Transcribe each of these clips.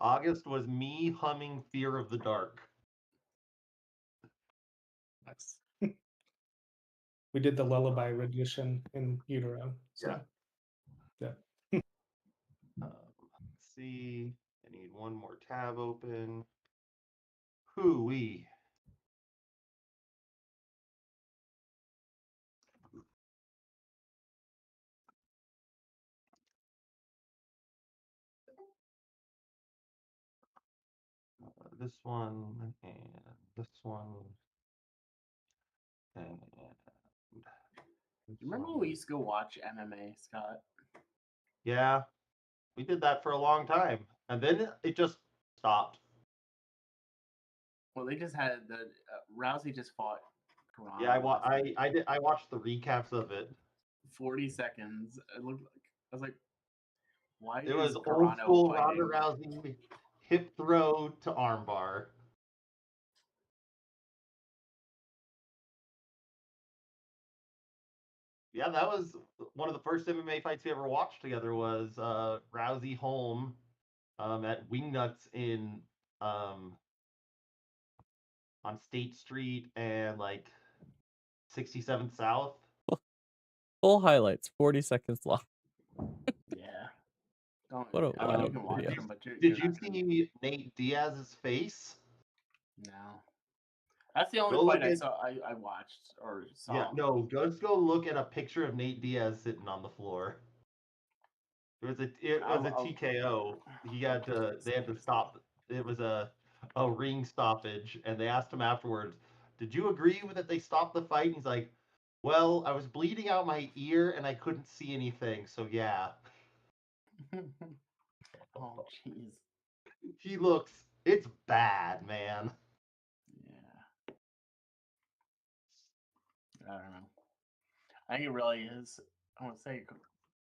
August was me humming Fear of the Dark. Nice. We did the lullaby rendition in utero. So yeah. Let's see. I need one more tab open. Hoo-wee. This one and this one and this Remember one. when we used to go watch MMA, Scott? Yeah, we did that for a long time, and then it just stopped. Well, they just had the Rousey just fought Quran. Yeah, I watched the recaps of it. 40 seconds. It looked like I was like, why It is was old Carano school fighting? Ronda Rousey hip throw to armbar. Yeah, that was one of the first MMA fights we ever watched together. Was Rousey home at Wingnuts in on State Street and like 67th South. Full highlights, 40 seconds long. Yeah. Don't. What a I mean, you wild can watch video. them, but Did you see Nate Diaz's face? No. That's the only Go fight look I at- saw. I watched or saw. Yeah, no, just go look at a picture of Nate Diaz sitting on the floor. It was a TKO. He had to. They had to stop. It was a ring stoppage, and they asked him afterwards, "Did you agree with that they stopped the fight?" And he's like, "Well, I was bleeding out my ear, and I couldn't see anything, so yeah." Oh, jeez. He looks. It's bad, man. Yeah. I don't know. I think it really is. I want to say it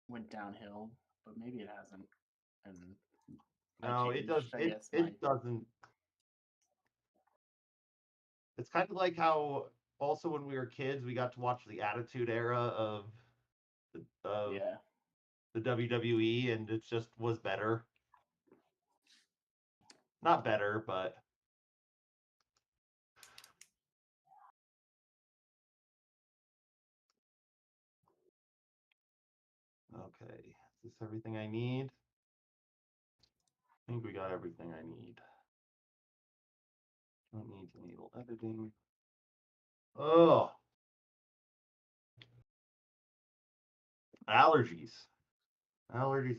went downhill, but maybe it hasn't. And No, it does. I guess It doesn't. It's kind of like how also when we were kids, we got to watch the Attitude Era of yeah. the WWE, and it just was better. Not better, but okay. Is this everything I need? I think we got everything I need. Don't need to enable editing. Oh, allergies. Allergies.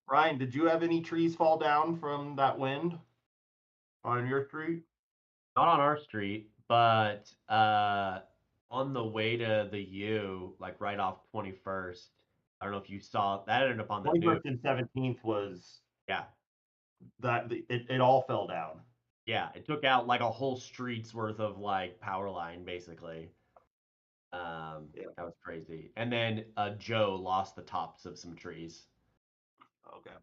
Ryan, did you have any trees fall down from that wind on your street? Not on our street, but on the way to the U, like right off 21st. I don't know if you saw that ended up on the news. 21st and 17th was Yeah. that it all fell down. Yeah, it took out like a whole street's worth of like power line, basically. That was crazy. And then Joe lost the tops of some trees. Okay.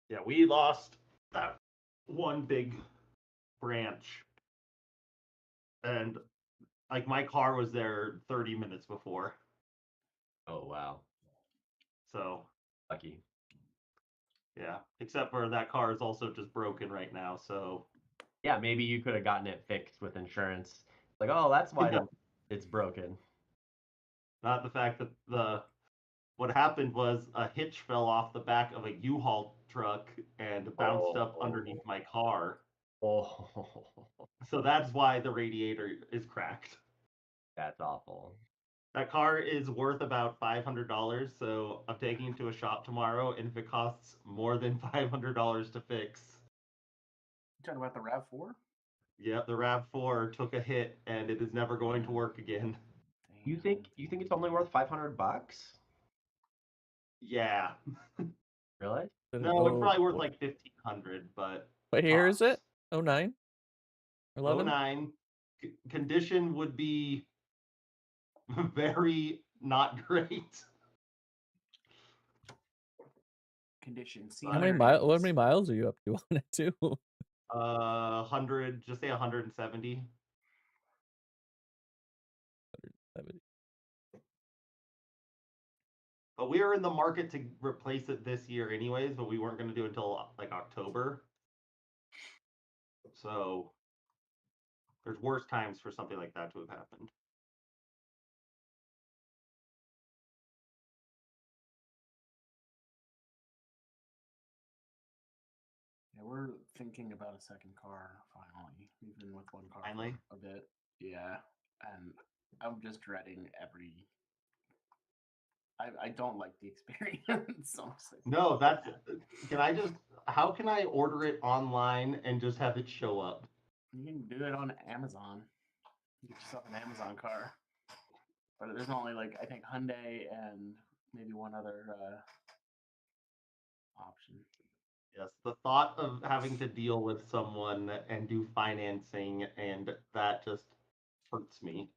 Yeah, we lost that one big branch, and like my car was there 30 minutes before. Oh wow. So lucky. Yeah, except for that car is also just broken right now. So yeah, maybe you could have gotten it fixed with insurance. Like, oh, that's why it's broken. Not the fact that what happened was a hitch fell off the back of a U-Haul truck and bounced up underneath my car. Oh. So that's why the radiator is cracked. That's awful. That car is worth about $500, so I'm taking it to a shop tomorrow, and if it costs more than $500 to fix. You talking about the RAV4? Yep, the RAV4 took a hit, and it is never going to work again. You think it's only worth $500? Yeah. Really? No, it's probably worth like $1,500, but. What year is it? 09? 11? 09. Condition would be very not great. Condition. How many miles are you up to on it too? 100, just say 170. 170. But we were in the market to replace it this year anyways, but we weren't going to do it until like October. So there's worse times for something like that to have happened. Yeah, we're thinking about a second car finally. We've been with one car Finally? for a bit. Yeah, and I'm just dreading every. I don't like the experience. Honestly. No, that's. Can I just? How can I order it online and just have it show up? You can do it on Amazon. You get yourself an Amazon car. But there's only like I think Hyundai and maybe one other option. Yes, the thought of having to deal with someone and do financing and that just hurts me.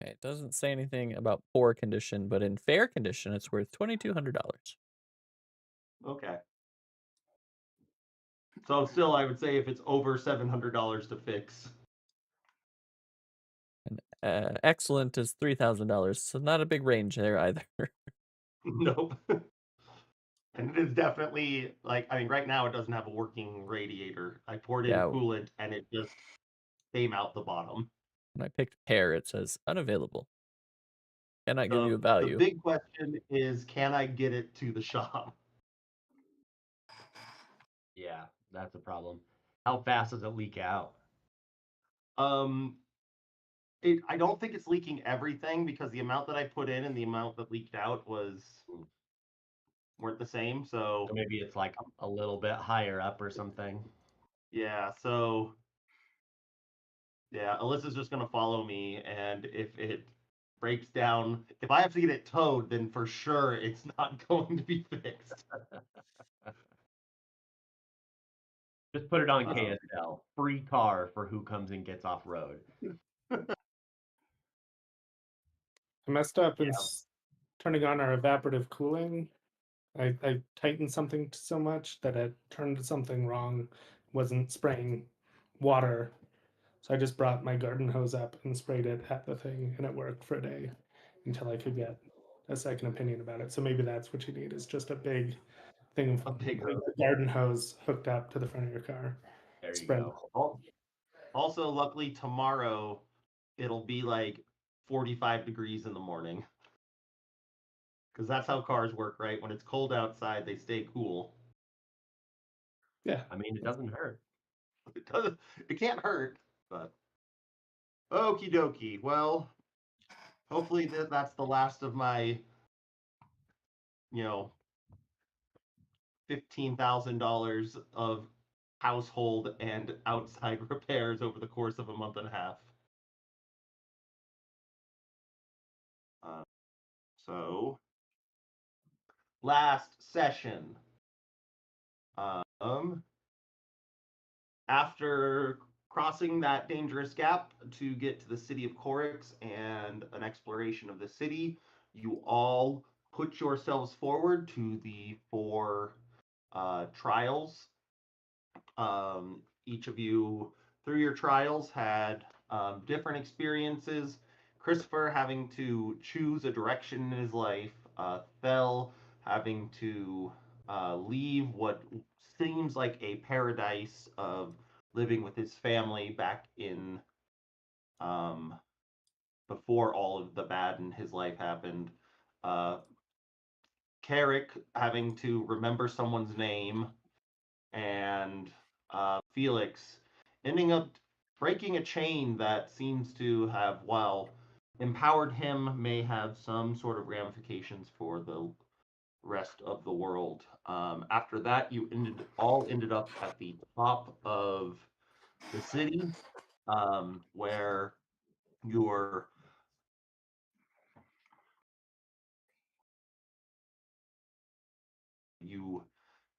Okay, it doesn't say anything about poor condition, but in fair condition, it's worth $2,200. Okay. So still, I would say if it's over $700 to fix. And excellent is $3,000, so not a big range there either. Nope. And it is definitely like, I mean, right now it doesn't have a working radiator. I poured in Yeah. coolant and it just came out the bottom. When I picked pair, it says unavailable. Cannot give you a The value. big question is, can I get it to the shop? Yeah, that's a problem. How fast does it leak out? I don't think it's leaking everything because the amount that I put in and the amount that leaked out weren't the same. So So maybe it's like a little bit higher up or something. yeah, so yeah, Alyssa's just gonna follow me, and if it breaks down, if I have to get it towed, then for sure it's not going to be fixed. Just put it on KSL. Free car for who comes and gets off road. I messed up in turning on our evaporative cooling. I tightened something so much that it turned something wrong, wasn't spraying water. So I just brought my garden hose up and sprayed it at the thing, and it worked for a day until I could get a second opinion about it. So maybe that's what you need, is just a big thing of A big like hose. a garden hose hooked up to the front of your car. There you Spread. go. Also, luckily tomorrow it'll be like 45 degrees in the morning. Because that's how cars work, right? When it's cold outside, they stay cool. Yeah. I mean, it doesn't hurt. It can't hurt, but okie dokie. Well, hopefully that's the last of my, $15,000 of household and outside repairs over the course of a month and a half. So, last session. After crossing that dangerous gap to get to the city of Korix and an exploration of the city, you all put yourselves forward to the 4 trials. Each of you, through your trials, had different experiences. Christopher having to choose a direction in his life, Thel having to leave what seems like a paradise of living with his family back in before all of the bad in his life happened. Carrick having to remember someone's name, and Felix ending up breaking a chain that seems to have, while empowered him, may have some sort of ramifications for the rest of the world. After that, you ended up at the top of the city, where you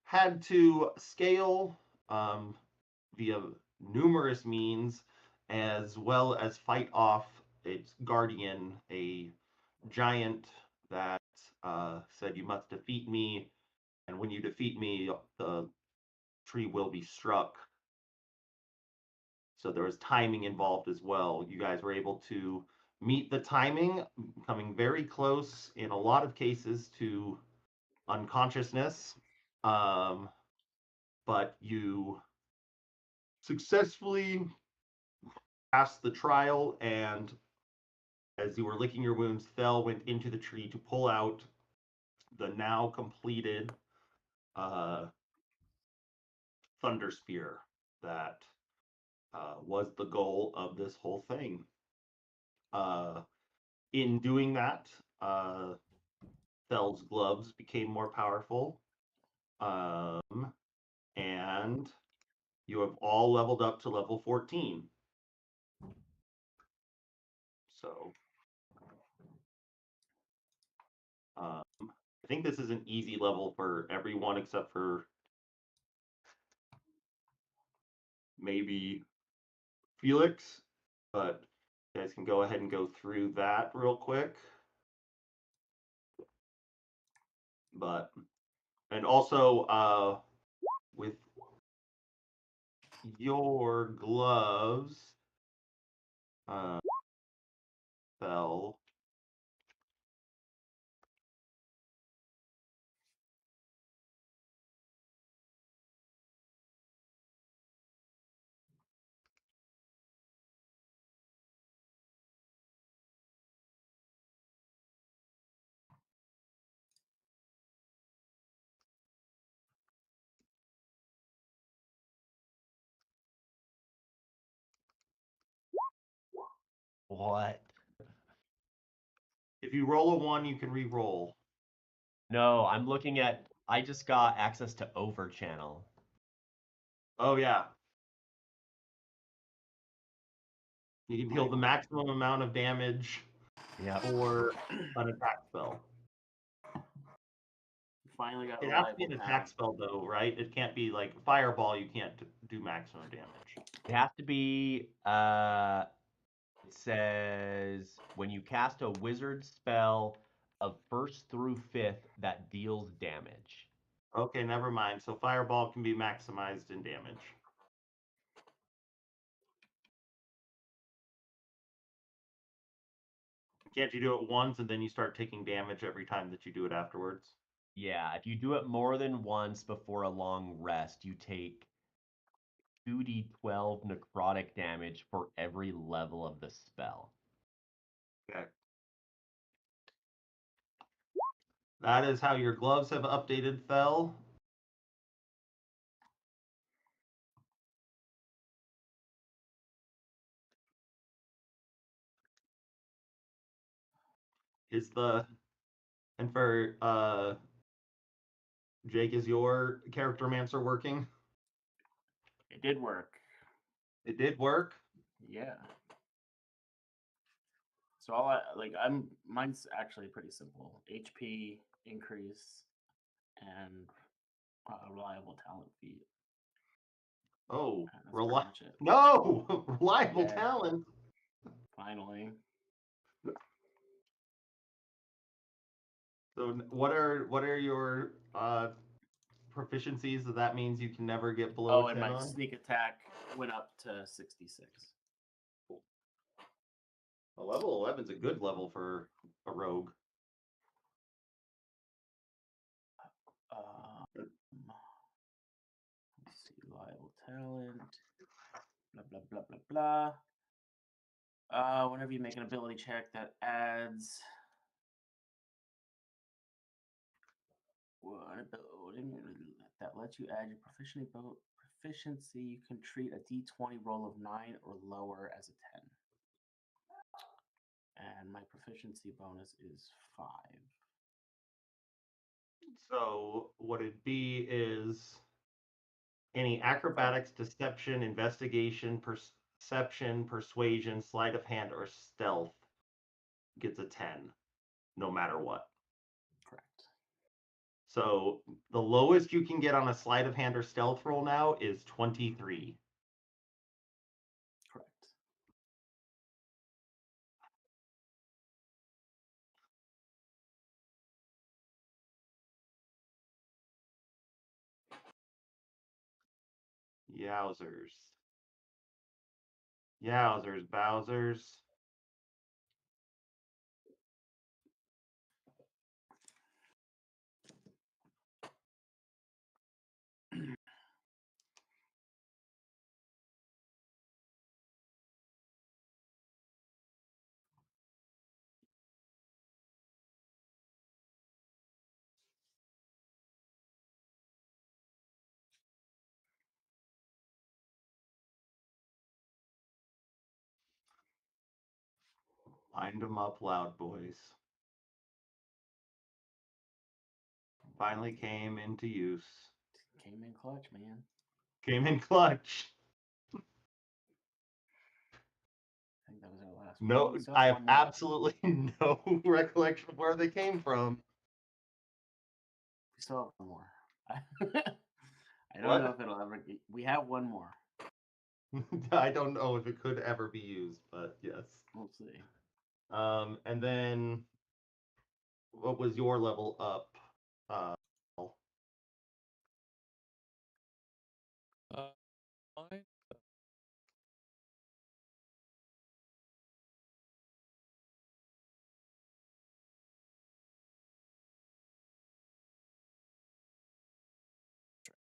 had to scale via numerous means, as well as fight off its guardian, a giant that said, "You must defeat me, and when you defeat me, the tree will be struck." So there was timing involved as well. You guys were able to meet the timing, coming very close in a lot of cases to unconsciousness. But you successfully passed the trial, and as you were licking your wounds, Thel went into the tree to pull out the now completed Thunderspear that was the goal of this whole thing. In doing that, Thel's gloves became more powerful, and you have all leveled up to level 14. So, I think this is an easy level for everyone except for maybe Felix, but you guys can go ahead and go through that real quick. But, and also, with your gloves, Thel, What? if you roll a 1, you can re-roll. No, I'm looking at. I just got access to over channel. Oh, yeah. You can deal the maximum amount of damage for an attack spell. Finally got It has to reliable be an talent. attack spell, though, right? It can't be like Fireball, you can't do maximum damage. It has to be. It says when you cast a wizard spell of 1st through 5th that deals damage. Okay, never mind. So Fireball can be maximized in damage. Can't you do it once and then you start taking damage every time that you do it afterwards? Yeah, if you do it more than once before a long rest, you take 2d12 necrotic damage for every level of the spell. Okay. That is how your gloves have updated, Thel. And for Jake, is your Charactermancer working? It did work. It did work. Yeah. So mine's actually pretty simple. HP increase and reliable talent feat. Oh, That's pretty much it. No, reliable Yeah. talent. Finally. So what are your proficiencies? That means you can never get below Oh, and 10 my on? sneak attack went up to 66. A level 11 is a good level for a rogue. Let's see, reliable talent. Blah blah blah blah blah. Whenever you make an ability check, that adds that lets you add your proficiency. You can treat a d20 roll of 9 or lower as a 10. And my proficiency bonus is 5. So what it'd be is any acrobatics, deception, investigation, perception, persuasion, sleight of hand, or stealth gets a 10, no matter what. Correct. So the lowest you can get on a sleight of hand or stealth roll now is 23. Correct. Yowzers. Yowzers, Bowsers. Wind 'em up, loud boys. Finally came into use. Came in clutch, man. Came in clutch. I think that was our last one. No, We still I have one more. absolutely no recollection of where they came from. We still have one more. I don't What? know if it'll ever be. We have one more. I don't know if it could ever be used, but yes. We'll see. And then what was your level up? Fine.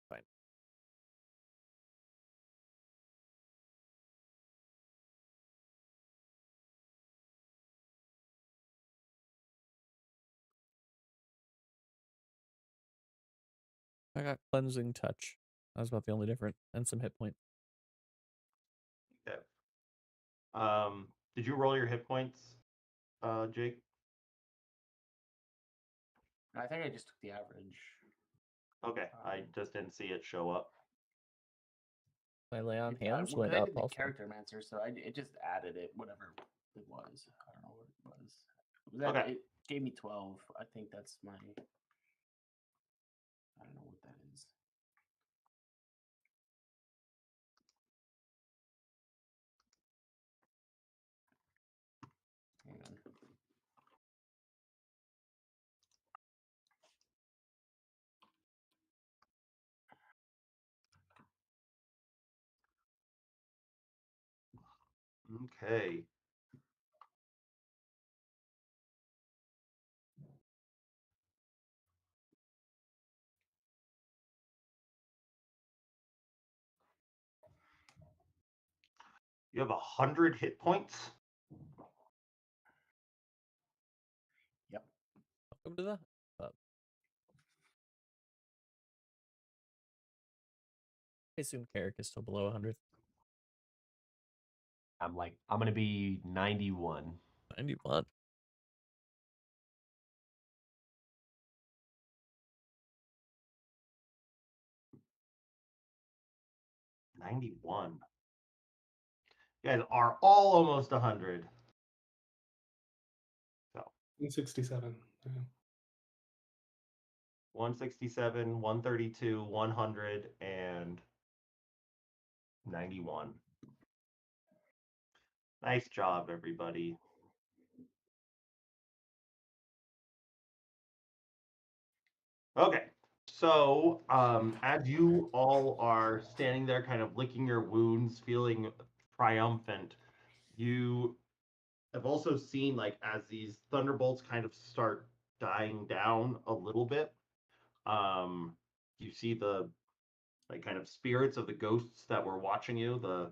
Fine. I got cleansing touch. That was about the only difference, and some hit point. Okay. Did you roll your hit points, Jake? I think I just took the average. Okay, I just didn't see it show up. My lay on It- hands well, went 'cause I up did the also. character mancer, so it just added it, whatever it was. I don't know what it was. Okay. It gave me 12. I think that's my. I don't know what that is. Hang on. Okay. You have 100 hit points. Yep. Welcome to the club. I assume Carrick is still below 100. I'm going to be 91. 91. You guys are all almost 100. So 167. Yeah. 167, 132, 100, and 91. Nice job, everybody. Okay, so as you all are standing there kind of licking your wounds, feeling triumphant, you have also seen, like, as these thunderbolts kind of start dying down a little bit, you see the, like, kind of spirits of the ghosts that were watching you, the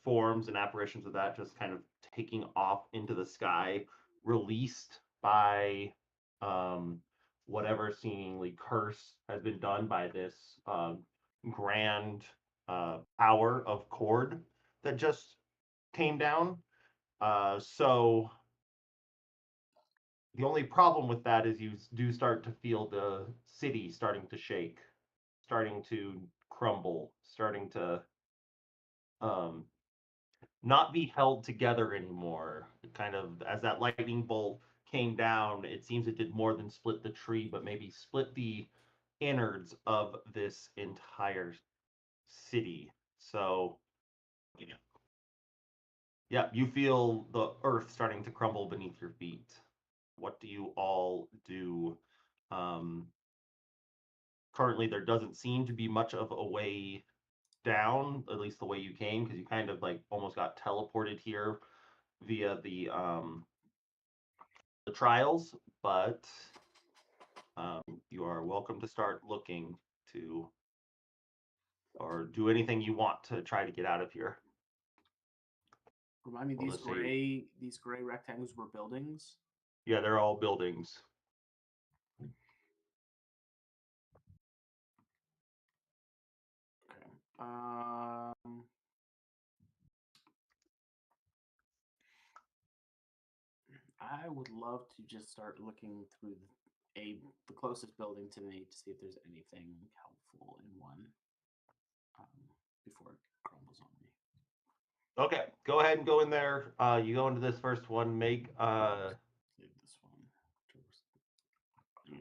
forms and apparitions of that just kind of taking off into the sky, released by whatever seemingly curse has been done by this grand power of cord that just came down. So the only problem with that is you do start to feel the city starting to shake, starting to crumble, starting to not be held together anymore. Kind of as that lightning bolt came down, it seems it did more than split the tree, but maybe split the innards of this entire city. So, yeah, you feel the earth starting to crumble beneath your feet. What do you all do? Currently, there doesn't seem to be much of a way down, at least the way you came, because you kind of like almost got teleported here via the trials, but you are welcome to start looking to or do anything you want to try to get out of here. Remind me, We'll these just see. gray rectangles were buildings. Yeah, they're all buildings. Okay. I would love to just start looking through the closest building to me to see if there's anything helpful in one before it crumbles on me. Okay, go ahead and go in there. You go into this first one. Leave this one.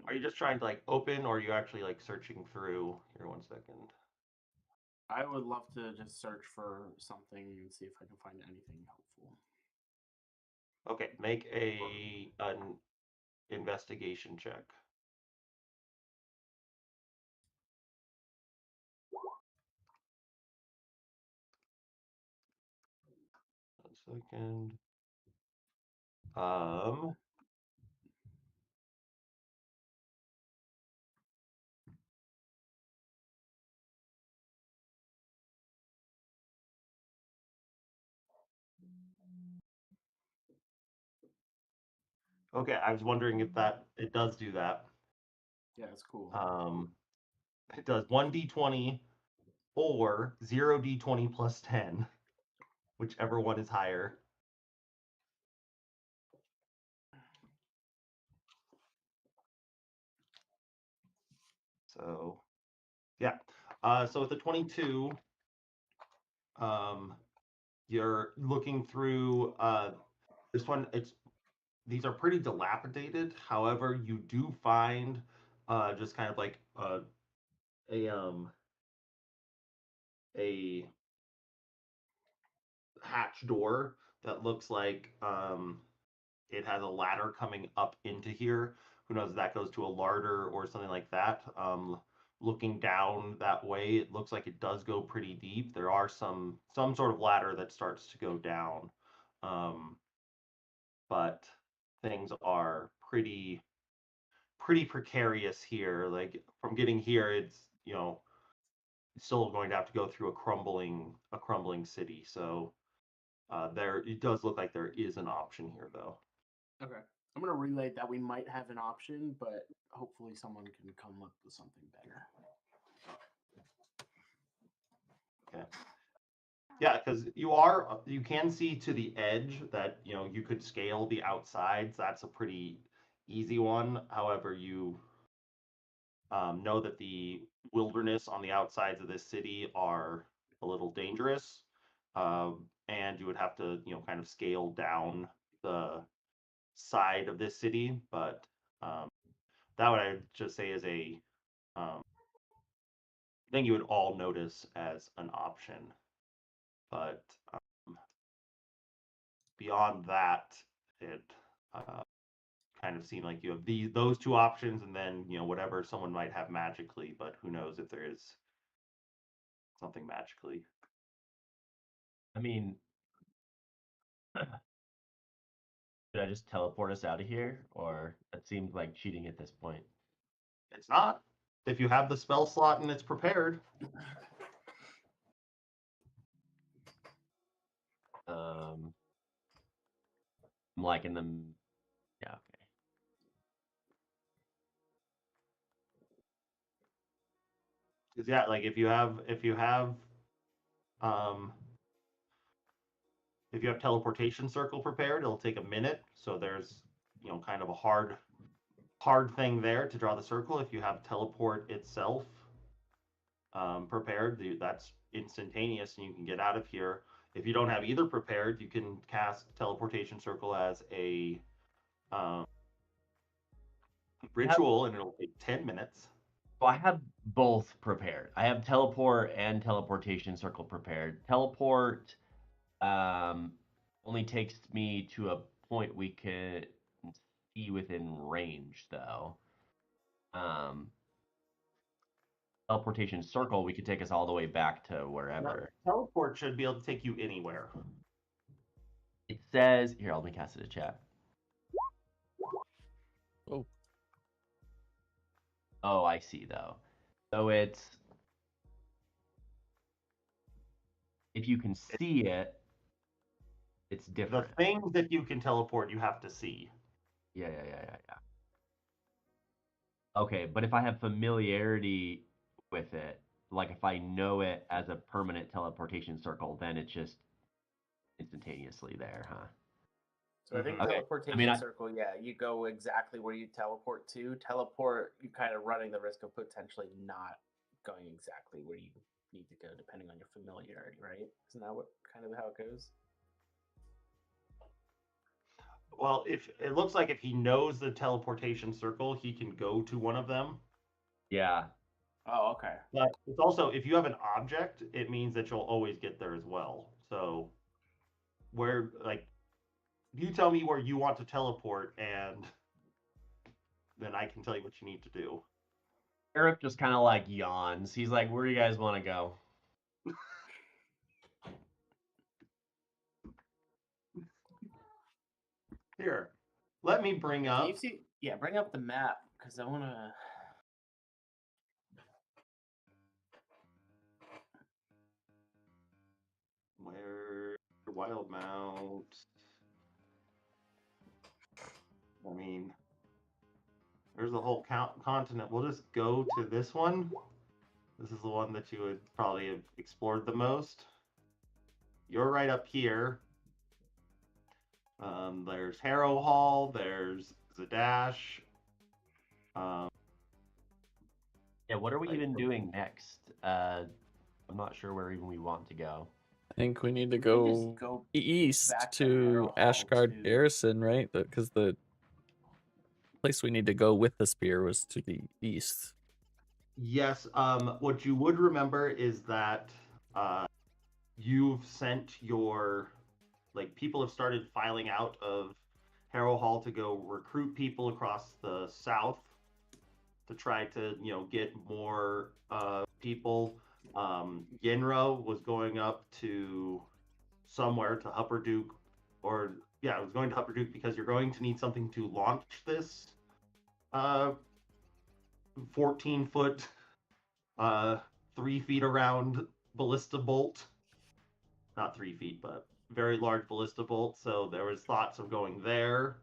Are you just trying to like open, or are you actually like searching through? Here, 1 second. I would love to just search for something and see if I can find anything helpful. Okay, make an investigation check. One second. Okay, I was wondering if it does do that. Yeah, it's cool. It does 1d20 or 0d20 plus 10, whichever one is higher. So, yeah. So with the 22, you're looking through this one. These are pretty dilapidated. However, you do find just kind of like a hatch door that looks like it has a ladder coming up into here. Who knows if that goes to a larder or something like that. Looking down that way, it looks like it does go pretty deep. There are some sort of ladder that starts to go down. But things are pretty precarious here. Like from getting here, it's still going to have to go through a crumbling city. So it does look like there is an option here, though. Okay. I'm going to relay that we might have an option, but hopefully someone can come up with something better. Okay. Yeah, because you can see to the edge that you could scale the outsides. That's a pretty easy one. However, you know that the wilderness on the outsides of this city are a little dangerous, and you would have to kind of scale down the side of this city. But that would I just say is a thing you would all notice as an option. But beyond that, it kind of seemed like you have those two options, and then whatever someone might have magically. But who knows if there is something magically. I mean, should I just teleport us out of here, or that seems like cheating at this point? It's not. If you have the spell slot and it's prepared. I'm liking them. Yeah, okay. Because yeah, like if you have teleportation circle prepared, it'll take a minute. So there's kind of a hard thing there to draw the circle. If you have teleport itself prepared, that's instantaneous and you can get out of here. If you don't have either prepared, you can cast teleportation circle as a ritual, and it'll take 10 minutes. So I have both prepared. I have teleport and teleportation circle prepared. Teleport only takes me to a point we can see within range, though. Teleportation circle, we could take us all the way back to wherever. No, teleport should be able to take you anywhere. It says here. Let me cast it in chat. Oh, I see though. So it's if you can see it, it's different. The things that you can teleport, you have to see. Yeah. Okay, but if I have familiarity with it, like if I know it as a permanent teleportation circle, then it's just instantaneously there, huh? So I think Okay. teleportation circle, yeah, you go exactly where you teleport to. Teleport, you kind of running the risk of potentially not going exactly where you need to go, depending on your familiarity, right? Isn't that what kind of how it goes? Well, if it looks like if he knows the teleportation circle, he can go to one of them. Yeah. Oh, okay. But it's also, if you have an object, it means that you'll always get there as well. So, where, like, you tell me where you want to teleport, and then I can tell you what you need to do. Carrick just kind of like yawns. He's like, "Where do you guys want to go?" Here, let me bring up. Yeah, bring up the map because I want to. Where Wild Mount. I mean, there's a whole continent. We'll just go to this one. This is the one that you would probably have explored the most. You're right up here. There's Harrow Hall. There's Zadash. Yeah, what are we even doing next? I'm not sure where even we want to go. I think we need to go go east back to to Harrow Hall Ashgard too. Garrison, right? Because the place we need to go with the spear was to the east. Yes. What you would remember is that you've sent your people have started filing out of Harrow Hall to go recruit people across the south to try to get more people. Yenra was going up to somewhere to Upperduke, or yeah, it was going to Upperduke because you're going to need something to launch this 14-foot, 3 feet around ballista bolt. Not 3 feet, but very large ballista bolt. So there was thoughts of going there.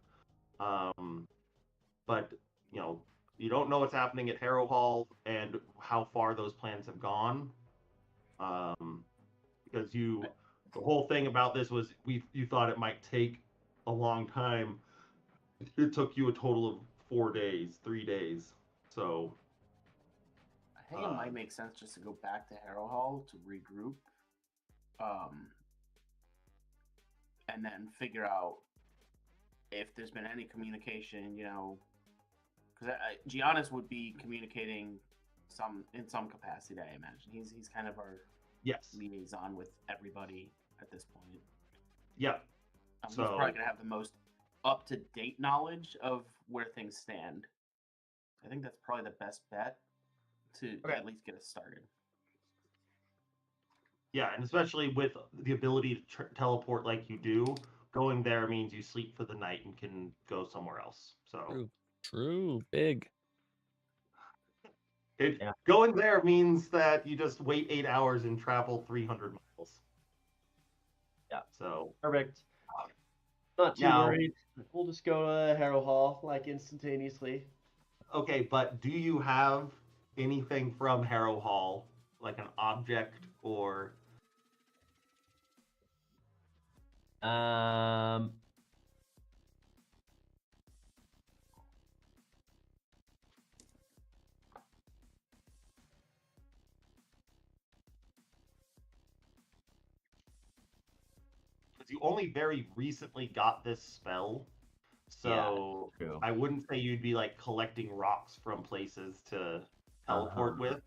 But you don't know what's happening at Harrow Hall and how far those plans have gone. Because the whole thing about this was you thought it might take a long time. It took you a total of 4 days, 3 days. So I think it might make sense just to go back to Harrow Hall to regroup, and then figure out if there's been any communication. Because Giannis would be communicating in some capacity. I imagine he's kind of our liaison with everybody at this point. Yeah. He's probably gonna have the most up-to-date knowledge of where things stand. I think that's probably the best bet to at least get us started. Yeah, and especially with the ability to teleport like you do, going there means you sleep for the night and can go somewhere else. So True, big. Going there means that you just wait 8 hours and travel 300 miles. Yeah. So perfect. Not too worried. We'll just go to Harrow Hall instantaneously. Okay, but do you have anything from Harrow Hall, like an object or? You only very recently got this spell, so I wouldn't say you'd be collecting rocks from places to teleport with.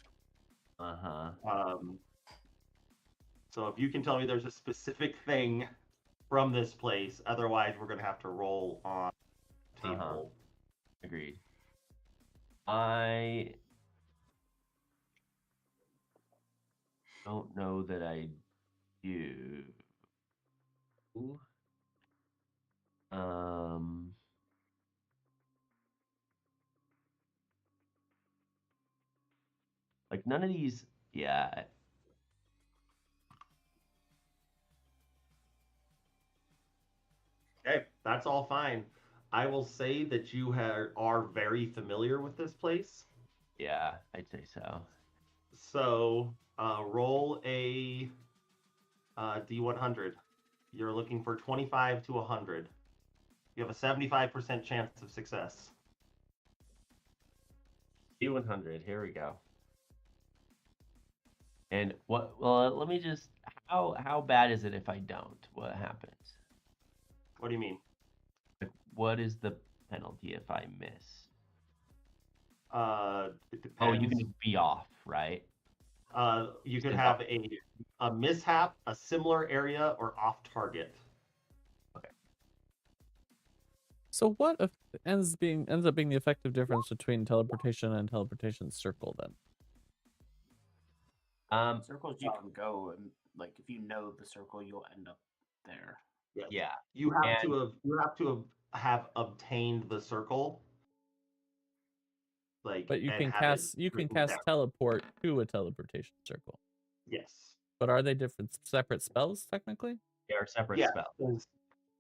So if you can tell me there's a specific thing from this place, otherwise we're gonna have to roll on table. Agreed. I don't know that I do. None of these, yeah. Okay, that's all fine. I will say that you are very familiar with this place. Yeah, I'd say so. So roll a D100. You're looking for 25 to 100. You have a 75% chance of success. D100. Here we go. And what? Well, let me just. How bad is it if I don't? What happens? What do you mean? Like, what is the penalty if I miss? It depends. Oh, you can just be off, right? You could have a mishap, a similar area, or off target. Okay. So what if ends up being the effective difference between teleportation and teleportation circle then? Circles you can go, and like if you know the circle, you'll end up there. Yeah. You have to have obtained the circle. Like, But you can cast teleport to a teleportation circle. Yes. But are they separate spells technically? They are separate spells.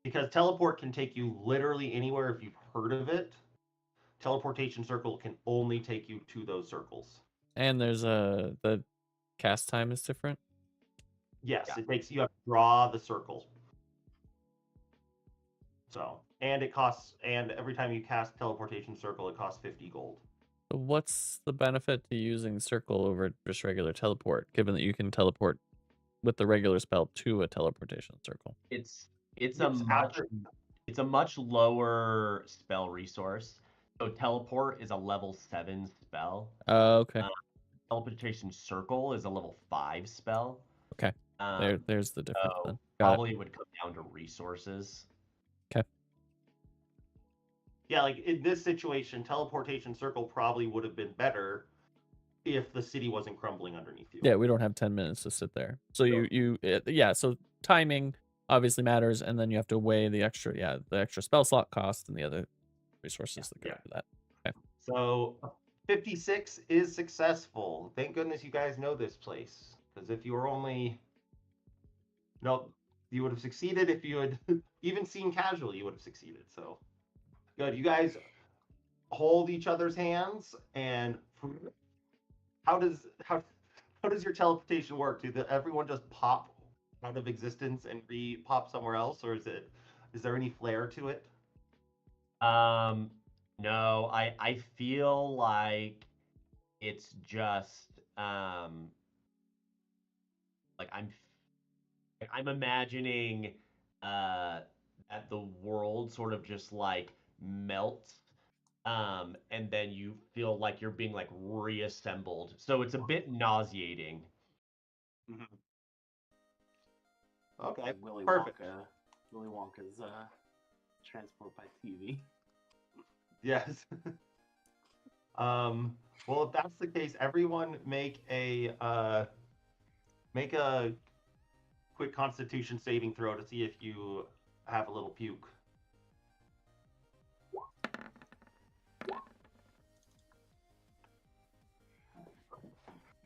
Because teleport can take you literally anywhere if you've heard of it. Teleportation circle can only take you to those circles. And there's the cast time is different? Yes, it takes you have to draw the circle. So, and every time you cast teleportation circle, it costs 50 gold. So what's the benefit to using circle over just regular teleport, given that you can teleport with the regular spell to a teleportation circle? It's a much lower spell resource. So teleport is a level 7 spell. Oh, okay. Teleportation circle is a level 5 spell. Okay. There's the difference then. Probably would come down to resources. Okay. Yeah, like in this situation, teleportation circle probably would have been better if the city wasn't crumbling underneath you. Yeah, we don't have 10 minutes to sit there. So so timing obviously matters, and then you have to weigh the extra spell slot cost and the other resources that go into that. Okay. So 56 is successful. Thank goodness you guys know this place. Because if you were you would have succeeded if you had even seen casual, you would have succeeded. So good. You guys hold each other's hands, and how does your teleportation work? Do everyone just pop out of existence and pop somewhere else, or is there any flair to it? No, I feel like it's just like I'm imagining that the world sort of just like melts, and then you feel like you're being like reassembled. So it's a bit nauseating. Mm-hmm. Okay, Willy perfect. Willy Wonka's transport by TV. Yes. Well, if that's the case, everyone make a quick Constitution saving throw to see if you have a little puke.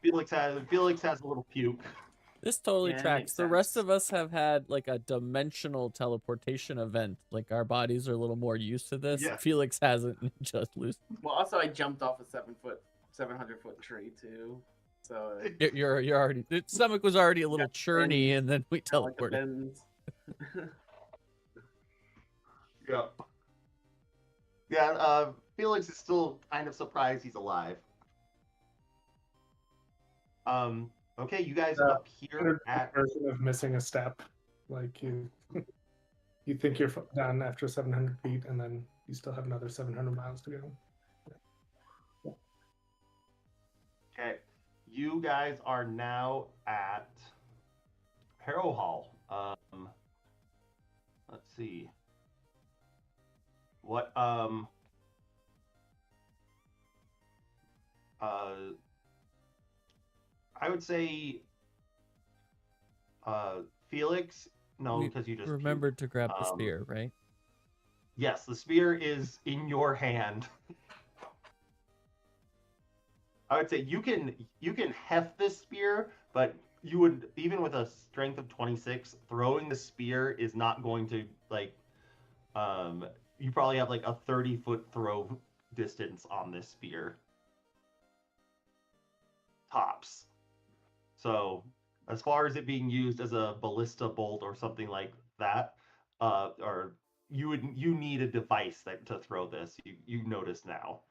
Felix has a little puke. This totally tracks. The rest of us have had like a dimensional teleportation event. Like our bodies are a little more used to this. Yeah. Felix hasn't, just loose. Well, also I jumped off a 700-foot tree too. So you're already, the stomach was already a little churny, and then we teleported. Yeah. Felix is still kind of surprised he's alive. Okay, you guys appear at version of missing a step. Like you think you're done after 700 feet, and then you still have another 700 miles to go. Okay, you guys are now at Harrow Hall. Let's see. What I would say Felix, no, because you just remembered to grab the spear, right? Yes, the spear is in your hand. I would say you can heft this spear, but you would, even with a strength of 26, throwing the spear is not going to you probably have like a 30-foot throw distance on this spear. Tops. So as far as it being used as a ballista bolt or something like that, or you need a device to throw this. You notice now,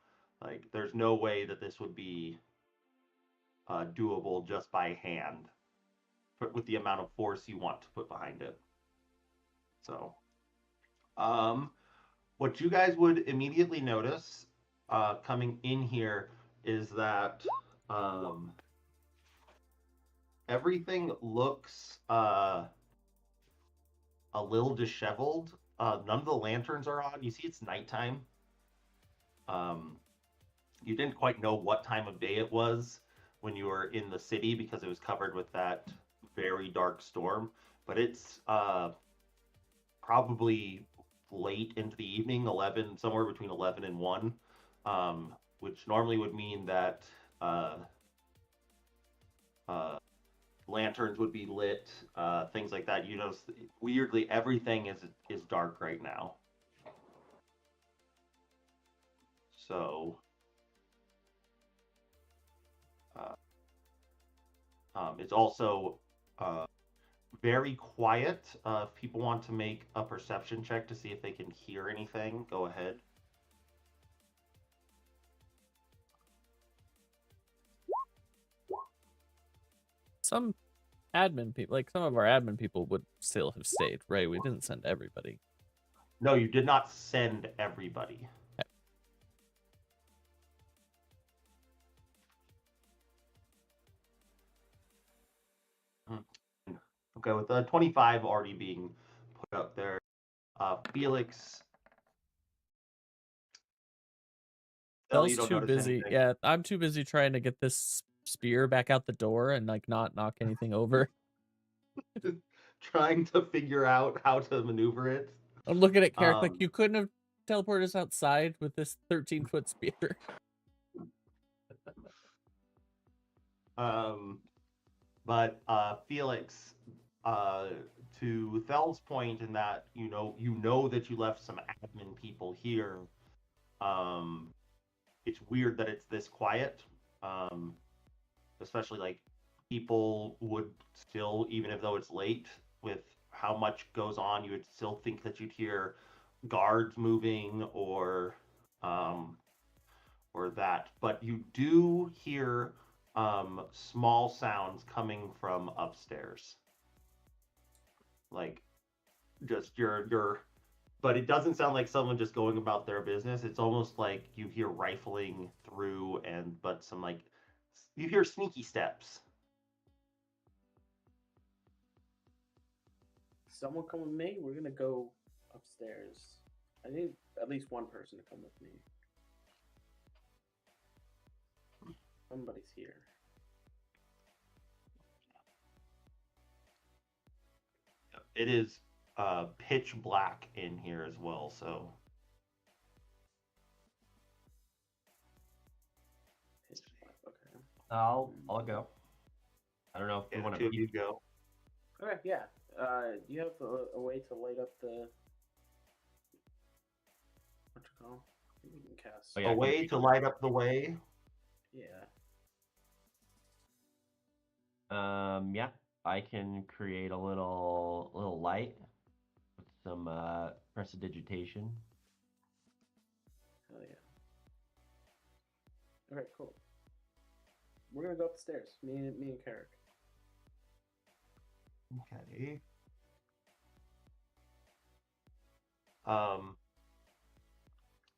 like there's no way that this would be doable just by hand, with the amount of force you want to put behind it. So, what you guys would immediately notice coming in here is that everything looks a little disheveled. None of the lanterns are on. You see, it's nighttime. You didn't quite know what time of day it was when you were in the city because it was covered with that very dark storm. But it's probably late into the evening, 11, somewhere between 11 and 1, which normally would mean that lanterns would be lit, things like that. You notice, weirdly, everything is dark right now. So, it's also very quiet. If people want to make a perception check to see if they can hear anything, go ahead. Some admin people, like some of our admin people, would still have stayed, right? We didn't send everybody. No, you did not send everybody. Okay, with the 25 already being put up there, Felix. Thel's too busy. Anything. Yeah, I'm too busy trying to get this spear back out the door and like not knock anything over. Trying to figure out how to maneuver it. I'm looking at Carrick like, you couldn't have teleported us outside with this 13-foot spear. But Felix, to Thel's point in that you know that you left some admin people here. It's weird that it's this quiet. Especially like people would still, even if though it's late, with how much goes on, you would still think that you'd hear guards moving or that. But you do hear small sounds coming from upstairs, like just your but it doesn't sound like someone just going about their business. It's almost like you hear rifling through, but some like you hear sneaky steps. Someone come with me. We're gonna go upstairs. I need at least one person to come with me. Somebody's here. It is pitch black in here as well, so. Pitch black, okay. I'll go. I don't know if you want to. You go. Okay, yeah. Do you have a way to light up the? What you call? Maybe we can cast. Oh, yeah, a way to light up the way. Yeah. Yeah, I can create a little light with some prestidigitation. Hell yeah. All right, cool. We're gonna go up the stairs. Me and Carrick. Okay.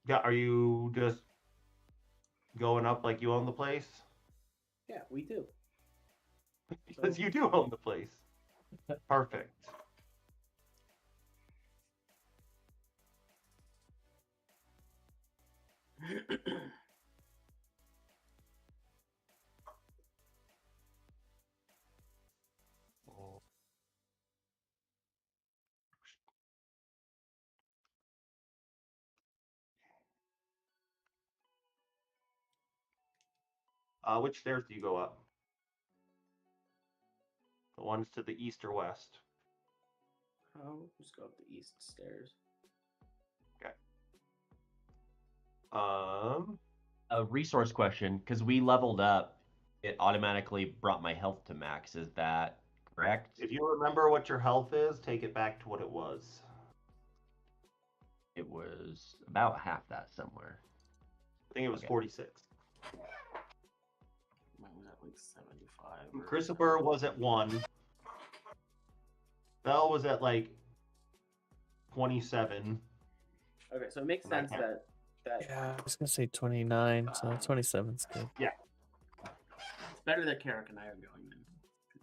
Yeah, are you just going up like you own the place? Yeah, we do. Because you do own the place. Perfect. Which stairs do you go up? The ones to the east or west? I'll just go up the east stairs. Okay. A resource question, because we leveled up, it automatically brought my health to max. Is that correct? If you remember what your health is, take it back to what it was. It was about half that somewhere. I think it was 46. Mine was at like 75. or Christopher was at 1. Thel was at like 27. Okay, so it makes sense that Yeah, I was gonna say 29, so 27's good. Yeah. it's better that Carrick and I are going then,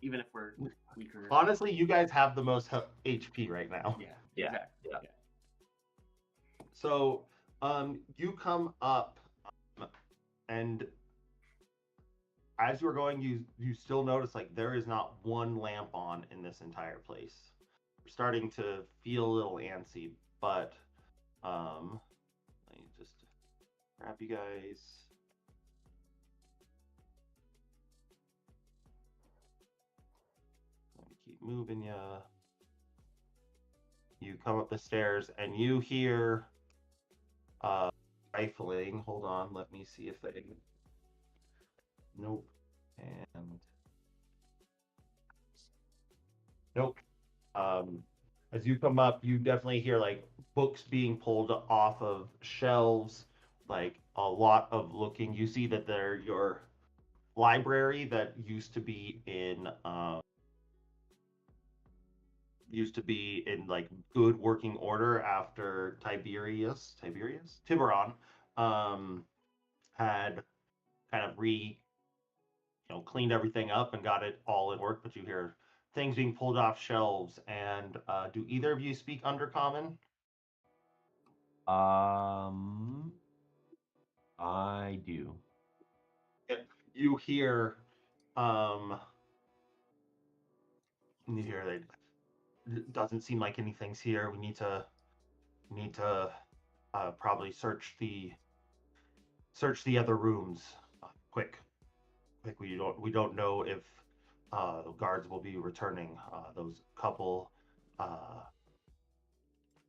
even if we're weaker. Honestly, you guys have the most HP right now. Yeah. Yeah, Exactly. yeah. Yeah. So, you come up, and as you're going, you still notice like there is not one lamp on in this entire place. You're starting to feel a little antsy, but let me just grab you guys. Let me keep moving ya. You come up the stairs and you hear rifling. Hold on, let me see if they. Nope. And nope. As you come up, you definitely hear like books being pulled off of shelves, like a lot of looking. You see that they're your library that used to be in like good working order after Tiberon had kind of cleaned everything up and got it all in work, but you hear things being pulled off shelves. And do either of you speak Undercommon? I do. You hear like, it doesn't seem like anything's here. We need to probably search the other rooms. Quick. We don't know if the guards will be returning. Those couple.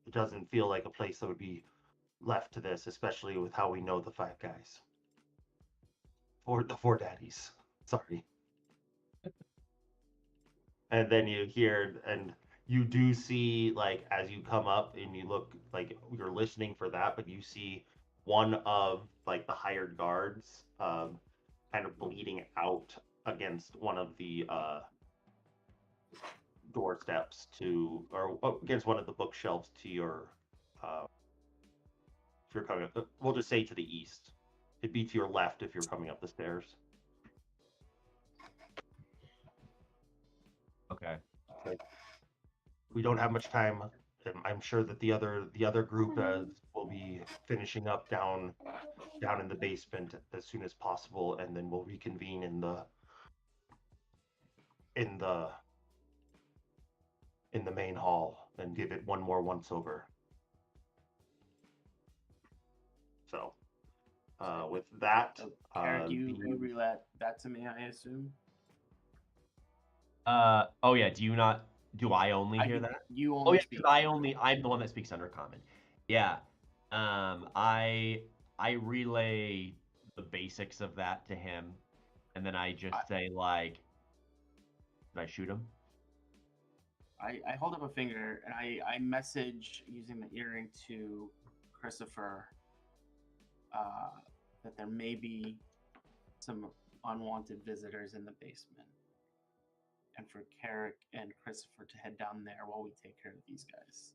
It doesn't feel like a place that would be left to this, especially with how we know the 5 guys. Or the 4 daddies. Sorry. And then you hear, and you do see, like, as you come up and you look, like, you're listening for that, but you see one of, like, the hired guards kind of bleeding out against one of the doorsteps or against one of the bookshelves to your, if you're coming up, we'll just say to the east. It'd be to your left if you're coming up the stairs. Okay. We don't have much time. I'm sure that the other group will be finishing up down in the basement as soon as possible, and then we'll reconvene in the main hall and give it one more once over. So, with that, Carrick, you relay that to me, I assume. Oh yeah. Do I only hear that? You only speak. I'm the one that speaks Undercommon. Yeah. I relay the basics of that to him, and then I just say like, "Did I shoot him?" I hold up a finger and I message using the earring to Christopher that there may be some unwanted visitors in the basement, and for Carrick and Christopher to head down there while we take care of these guys.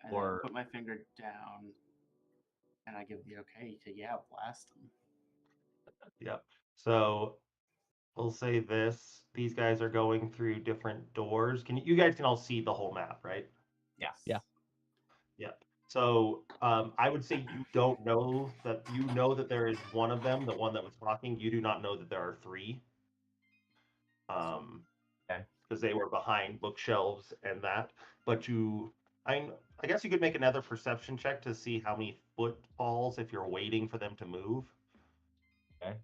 And then put my finger down, and I give the okay to blast them. Yep. So we'll say this: these guys are going through different doors. You guys can all see the whole map, right? Yeah. Yeah. Yep. So I would say you don't know that there is one of them, the one that was talking. You do not know that there are 3. Okay. Because they were behind bookshelves and that. But I guess you could make another perception check to see how many footfalls if you're waiting for them to move. Okay.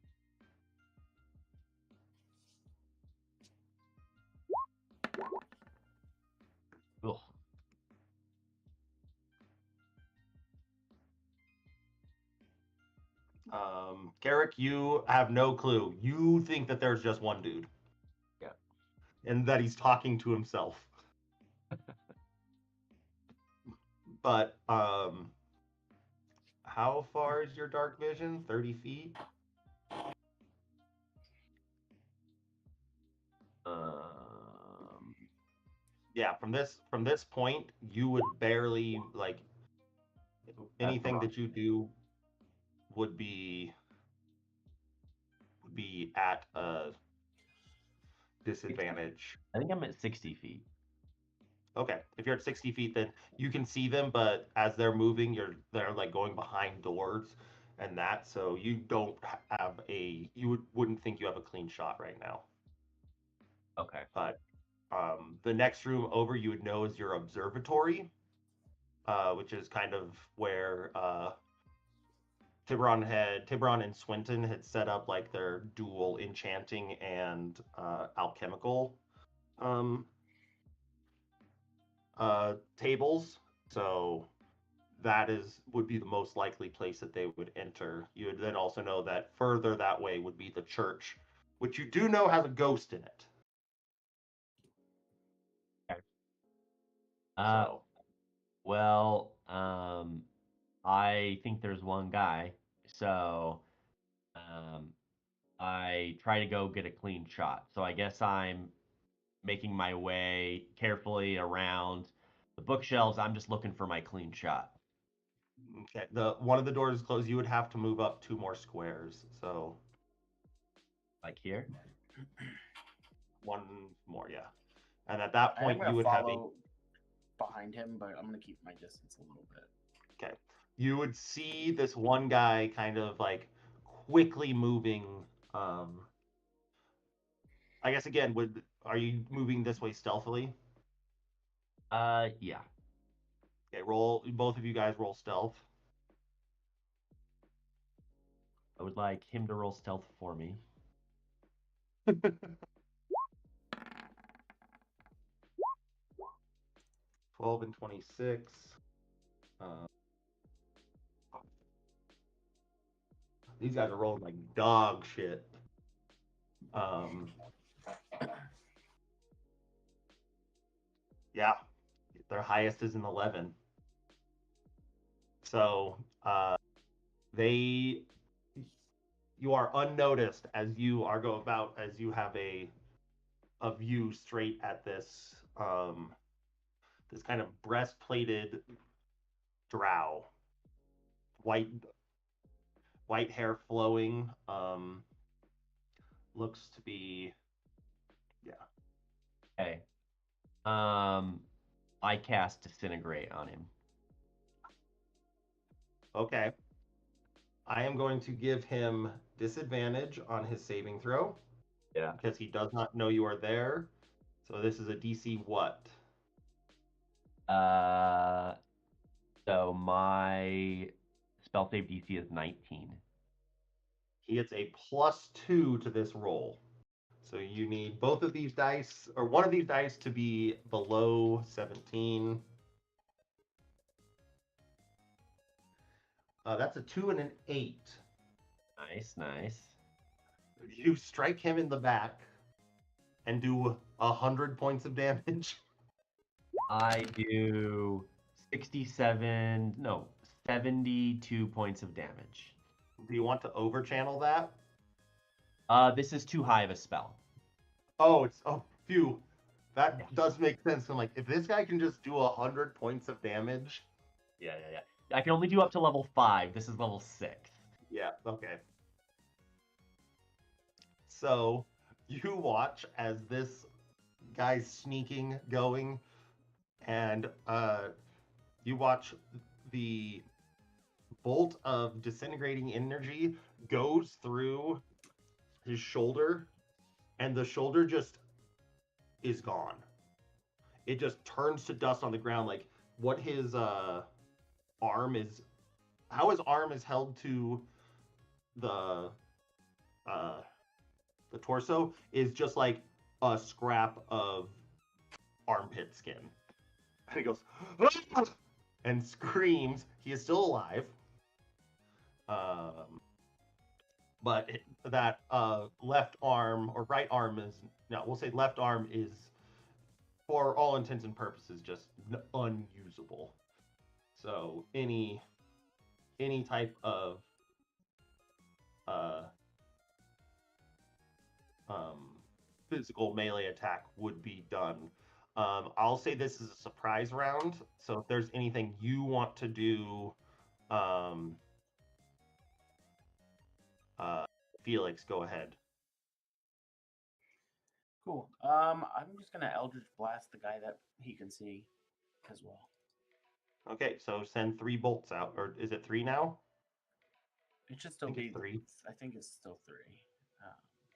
Ugh. Carrick, you have no clue. You think that there's just one dude. Yeah. And that he's talking to himself. But how far is your dark vision? 30 feet? Yeah, from this point, you would barely like anything that you do would be at a disadvantage. I think I'm at 60 feet. Okay, if you're at 60 feet, then you can see them, but as they're moving, they're like going behind doors and that, so you don't have wouldn't think you have a clean shot right now. Okay. But the next room over you would know is your observatory, which is kind of where Tiburon and Swinton had set up like their dual enchanting and alchemical tables. So that would be the most likely place that they would enter. You would then also know that further that way would be the church, which you do know has a ghost in it. Okay. So. Well, I think there's one guy, so I try to go get a clean shot. So I guess I'm making my way carefully around the bookshelves. I'm just looking for my clean shot. Okay, one of the doors is closed. You would have to move up 2 more squares. So, like here, 1 more, yeah. And at that point, I'm you would follow behind him, but I'm gonna keep my distance a little bit. Okay, you would see this one guy kind of like quickly moving. I guess again, are you moving this way stealthily? yeah. Okay, both of you guys roll stealth. I would like him to roll stealth for me. 12 and 26. These guys are rolling like dog shit. Yeah, their highest is an 11. So you are unnoticed as you have a view straight at this this kind of breastplated drow, white hair flowing, looks to be, yeah. Okay. I cast Disintegrate on him. Okay. I am going to give him disadvantage on his saving throw. Yeah. Because he does not know you are there. So this is a DC what? So my spell save DC is 19. He gets a +2 to this roll. So you need both of these dice, or one of these dice, to be below 17. That's a 2 and an 8. Nice. You strike him in the back and do 100 points of damage. I do 72 points of damage. Do you want to overchannel that? This is too high of a spell. Phew. That does make sense. I'm like, if this guy can just do 100 points of damage. Yeah. I can only do up to level 5. This is level 6. Yeah, okay. So you watch as this guy's sneaking, going, and you watch the bolt of disintegrating energy goes through his shoulder, and the shoulder just is gone. It just turns to dust on the ground, like what his arm is, how his arm is held to the torso is just like a scrap of armpit skin. And he goes and screams. He is still alive. But that left arm or right arm is, no, we'll say left arm is, for all intents and purposes, just unusable. So any type of physical melee attack would be done. I'll say this is a surprise round, so if there's anything you want to do, Felix, go ahead. Cool. I'm just gonna Eldritch Blast the guy that he can see as well. Okay, so send 3 bolts out, or is it 3 now? It should still be 3. I think it's still 3.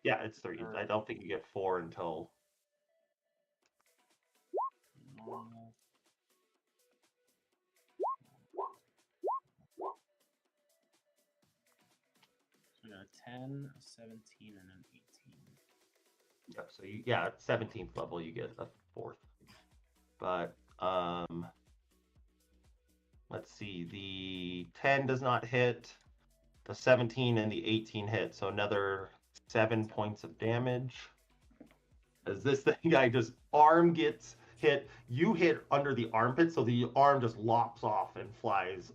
Yeah, it's 3. I don't think you get 4 until. Normal. So we got a 10, a 17, and an 18. Yep. So at 17th level you get a 4th. But let's see. The 10 does not hit. The 17 and the 18 hit. So another 7 points of damage. As this guy just arm gets hit, you hit under the armpit, so the arm just lops off and flies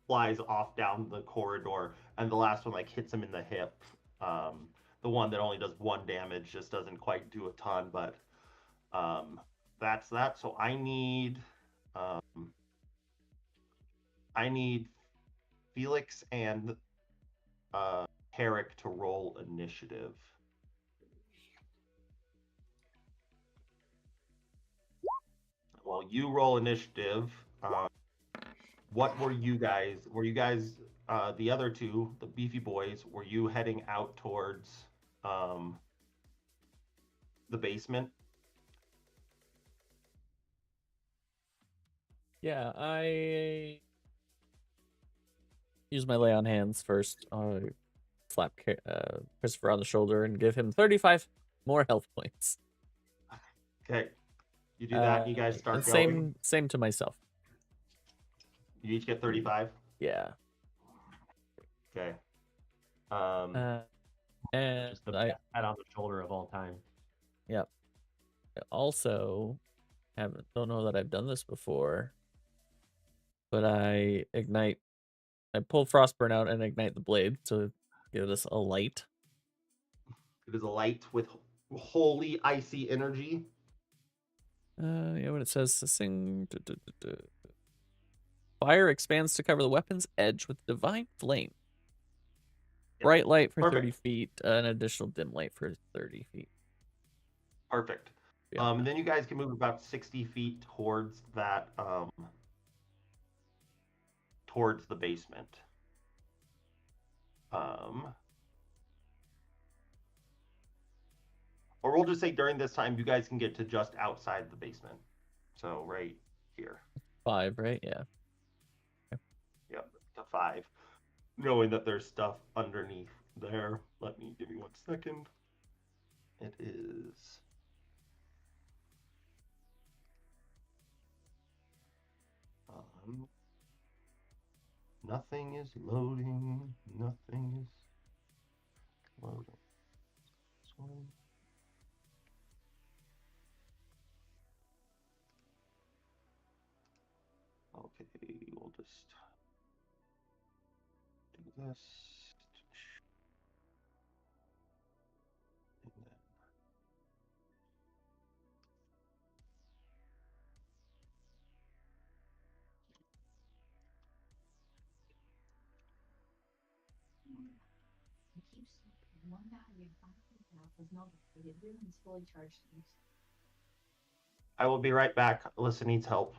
off down the corridor, and the last one hits him in the hip. The one that only does 1 damage just doesn't quite do a ton, but that's that. So I need Felix and Carrick to roll initiative. Well, you roll initiative. What were you guys? Were you guys the other two, the beefy boys? Were you heading out towards the basement? Yeah, I use my lay on hands first. Slap Christopher on the shoulder and give him 35 more health points. Okay, you do that. You guys start and going. Same to myself. You each get 35. Yeah. Okay. And just the best pat on the shoulder of all time. Yep. I also don't know that I've done this before, but I pull Frostburn out and ignite the blade to give this a light. It is a light with holy icy energy. Yeah, when it says fire expands to cover the weapon's edge with divine flame. Yep. Bright light for 30 feet, an additional dim light for 30 feet. Perfect. Yeah. And then you guys can move about 60 feet towards that, towards the basement. Or we'll just say during this time, you guys can get to just outside the basement. So right here. 5, right? Yeah. Okay. Yep, to 5. Knowing that there's stuff underneath there. Give me 1 second. It is. Nothing is loading. Nothing is loading. This one. Okay, we'll just do this. And then I will be right back. Alyssa needs help.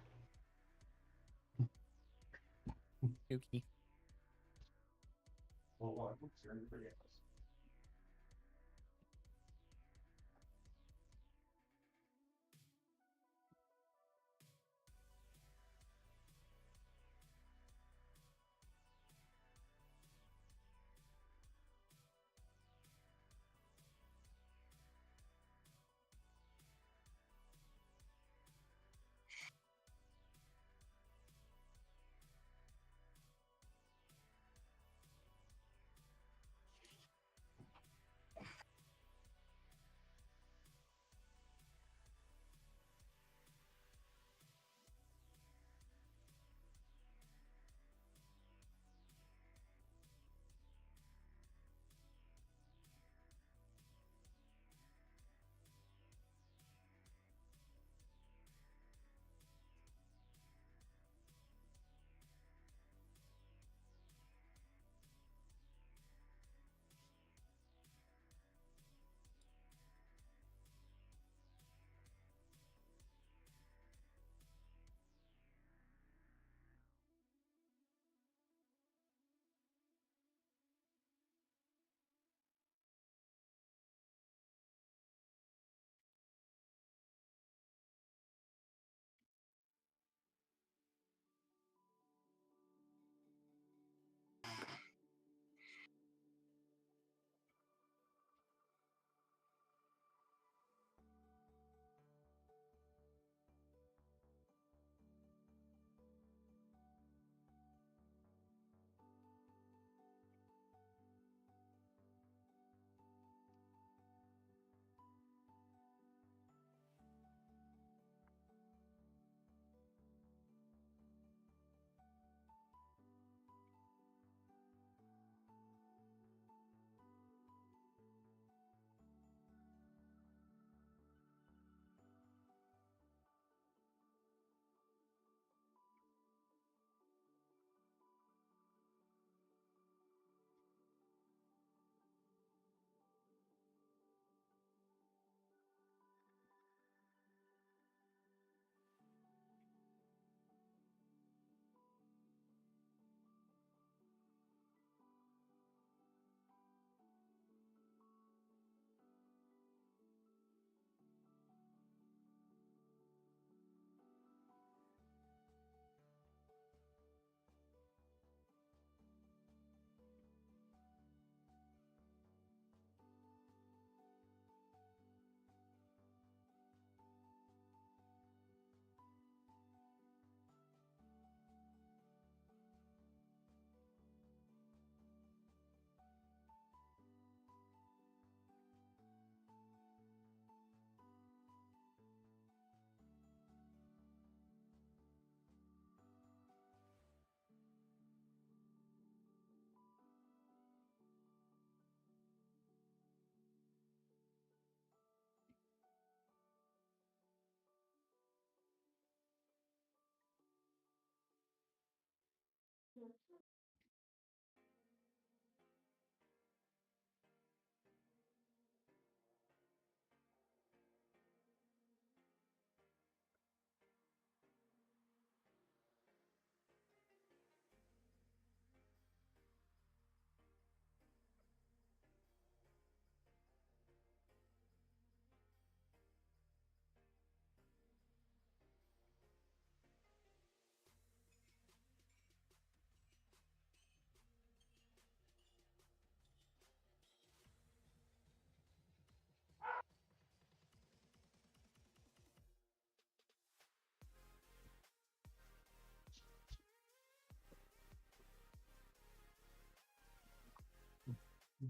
Yuki.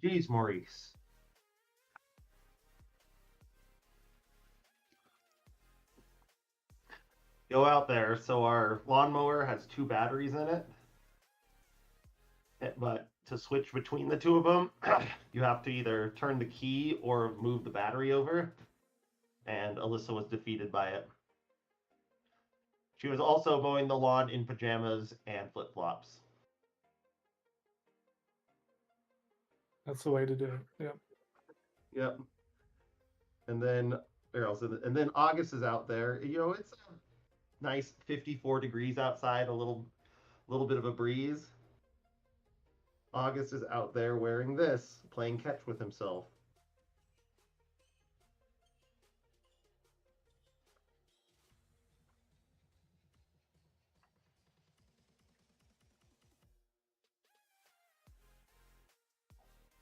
Geez, Maurice. Go out there. So our lawnmower has 2 batteries in it. But to switch between the 2 of them, you have to either turn the key or move the battery over. And Alyssa was defeated by it. She was also mowing the lawn in pajamas and flip-flops. That's the way to do it. Yep. Yep. And then August is out there. You know, it's a nice 54 degrees outside, a little bit of a breeze. August is out there wearing this, playing catch with himself.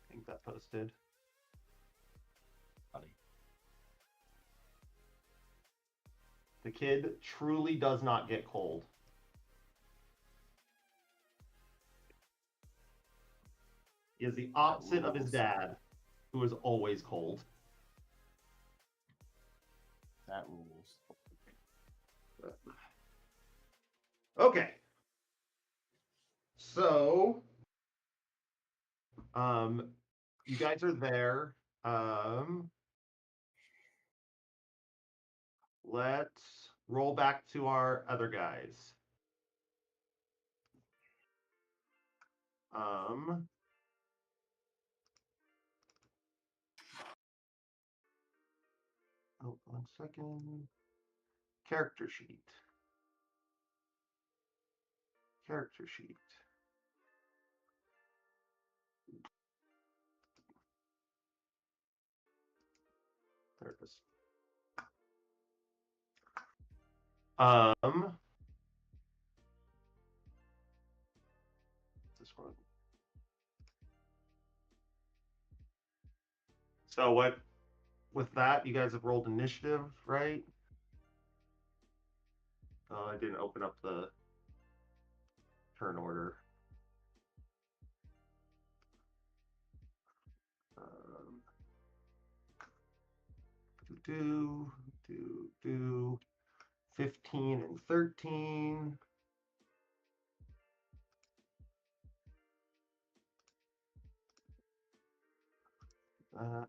I think that posted. Funny. The kid truly does not get cold. He is the opposite of his dad, who is always cold. That rules. Okay. So, you guys are there. Let's roll back to our other guys. Oh, 1 second. Character sheet. Character sheet. There it is. This one. So what? With that, you guys have rolled initiative, right? Oh, I didn't open up the turn order. Do 15 and 13. That.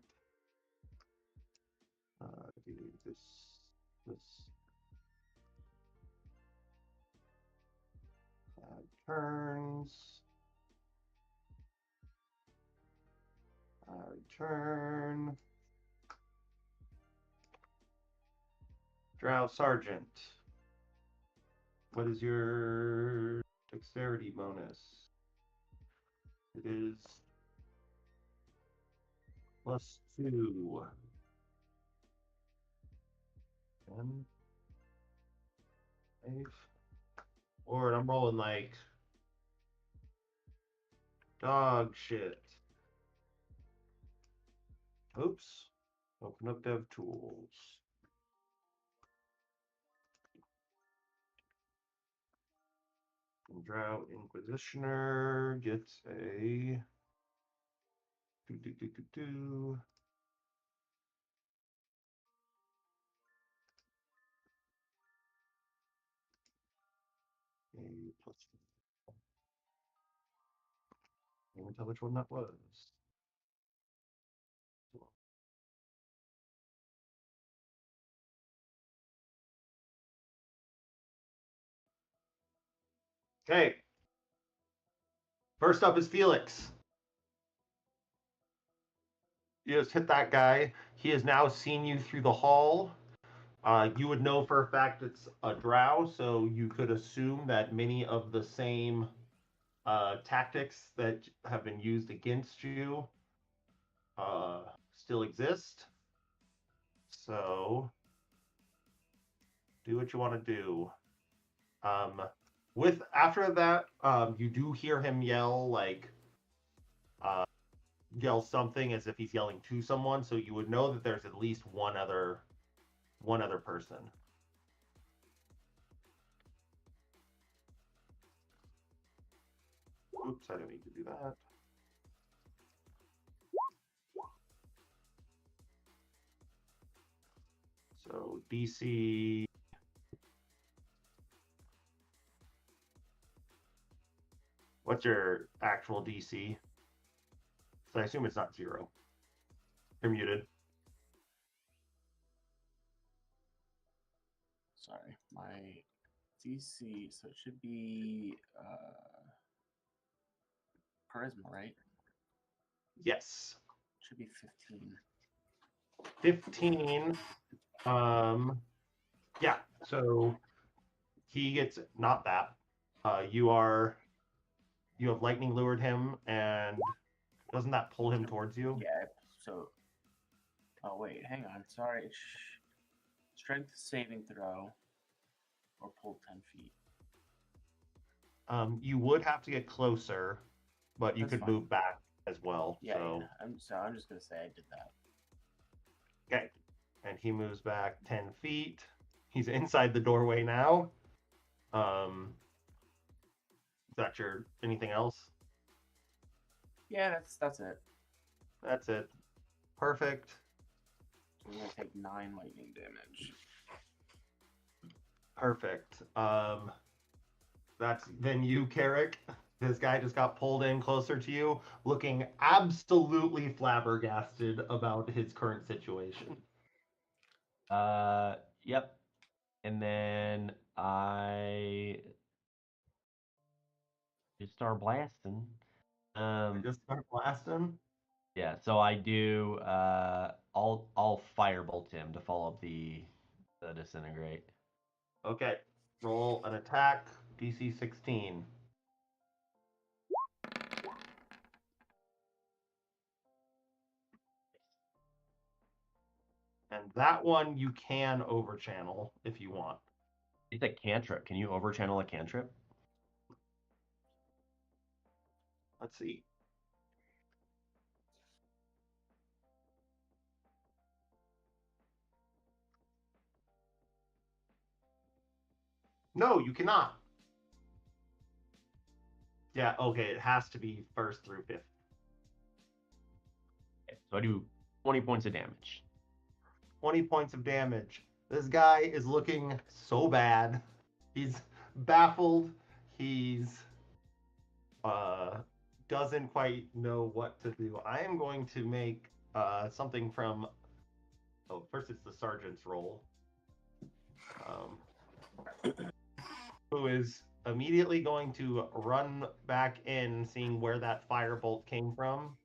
Do this. Add turns. Add turn. Drow Sergeant. What is your dexterity bonus? It is +2. 10. 5. Lord, I'm rolling like dog shit. Oops. Open up Dev Tools. And Drow Inquisitioner gets a a plus. Can't even tell which one that was. Okay. First up is Felix. You just hit that guy. He has now seen you through the hall. You would know for a fact it's a drow, so you could assume that many of the same tactics that have been used against you still exist. So do what you want to do. After that, you do hear him yell yell something as if he's yelling to someone. So you would know that there's at least one other person. Oops, I don't need to do that. DC. What's your actual DC? So I assume it's not 0. You're muted. Sorry, my DC. So it should be charisma, right? Yes. Should be 15. 15. Yeah. So he gets not that. You have lightning lured him, and doesn't that pull him towards you? Yeah. So. Oh wait, hang on. Sorry. Strength saving throw, or pull 10 feet. You would have to get closer, but you That's could fine. move back as well. Yeah, so. yeah. I'm just gonna say I did that. Okay. And he moves back 10 feet. He's inside the doorway now. Is that your anything else? Yeah, that's it. That's it. Perfect. We're gonna take 9 lightning damage. Perfect. That's then you, Carrick. This guy just got pulled in closer to you, looking absolutely flabbergasted about his current situation. Yep. And then I just start blasting. Just start blasting. Yeah, so I do I'll firebolt him to follow up the disintegrate. Okay. Roll an attack, DC 16. And that one you can overchannel if you want. It's a cantrip. Can you overchannel a cantrip? Let's see. No, you cannot. Yeah, okay, it has to be 1st through 5th. Okay, so I do 20 points of damage. 20 points of damage. This guy is looking so bad. He's baffled. He's doesn't quite know what to do. I am going to make something from. Oh, first it's the sergeant's roll. Who is immediately going to run back in, seeing where that firebolt came from.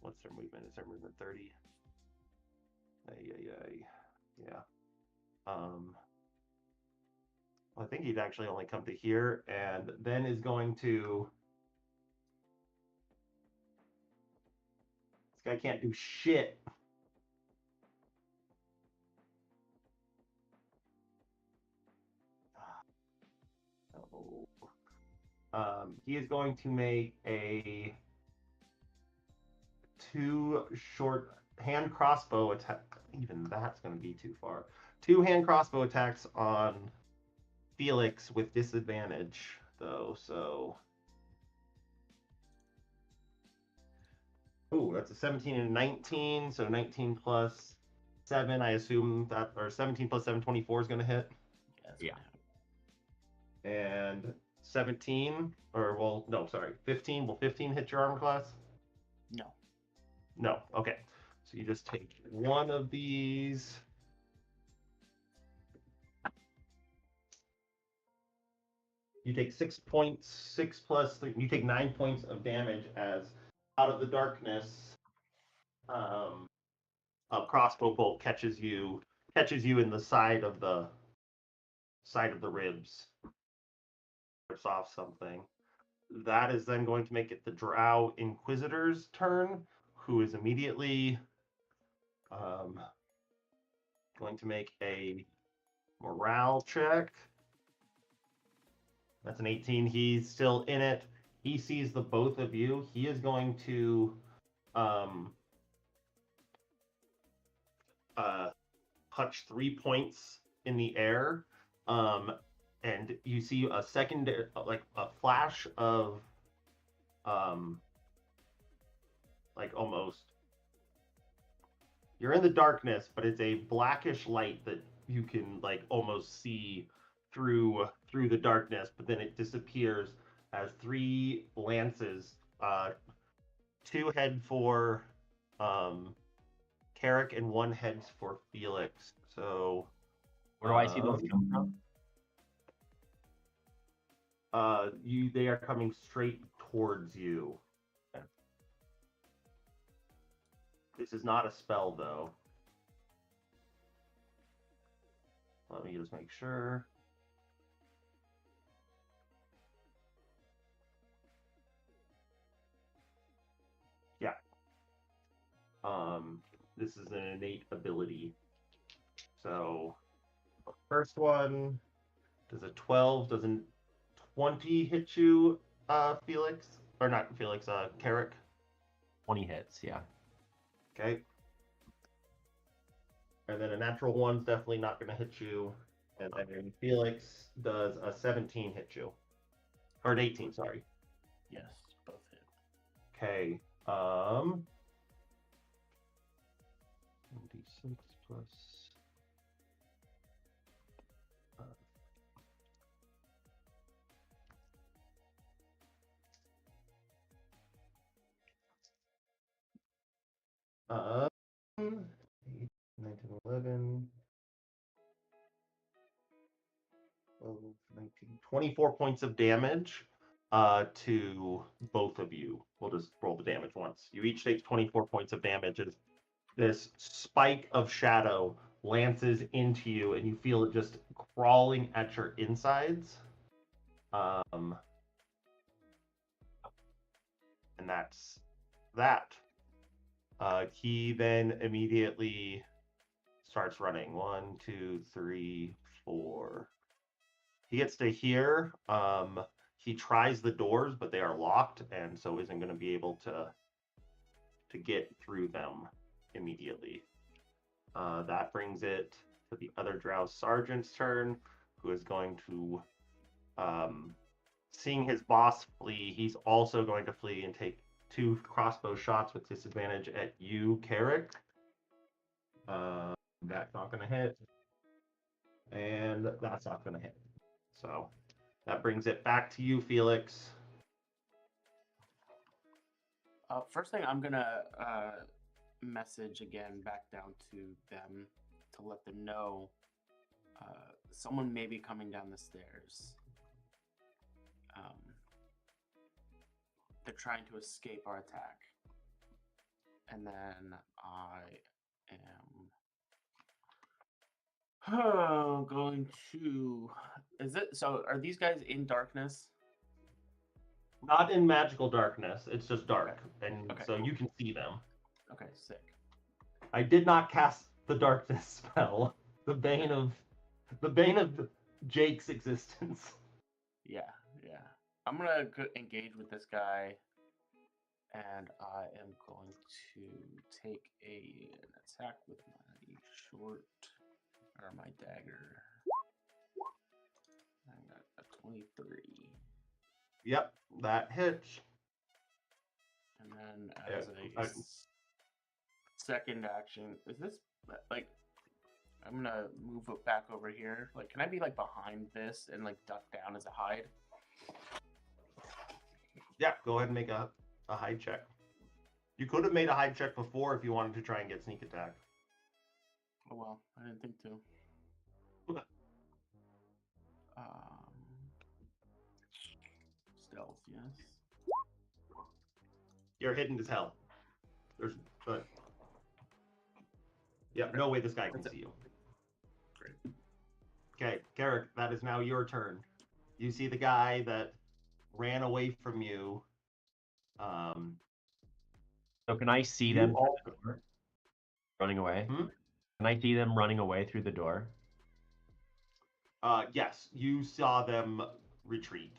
What's their movement? Is their movement 30? Yeah. I think he'd actually only come to here, and then is going to. This guy can't do shit. He is going to make a 2 short hand crossbow attack. Even that's going to be too far. 2 hand crossbow attacks on Felix with disadvantage, though. So, ooh, that's a 17 and a 19. So 19 plus 7, I assume that, or 17 plus 7, 24 is going to hit. Yeah. And 17, or well, no, sorry, 15. Will 15 hit your armor class? No. No. Okay. So you just take one of these. You take 6 points, 6 plus 3, you take 9 points of damage as out of the darkness, a crossbow bolt catches you in the side of the ribs. Rips off something. That is then going to make it the Drow Inquisitor's turn, who is immediately going to make a morale check. That's an 18. He's still in it. He sees the both of you. He is going to touch 3 points in the air. And you see a secondary, like a flash of like almost You're in the darkness, but it's a blackish light that you can like almost see through the darkness, but then it disappears as three lances, two head for Carrick and one heads for Felix. So Where do I see those come from? They are coming straight towards you. Okay. This is not a spell, though. Let me just make sure. Yeah. This is an innate ability. So, first one, does a 12, does a 20 hit you, Felix? Or not Felix, Carrick? 20 hits, yeah. Okay. And then a natural one's definitely not going to hit you. And then Felix does a 17 hit you. Or an 18, sorry. Yes, both hit. Okay. 1d6 plus... Uh, 8, 19, 11, 12, 19, 24 points of damage to both of you. We'll just roll the damage once. You each take 24 points of damage as this spike of shadow lances into you, and you feel it just crawling at your insides. And that's that. He then immediately starts running. 1, 2, 3, 4. He gets to here. He tries the doors, but they are locked, and so isn't going to be able to get through them immediately. That brings it to the other Drow Sergeant's turn, who is going to, seeing his boss flee, he's also going to flee and take 2 crossbow shots with disadvantage at you, Carrick. That's not going to hit. And that's not going to hit. So that brings it back to you, Felix. First thing, I'm going to message again back down to them to let them know someone may be coming down the stairs. They're trying to escape our attack. And then I am going to... Is it... So are these guys in darkness? Not in magical darkness. It's just dark. Okay. And Okay, so cool. you can see them. Okay, sick. I did not cast the darkness spell. The bane of Jake's existence. Yeah. I'm gonna engage with this guy, and I am going to take an attack with my short or my dagger. I got a 23. Yep, that hits. And then as a second action, is this like I'm gonna move it back over here? Like, can I be like behind this and like duck down as a hide? Yeah, go ahead and make a hide check. You could have made a hide check before if you wanted to try and get sneak attack. Oh well, I didn't think to. Stealth, yes. You're hidden as hell. There's no way this guy can see you. Great. Okay, Carrick, that is now your turn. You see the guy that ran away from you. So can I see them running away? Can I see them running away through the door? Yes, you saw them retreat.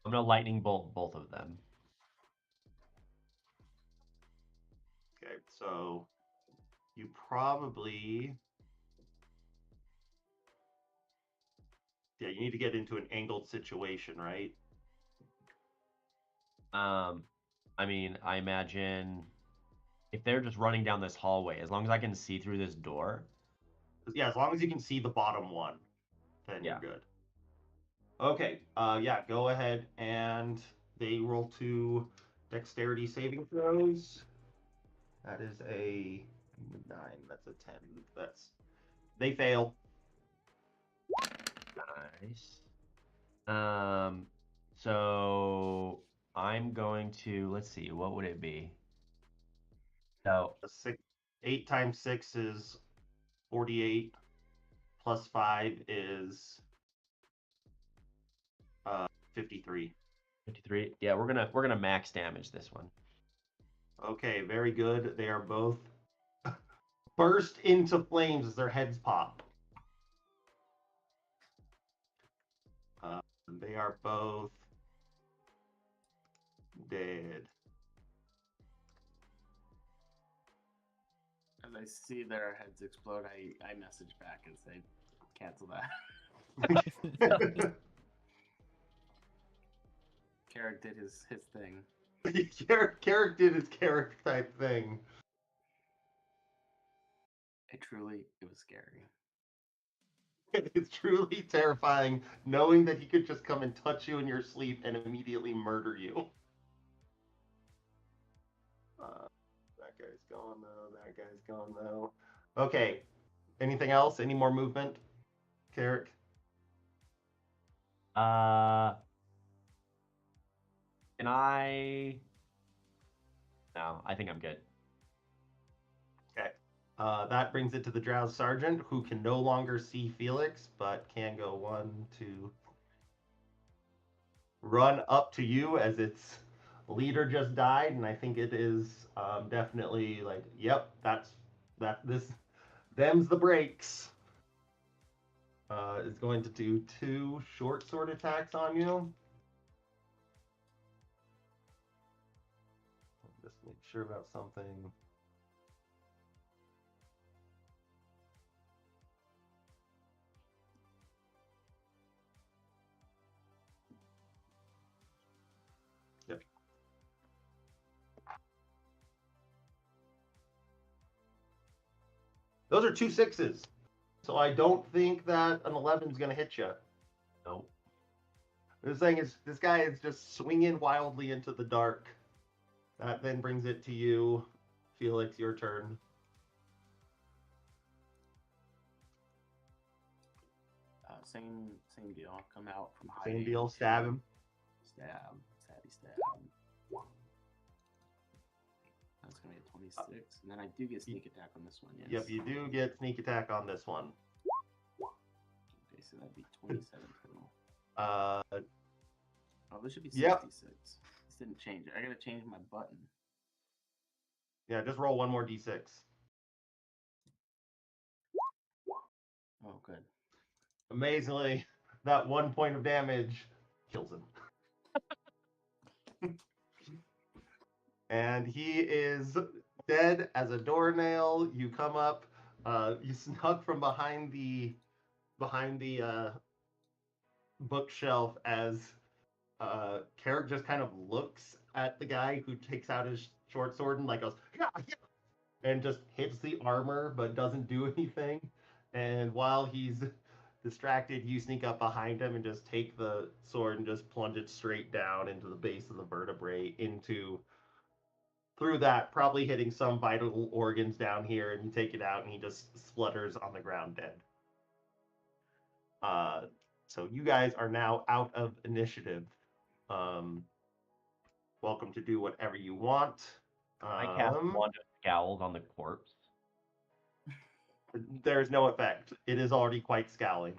I'm gonna lightning bolt both of them. Okay, so you probably... Yeah, you need to get into an angled situation, right? I mean, I imagine if they're just running down this hallway, as long as I can see through this door. Yeah, as long as you can see the bottom one, then Yeah. you're good. Okay, yeah, go ahead and they roll 2 dexterity saving throws. That is a 9. That's a 10. They fail. Nice. So I'm going to, let's see, what would it be? So 8 times 6 is 48. Plus 5 is 53. 53. Yeah, we're gonna max damage this one. Okay, very good. They are both burst into flames as their heads pop. They are both dead. As I see their heads explode, I message back and say, cancel that. Carrick did his thing. Carrick did his Carrick type thing. It was scary. It's truly terrifying knowing that he could just come and touch you in your sleep and immediately murder you. That guy's gone though. That guy's gone though. Okay. Anything else? Any more movement? Carrick? Can I? No, I think I'm good. Okay. That brings it to the Drow Sergeant, who can no longer see Felix, but can go 1, 2, run up to you as its leader just died, and I think it is definitely like, yep, them's the breaks. Is going to do 2 short sword attacks on you. Just make sure about something. Yep. Those are 2 6s. So I don't think that an 11 is going to hit you. Nope. The thing is, this guy is just swinging wildly into the dark. That then brings it to you, Felix. Your turn. Same deal. Come out from hiding. Same deal. Stab him. Stabby stab. That's gonna be a 26, and then I do get sneak attack on this one. Yes. Yep, you do get sneak attack on this one. Okay, so that'd be 27 total. Oh, this should be 66. Yep. This didn't change it. I gotta change my button. Yeah, just roll 1 more d6. Oh, good. Amazingly, that 1 point of damage kills him. And he is dead as a doornail. You come up, you snuck from behind the bookshelf as Carrick just kind of looks at the guy who takes out his short sword and like goes, yeah, yeah, and just hits the armor but doesn't do anything. And while he's distracted, you sneak up behind him and just take the sword and just plunge it straight down into the base of the vertebrae, through that, probably hitting some vital organs down here, and you take it out and he just splutters on the ground dead. So you guys are now out of initiative. Welcome to do whatever you want. I cast Wand of Scowls on the corpse. There's no effect. It is already quite scowling.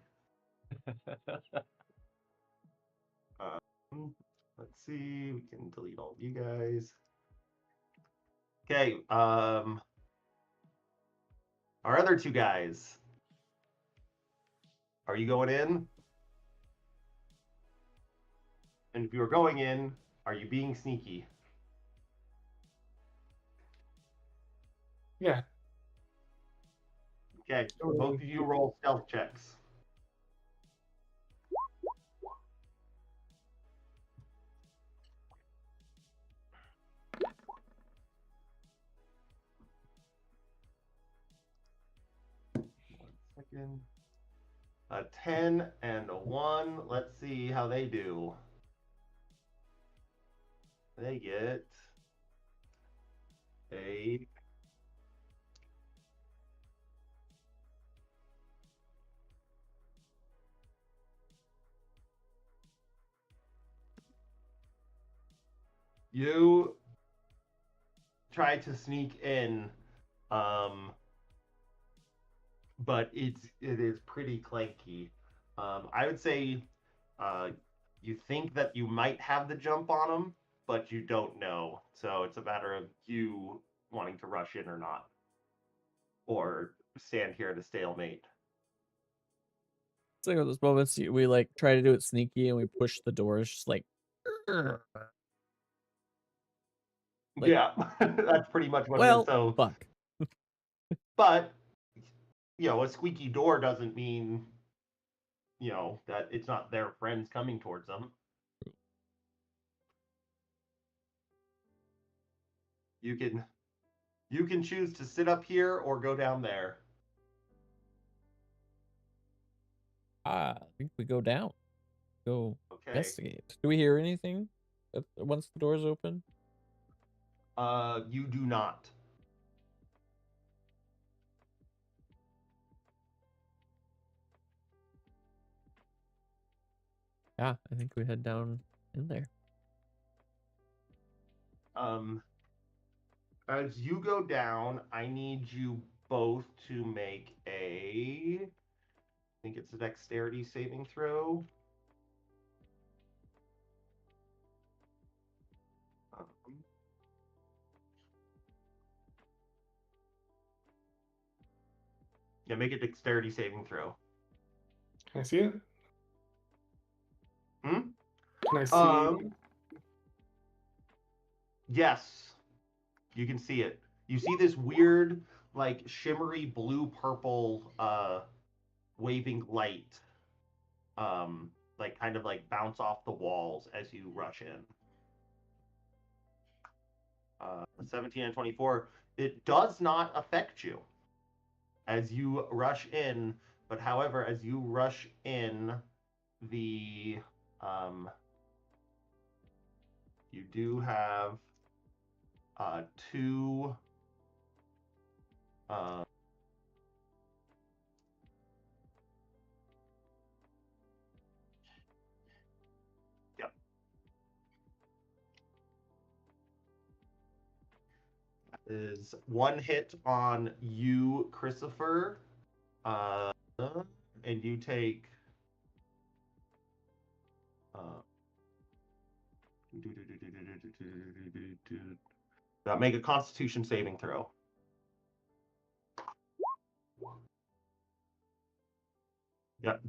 Let's see. We can delete all of you guys. Okay. Our other 2 guys. Are you going in? And if you are going in, are you being sneaky? Yeah. Okay. Both of you roll stealth checks. A 10 and a 1. Let's see how they do. They get a you try to sneak in, but it is pretty clanky. I would say you think that you might have the jump on them, but you don't know. So it's a matter of you wanting to rush in or not, or stand here at a stalemate. It's like those moments we like try to do it sneaky and we push the doors, just like yeah, that's pretty much what it is. So, fuck. but a squeaky door doesn't mean that it's not their friends coming towards them. You can choose to sit up here or go down there. I think we go down. Go Okay. investigate. Do we hear anything once the doors open? You do not. Yeah, I think we head down in there. As you go down, I need you both to make I think it's a dexterity saving throw. Yeah, make a dexterity saving throw. Can I see it? Hmm? Can I see? Yes, you can see it. You see this weird, like shimmery blue-purple, waving light, like kind of like bounce off the walls as you rush in. 17 and 24. It does not affect you as you rush in, but however, as you rush in, the you do have two yep. That is one hit on you, Christopher, and you take make a Constitution saving throw. Yep,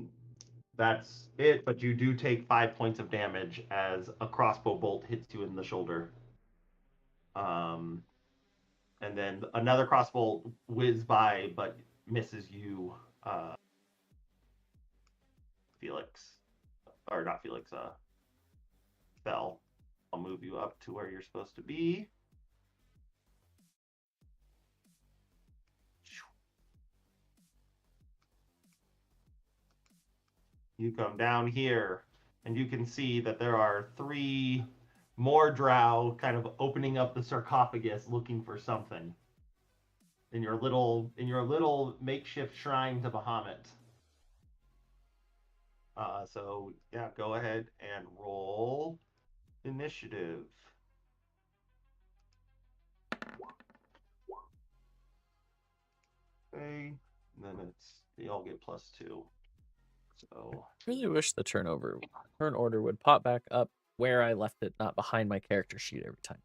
that's it. But you do take 5 points of damage as a crossbow bolt hits you in the shoulder. And then another crossbow whizzes by, but misses you, Felix, or not Felix, Thel. I'll move you up to where you're supposed to be. You come down here, and you can see that there are 3 more drow kind of opening up the sarcophagus looking for something in your little makeshift shrine to Bahamut. So yeah, go ahead and roll initiative. Okay, and then they all get +2. So I really wish the turn order would pop back up where I left it, not behind my character sheet every time.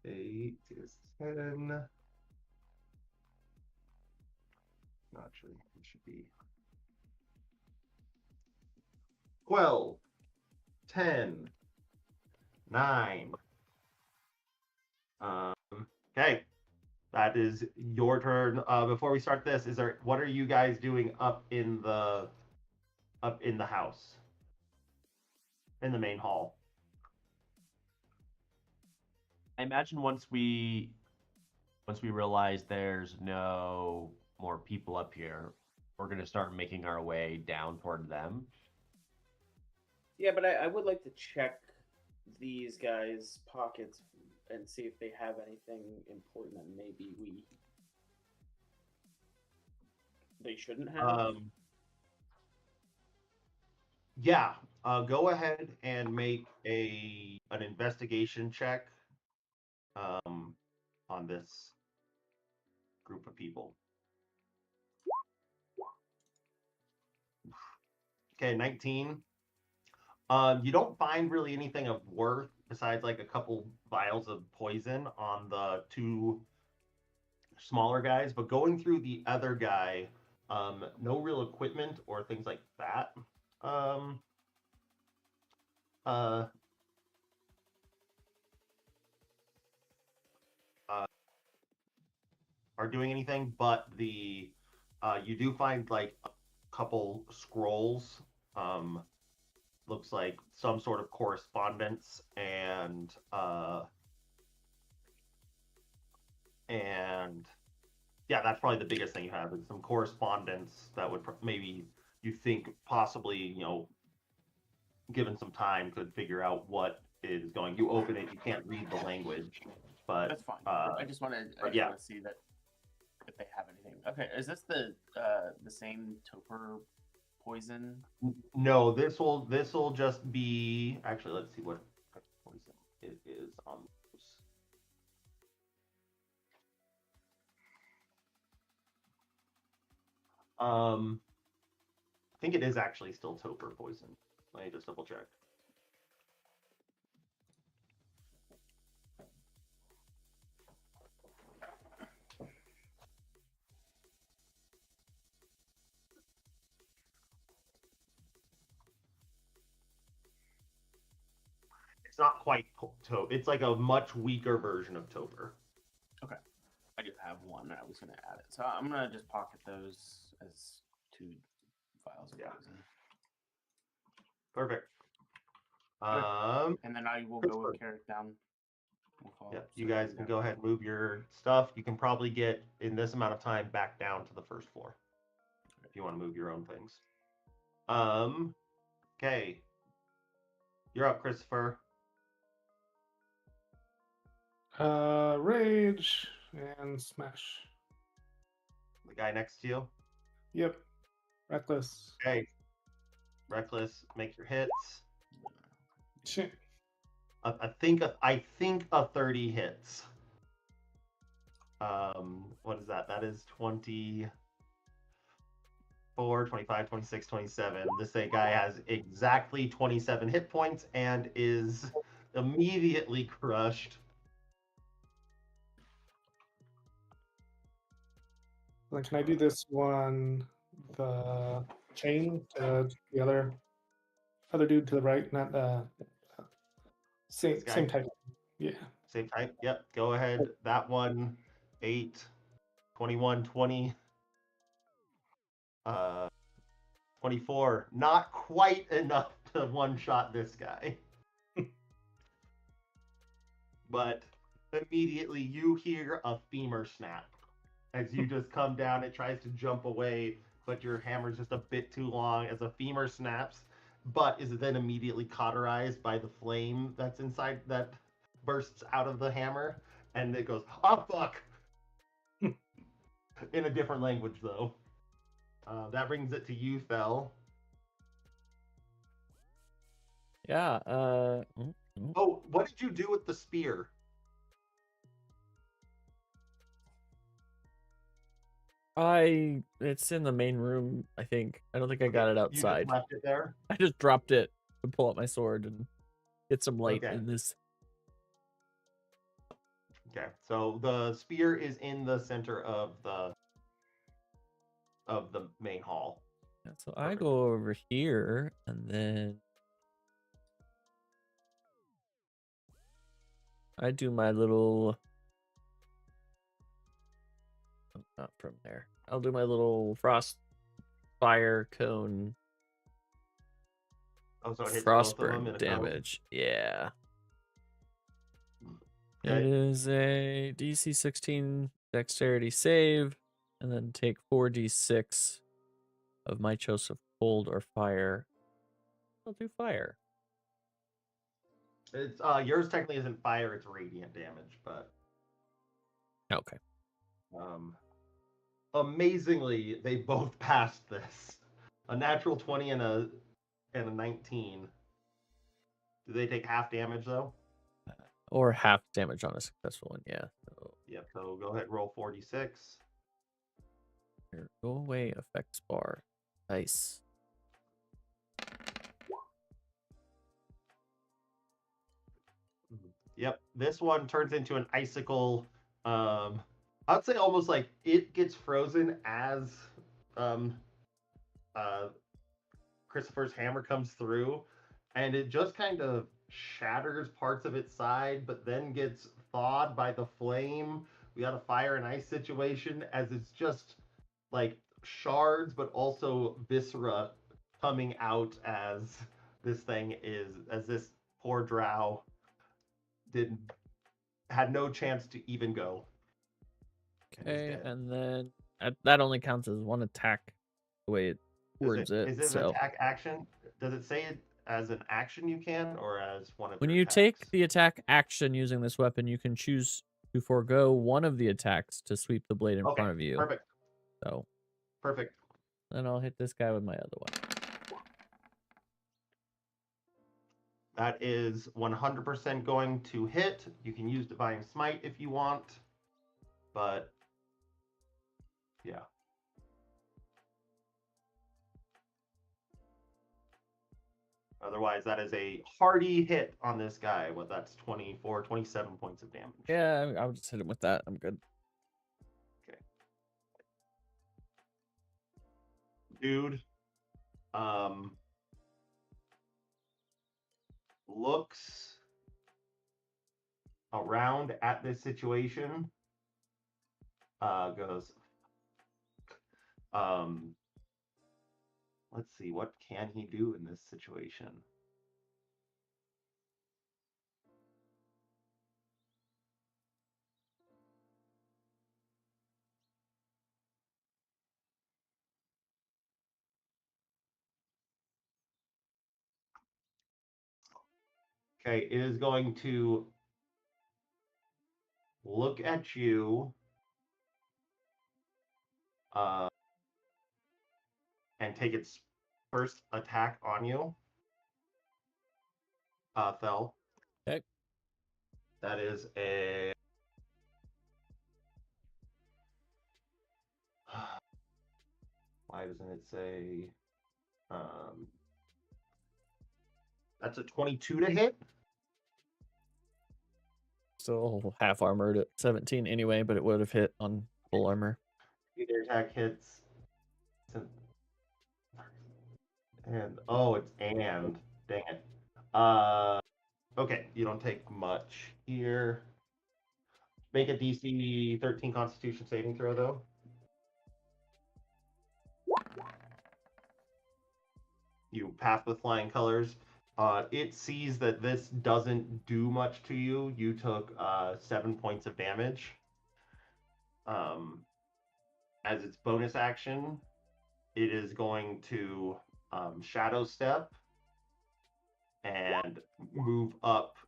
8 is 10. Actually, it should be 12, 10, 9. Okay, that is your turn. Before we start this, what are you guys doing up in the house, in the main hall? I imagine once we realize there's no more people up here, we're gonna start making our way down toward them. Yeah, but I would like to check these guys' pockets and see if they have anything important that maybe they shouldn't have. Yeah, go ahead and make an investigation check on this group of people. Okay, 19. You don't find really anything of worth besides like a couple vials of poison on the two smaller guys, but going through the other guy, no real equipment or things like that. Are doing anything, but the you do find like a couple scrolls. Looks like some sort of correspondence and yeah, that's probably the biggest thing you have is some correspondence that would maybe you think possibly, you know, given some time could figure out what is going. You open it, you can't read the language, but That's fine. I just want to see that if they have anything. Okay, is this the same toper poison? No, this will just be actually. Let's see what poison it is on those. I think it is actually still toper poison. Let me just double check. It's not quite toper. It's like a much weaker version of toper. Okay. I do have one. I was going to add it. So I'm going to just pocket those as 2 files of poison. Perfect. And then I will go with Carrick down. Yeah, you guys can go ahead and move your stuff. You can probably get, in this amount of time, back down to the first floor. If you want to move your own things. Okay. You're up, Christopher. Rage and smash. The guy next to you? Yep. Reckless. Okay. Reckless, make your hits. Shit. I think a 30 hits. What is that? That is 24, 25, 26, 27. This guy has exactly 27 hit points and is immediately crushed. Like, can I do this one? The chain to the other dude to the right, not the same type. Yeah. Same type. Yep. Go ahead. That one, 8, 21, 20, 24. Not quite enough to one-shot this guy. But immediately you hear a femur snap. As you just come down, it tries to jump away, but your hammer's just a bit too long as a femur snaps, but is then immediately cauterized by the flame that's inside, that bursts out of the hammer, and it goes, oh, fuck! In a different language, though. That brings it to you, Thel. Yeah, Oh, what did you do with the spear? It's in the main room, I think. I don't think I got it outside. You just left it there? I just dropped it to pull out my sword and get some light in this. Okay, so the spear is in the center of the main hall. Yeah, so I go over here and then I do my little. Oh, not from there. I'll do my little frost fire cone. Oh, so it hits frost both of them burn in a damage. Yeah. Okay. It is a DC 16 dexterity save. And then take 4d6 of my choice of cold or fire. I'll do fire. It's yours technically isn't fire; it's radiant damage, but Okay. Amazingly, they both passed this. A natural 20 and a 19. Do they take half damage though? Or half damage on a successful one, yeah. So Yep. So go ahead, roll 46. here, go away, effects bar. Nice. Yep. This one turns into an icicle. I'd say almost like it gets frozen as um, Christopher's hammer comes through, and it just kind of shatters parts of its side, but then gets thawed by the flame. We got a fire and ice situation as it's just like shards, but also viscera coming out as this poor drow had no chance to even go. Okay, and then that only counts as one attack the way it words it. Is it so an attack action? Does it say it as an action you can, or as one of when your you attacks? take the attack action using this weapon, you can choose to forego one of the attacks to sweep the blade in front of you. Perfect. So Perfect. then I'll hit this guy with my other one. That is 100% going to hit. You can use Divine Smite if you want, but yeah. Otherwise, that is a hearty hit on this guy. Well, that's 27 points of damage. Yeah, I'll just hit him with that. I'm good. Okay. Dude, looks around at this situation, goes, let's see, what can he do in this situation? Okay, it is going to look at you and take its first attack on you, Thel. Okay. That is a... Why doesn't it say... That's a 22 to hit. Still half armored at 17 anyway, but it would have hit on full armor. Either attack hits. And oh, it's and. Dang it. Okay, you don't take much here. Make a DC 13 Constitution saving throw, though. You pass with flying colors. It sees that this doesn't do much to you. You took 7 points of damage. As its bonus action, it is going to shadow step and move up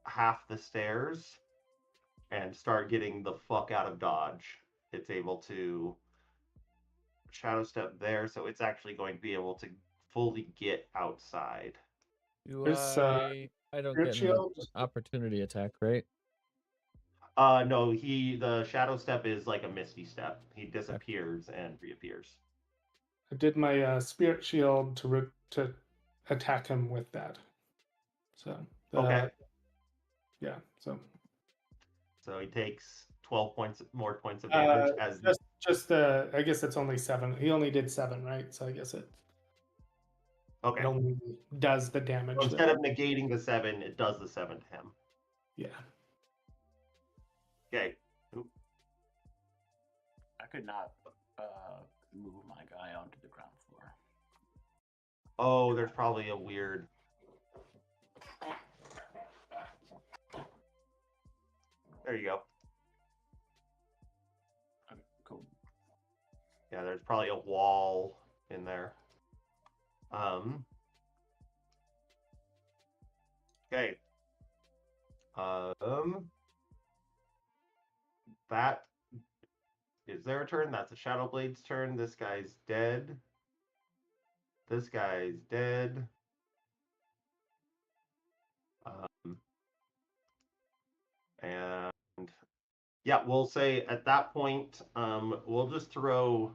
half the stairs and start getting the fuck out of dodge. It's able to shadow step there, so it's actually going to be able to fully get outside. I don't get an opportunity attack, right? No, the shadow step is like a misty step. He disappears and reappears. I did my spirit shield to attack him with that. So okay. Yeah. So he takes 12 more points of damage I guess it's only 7. He only did 7, right? So I guess it only does the damage. So instead of negating the 7, it does the 7 to him. Yeah. Okay. I could not move my guy onto the ground floor. Oh, there's probably a weird... There you go. Okay, cool. Yeah, there's probably a wall in there. Okay. That is their turn. That's a Shadowblade's turn. This guy's dead. This guy's dead. And yeah, we'll say at that point, we'll just throw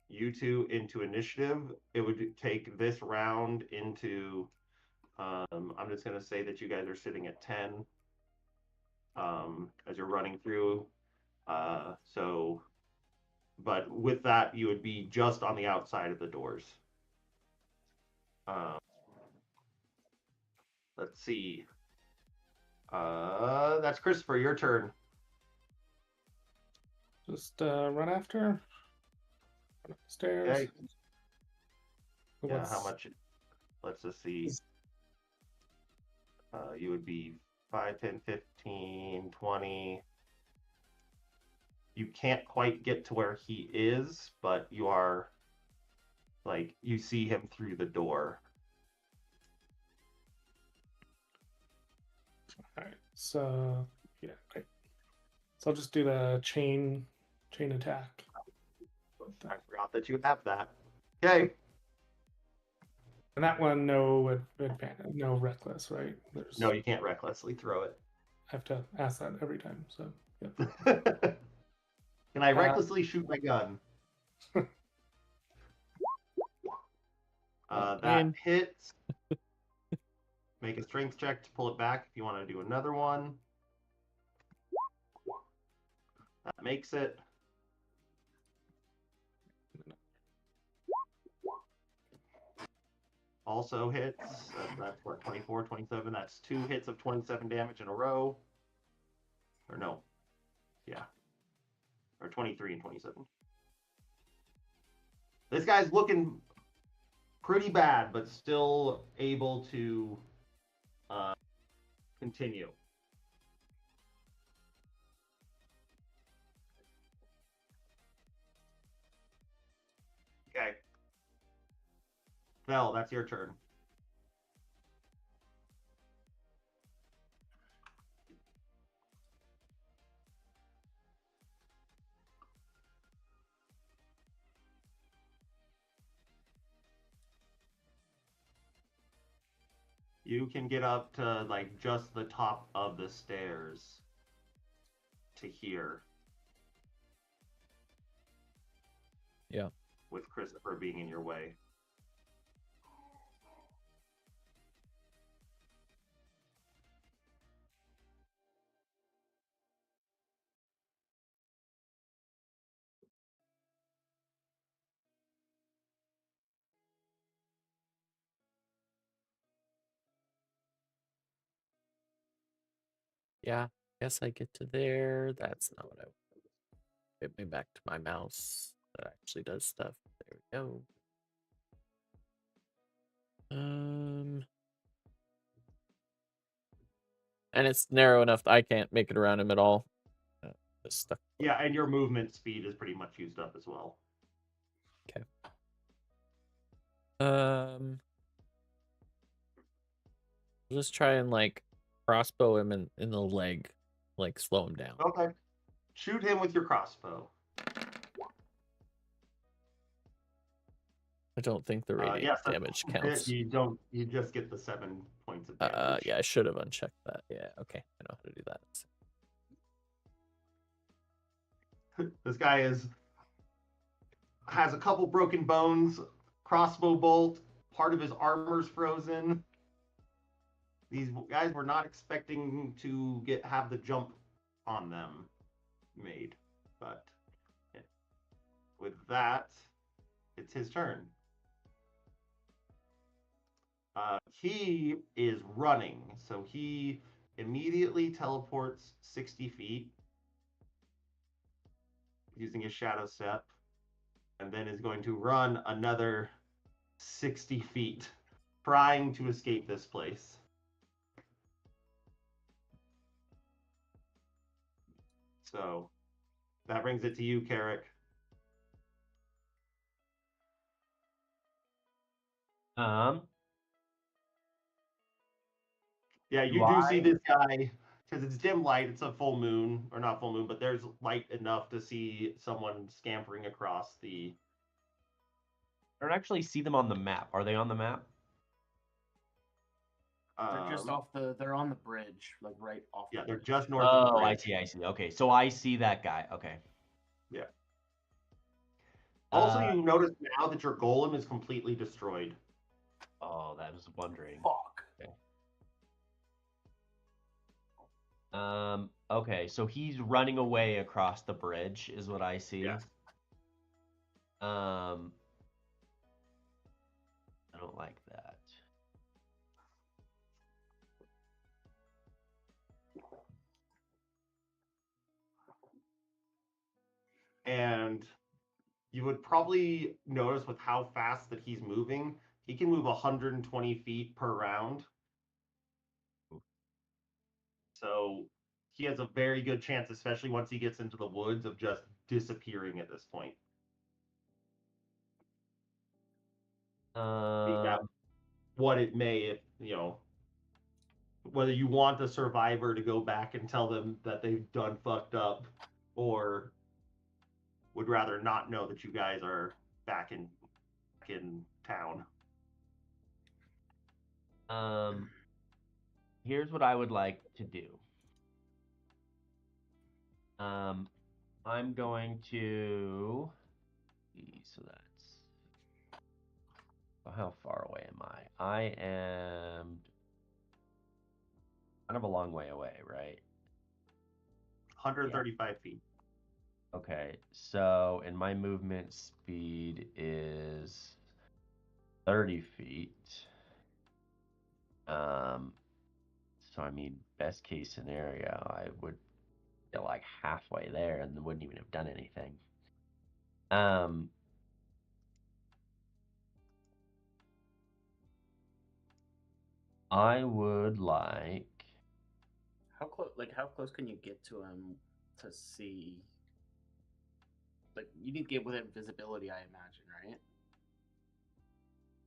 you two into initiative. It would take this round into, I'm just going to say that you guys are sitting at 10 as you're running through. But with that, you would be just on the outside of the doors. Let's see. That's Christopher, your turn. Just run after. Run up the stairs. Okay. Yeah, how much? Let's just see. You would be 5, 10, 15, 20. You can't quite get to where he is, but you are, like, you see him through the door. All right, so yeah, great. So I'll just do the chain attack. I forgot that you have that. Okay. And that one, no advantage, no reckless, right? No, you can't recklessly throw it. I have to ask that every time. So yeah. Can I recklessly shoot my gun? That hits. Make a strength check to pull it back if you want to do another one. That makes it. Also hits. That's what, 24, 27. That's 2 hits of 27 damage in a row. Or no. Yeah. Or 23 and 27. This guy's looking pretty bad, but still able to continue. Okay. Thel, that's your turn. You can get up to, like, just the top of the stairs to here. Yeah. With Christopher being in your way. Yeah, guess I get to there. That's not what I want. Get me back to my mouse that actually does stuff. There we go. And it's narrow enough that I can't make it around him at all. Just stuck. Yeah, and your movement speed is pretty much used up as well. Okay. Just try and, like, crossbow him in the leg, like, slow him down. Okay. Shoot him with your crossbow. I don't think the radiant damage counts. You just get the 7 points of damage. Yeah, I should have unchecked that. Yeah, okay. I know how to do that. This guy has a couple broken bones, crossbow bolt, part of his armor's frozen. These guys were not expecting to have the jump on them made, but with that, it's his turn. He is running, so he immediately teleports 60 feet using his shadow step, and then is going to run another 60 feet, trying to escape this place. So That brings it to you, Carrick. Yeah, you do see this guy because it's dim light. It's a full moon, or not full moon, but there's light enough to see someone scampering across the. I don't actually see them on the map. Are they on the map? They're just off the. They're on the bridge, like right off. Yeah, the they're bridge. just north of the bridge. I see. Okay, so I see that guy. Okay. Yeah. Also, you notice now that your golem is completely destroyed. Oh, that was wondering. Fuck. Okay. Okay, so he's running away across the bridge, is what I see. Yes. I don't like that. And you would probably notice with how fast that he's moving, he can move 120 feet per round. So he has a very good chance, especially once he gets into the woods, of just disappearing at this point. What it may, if you know, whether you want the survivor to go back and tell them that they've done fucked up, or would rather not know that you guys are back in town. Here's what I would like to do. I'm going to see, so that's how far away am I? I am kind of a long way away, right? 135 feet. Okay, so and my movement speed is 30 feet. So I mean, best case scenario, I would get like halfway there and wouldn't even have done anything. I would like. How close? Like, how close can you get to him to see? Like, you need to get within visibility, I imagine, right?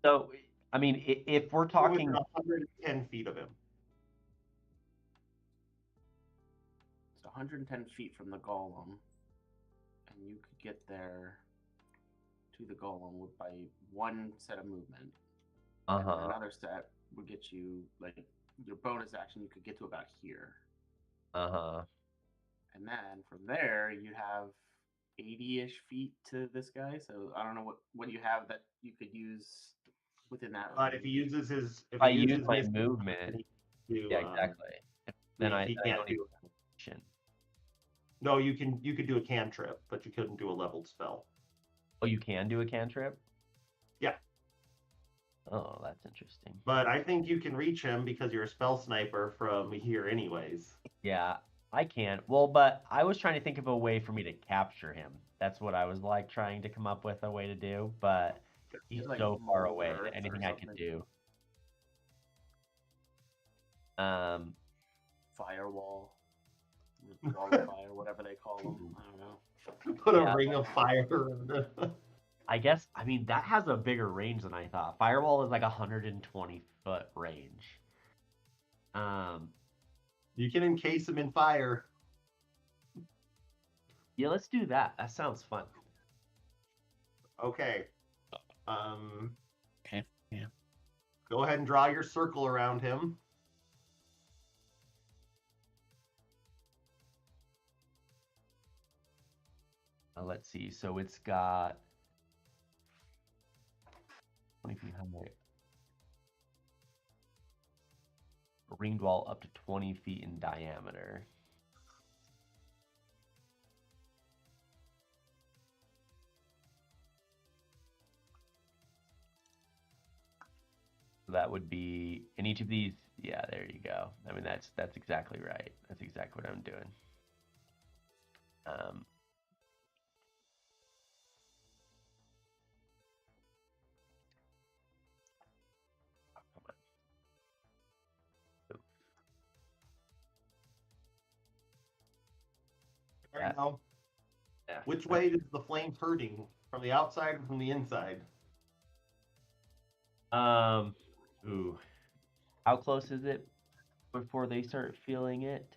So, I mean, if we're talking 110 feet of him. It's 110 feet from the golem, and you could get there to the golem by one set of movement. And then another set would get you, like, your bonus action, you could get to about here. And then from there, you have 80-ish feet to this guy. So I don't know what you have that you could use within that. But if he uses his, if I use my movement, yeah, exactly. Then I can't do action. No, you could do a cantrip, but you couldn't do a leveled spell. Oh, you can do a cantrip? Yeah. Oh, that's interesting. But I think you can reach him because you're a spell sniper from here anyways. Yeah, I can. Well, but I was trying to think of a way for me to capture him. That's what I was like trying to come up with a way to do, but he's like so far away that anything I could do. Firewall. Wall of fire, whatever they call them. I don't know. Put a ring of fire around it. I guess, I mean, that has a bigger range than I thought. Firewall is like 120-foot range. You can encase him in fire. Yeah, let's do that. That sounds fun. Okay. Okay, yeah. Go ahead and draw your circle around him. Let's see. So it's got 20 feet high. A ringed wall up to 20 feet in diameter. So that would be in each of these. Yeah, there you go. I mean, that's exactly right. That's exactly what I'm doing. Right now. Which way is the flame hurting? From the outside or from the inside? Ooh. How close is it before they start feeling it?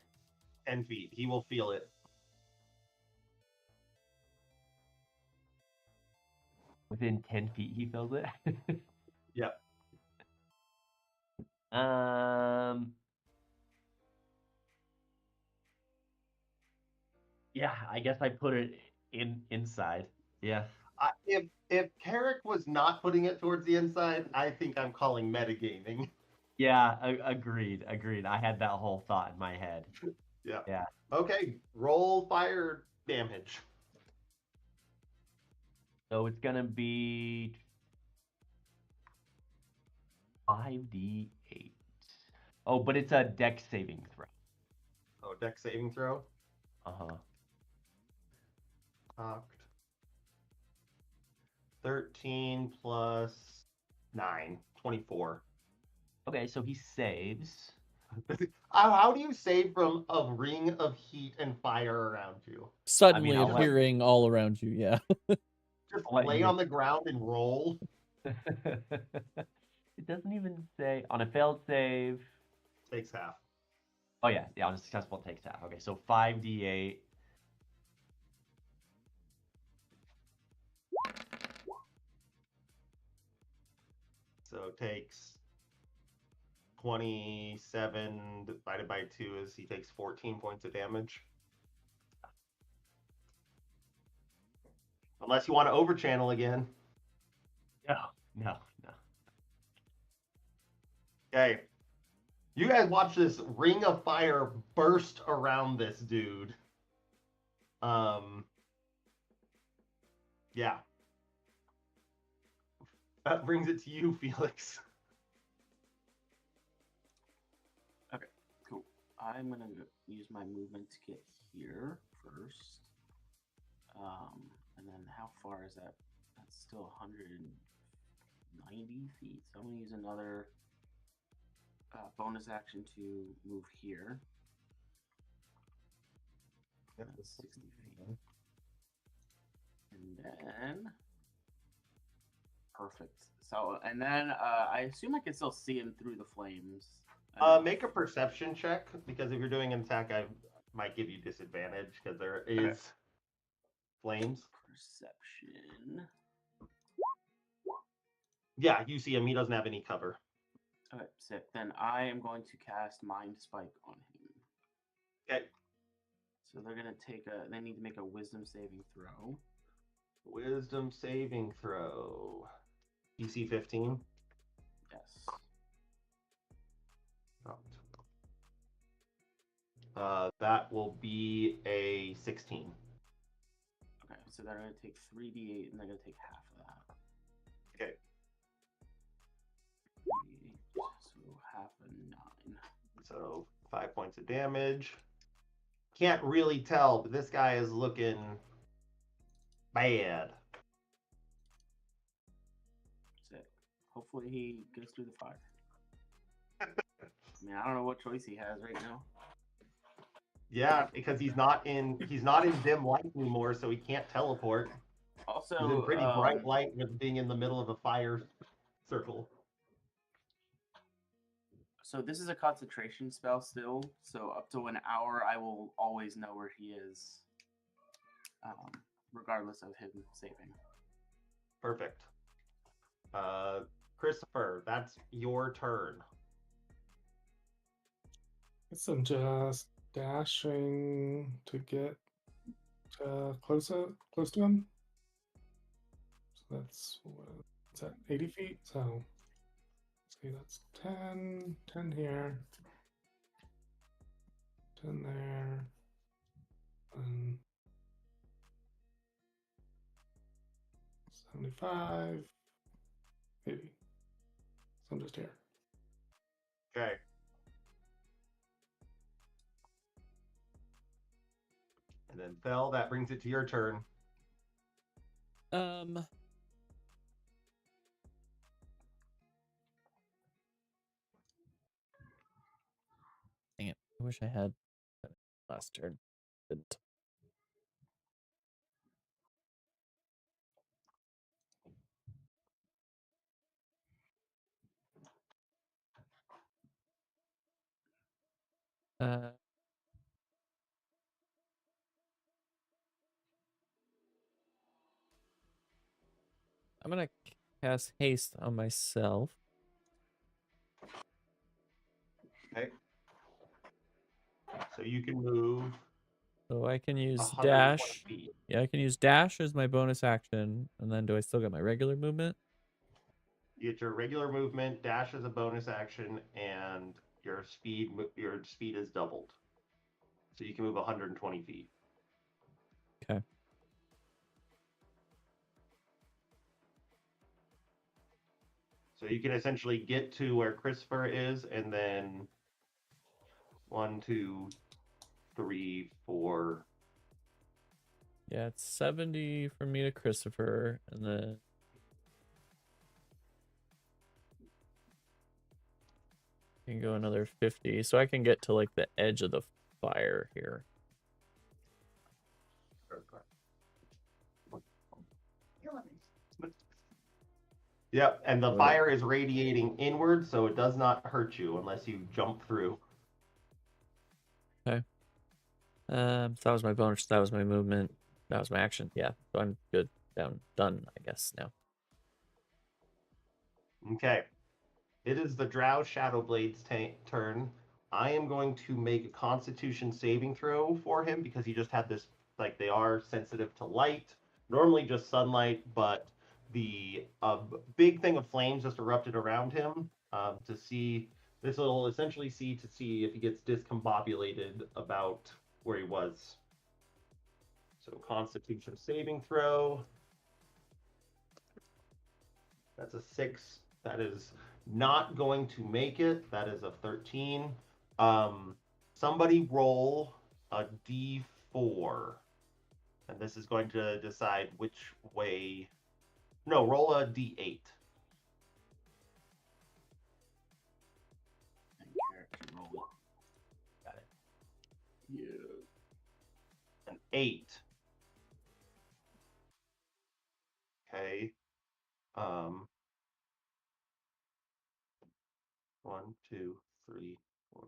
10 feet. He will feel it. Within 10 feet, he feels it. Yep. Yeah, I guess I put it inside. Yeah. If Carrick was not putting it towards the inside, I think I'm calling metagaming. Yeah, agreed. I had that whole thought in my head. Yeah. Yeah. Okay, roll fire damage. So it's gonna be 5d8. Oh, but it's a dex saving throw. Oh, dex saving throw. Uh-huh. Cocked. 13 plus 9, 24. Okay, so he saves. How do you save from a ring of heat and fire around you? Suddenly I'll let- appearing all around you, yeah. Just I'll let lay you- on the ground and roll. It doesn't even say on a failed save. Takes half. Oh yeah, on a successful it takes half. Okay, so 5d8. So it takes 27 divided by 2 is he takes 14 points of damage. Unless you want to overchannel again. No. Okay. You guys watch this ring of fire burst around this dude. Yeah. That brings it to you, Felix. Okay, cool. I'm gonna use my movement to get here first. And then how far is that? That's still 190 feet. So I'm gonna use another bonus action to move here. That's 60 feet. And then perfect. So and then I assume I can still see him through the flames. Make a perception check, because if you're doing an attack, I might give you disadvantage because there is flames. Perception. Yeah, you see him. He doesn't have any cover. Okay, sick. Then I am going to cast Mind Spike on him. Okay. So they're gonna they need to make a Wisdom saving throw. Wisdom saving throw. DC 15. Yes. That will be a 16. Okay, so they're gonna take 3d8 and they're gonna take half of that. Okay. 3d8, so half of 9. So 5 points of damage. Can't really tell, but this guy is looking bad. Sick. Hopefully he goes through the fire. I mean, I don't know what choice he has right now. Yeah, because he's not in dim light anymore, so he can't teleport. Also, He's in pretty bright light with being in the middle of a fire circle. So this is a concentration spell still. So up to an hour, I will always know where he is, regardless of him saving. Perfect. Christopher, that's your turn. Guess I'm just dashing to get close to him. So that's what's that, 80 feet? So see, that's 10 here, 10 there, and 75, 80. So I'm just here. Okay. And then Thel, that brings it to your turn. Dang it. I wish I had last turn. Didn't. I'm gonna cast haste on myself. Okay. So you can move. So I can use 120 dash. feet. Yeah, I can use dash as my bonus action, and then do I still get my regular movement? You get your regular movement, dash as a bonus action, and your speed is doubled. So you can move 120 feet. Okay. So you can essentially get to where Christopher is, and then 1, 2, 3, 4. Yeah, it's 70 from me to Christopher, and then I can go another 50, so I can get to like the edge of the fire here. Yep, and the fire is radiating inward, so it does not hurt you unless you jump through. Okay. So that was my bonus. That was my movement. That was my action. Yeah, so I'm good. Done, I guess, now. Okay. It is the Drow Shadowblade's turn. I am going to make a Constitution saving throw for him because he just had this, like, they are sensitive to light. Normally just sunlight, but the big thing of flames just erupted around him to see. This will essentially see if he gets discombobulated about where he was. So Constitution saving throw. That's a 6. That is not going to make it. That is a 13. Somebody roll a d4. And this is going to decide which way. No, roll a d8. And Carrick can roll it. Got it. Yeah. An 8. Okay. 1, 2, 3, 4.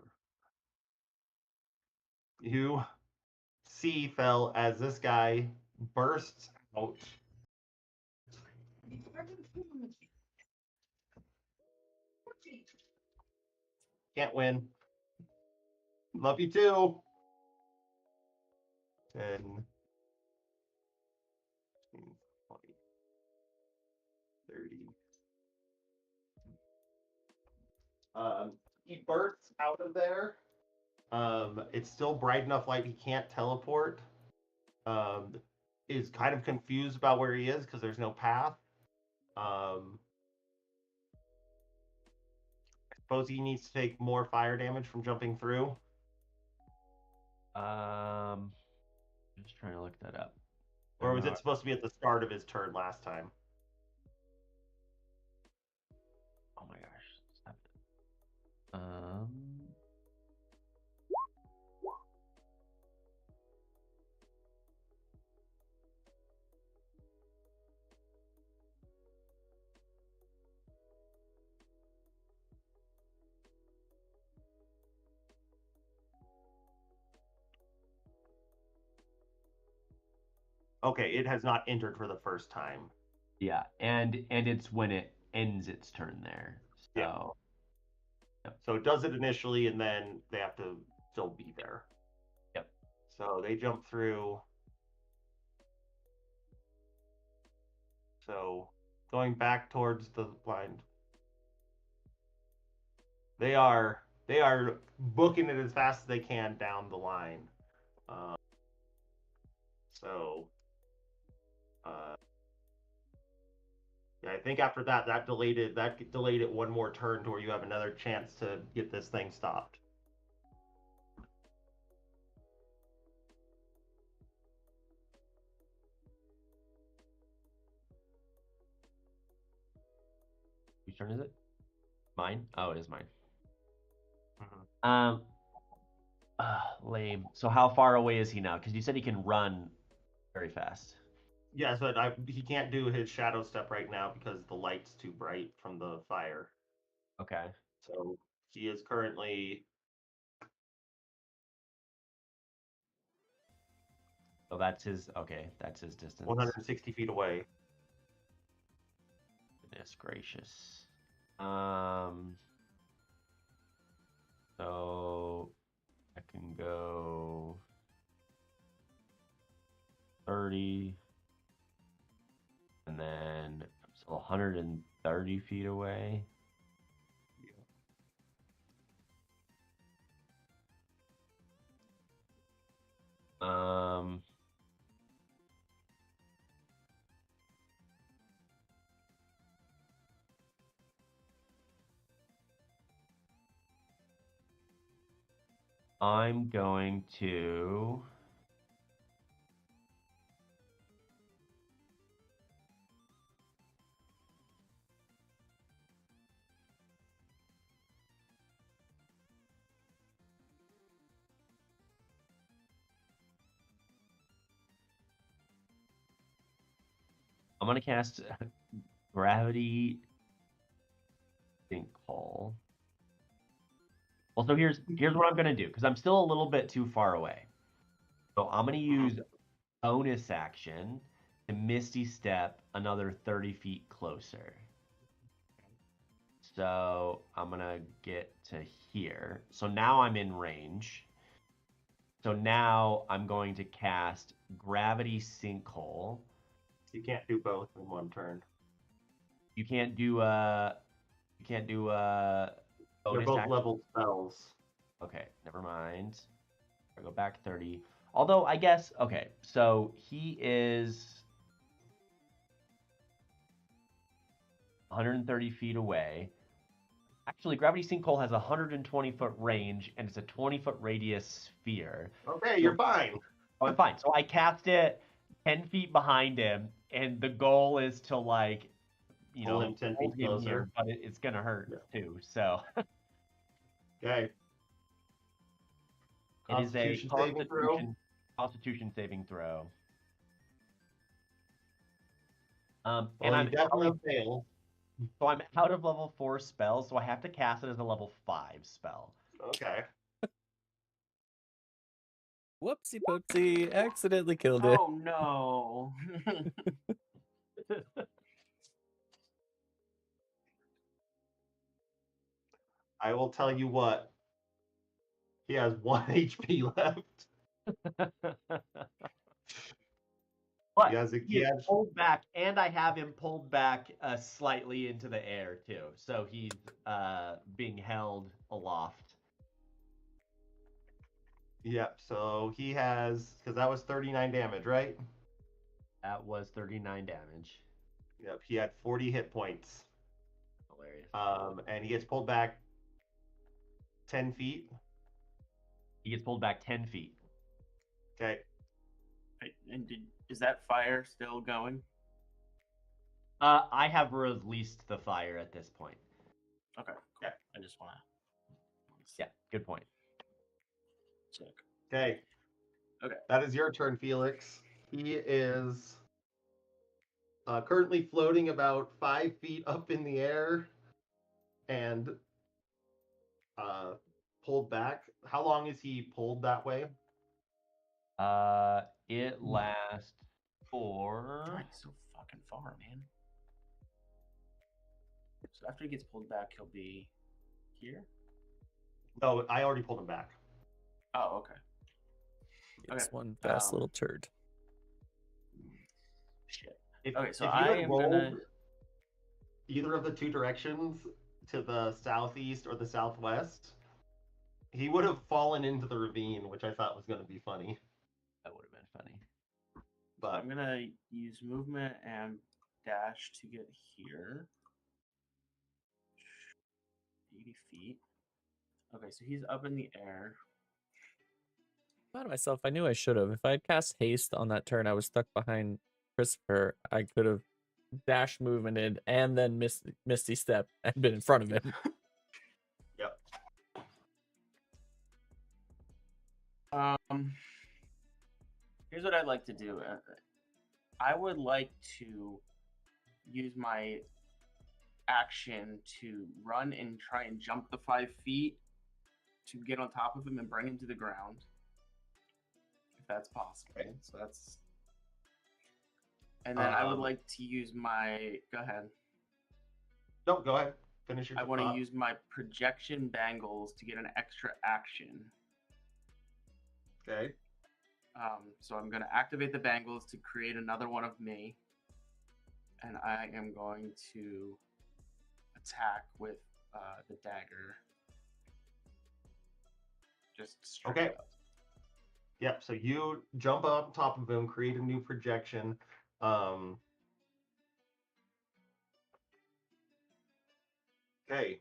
You see, Thel, as this guy bursts out. Can't win. Love you too. 10, 15, 20, 30. He bursts out of there. It's still bright enough light he can't teleport. Is kind of confused about where he is because there's no path. I suppose he needs to take more fire damage from jumping through. Just trying to look that up. Or was it supposed to be at the start of his turn last time? Oh my gosh. Stop it. Okay, it has not entered for the first time. Yeah, and it's when it ends its turn there. So yeah. Yep. So it does it initially, and then they have to still be there. Yep. So they jump through. So going back towards the line. They are booking it as fast as they can down the line. Yeah, I think after that delayed it one more turn to where you have another chance to get this thing stopped. Whose turn is it? Mine? Oh, it is mine. Mm-hmm. Lame. So how far away is he now? Because you said he can run very fast. Yes, but he can't do his shadow step right now because the light's too bright from the fire. Okay. So he is currently So that's his. Okay, that's his distance. 160 feet away. Goodness gracious. So I can go 30, and then I'm still 130 feet away. I'm going to cast gravity sinkhole. Well, so here's what I'm gonna do, because I'm still a little bit too far away. So I'm gonna use bonus action to Misty Step another 30 feet closer. So I'm gonna get to here. So now I'm in range. So now I'm going to cast Gravity Sinkhole. You can't do both in one turn. You can't do They're bonus both action? leveled spells. Okay, never mind. I go back 30. Although I guess okay, so he is 130 feet away. Actually, Gravity Sinkhole has a 120-foot range, and it's a 20-foot radius sphere. Okay, you're fine. Oh, I'm fine. So I cast it 10 feet behind him, and the goal is to, like, you Pull know, him 10 hold feet him closer. here, but it's going to hurt, too. So Okay. it is a Constitution saving throw. Constitution saving throw. Well, and I'm you definitely fail. So I'm out of level 4 spells, so I have to cast it as a level 5 spell. Okay. Whoopsie poopsie, accidentally killed it. Oh no. I will tell you what. He has 1 HP left. But He has he is pulled back, and I have him pulled back slightly into the air, too. So he's being held aloft. Yep, so he has, because that was 39 damage, right? That was 39 damage. Yep, he had 40 hit points. Hilarious. And he gets pulled back 10 feet. He gets pulled back 10 feet. Okay. And is that fire still going? I have released the fire at this point. Okay, cool. Yeah. I just want to. Yeah, good point. Check. Okay. Okay. That is your turn, Felix. He is currently floating about 5 feet up in the air and pulled back. How long is he pulled that way? It lasts for... God, he's so fucking far, man. So after he gets pulled back, he'll be here? No, I already pulled him back. Oh, okay. It's one fast little turd. Shit. Okay, so if I am gonna either of the two directions to the southeast or the southwest, he would have fallen into the ravine, which I thought was going to be funny. That would have been funny. But I'm gonna use movement and dash to get here. 80 feet. Okay, so he's up in the air. Proud of myself. I knew I should have. If I had cast haste on that turn, I was stuck behind Christopher. I could have dash movemented and then Misty Step and been in front of him. Yep. Here's what I'd like to do. I would like to use my action to run and try and jump the 5 feet to get on top of him and bring him to the ground. if that's possible. Okay. So that's. And then I would like to use my. Go ahead. No, go ahead. Finish your. I want to use my projection bangles to get an extra action. Okay. So I'm going to activate the bangles to create another one of me, and I am going to attack with the dagger. Just straight up. Yep. So you jump up top of him, create a new projection. Okay.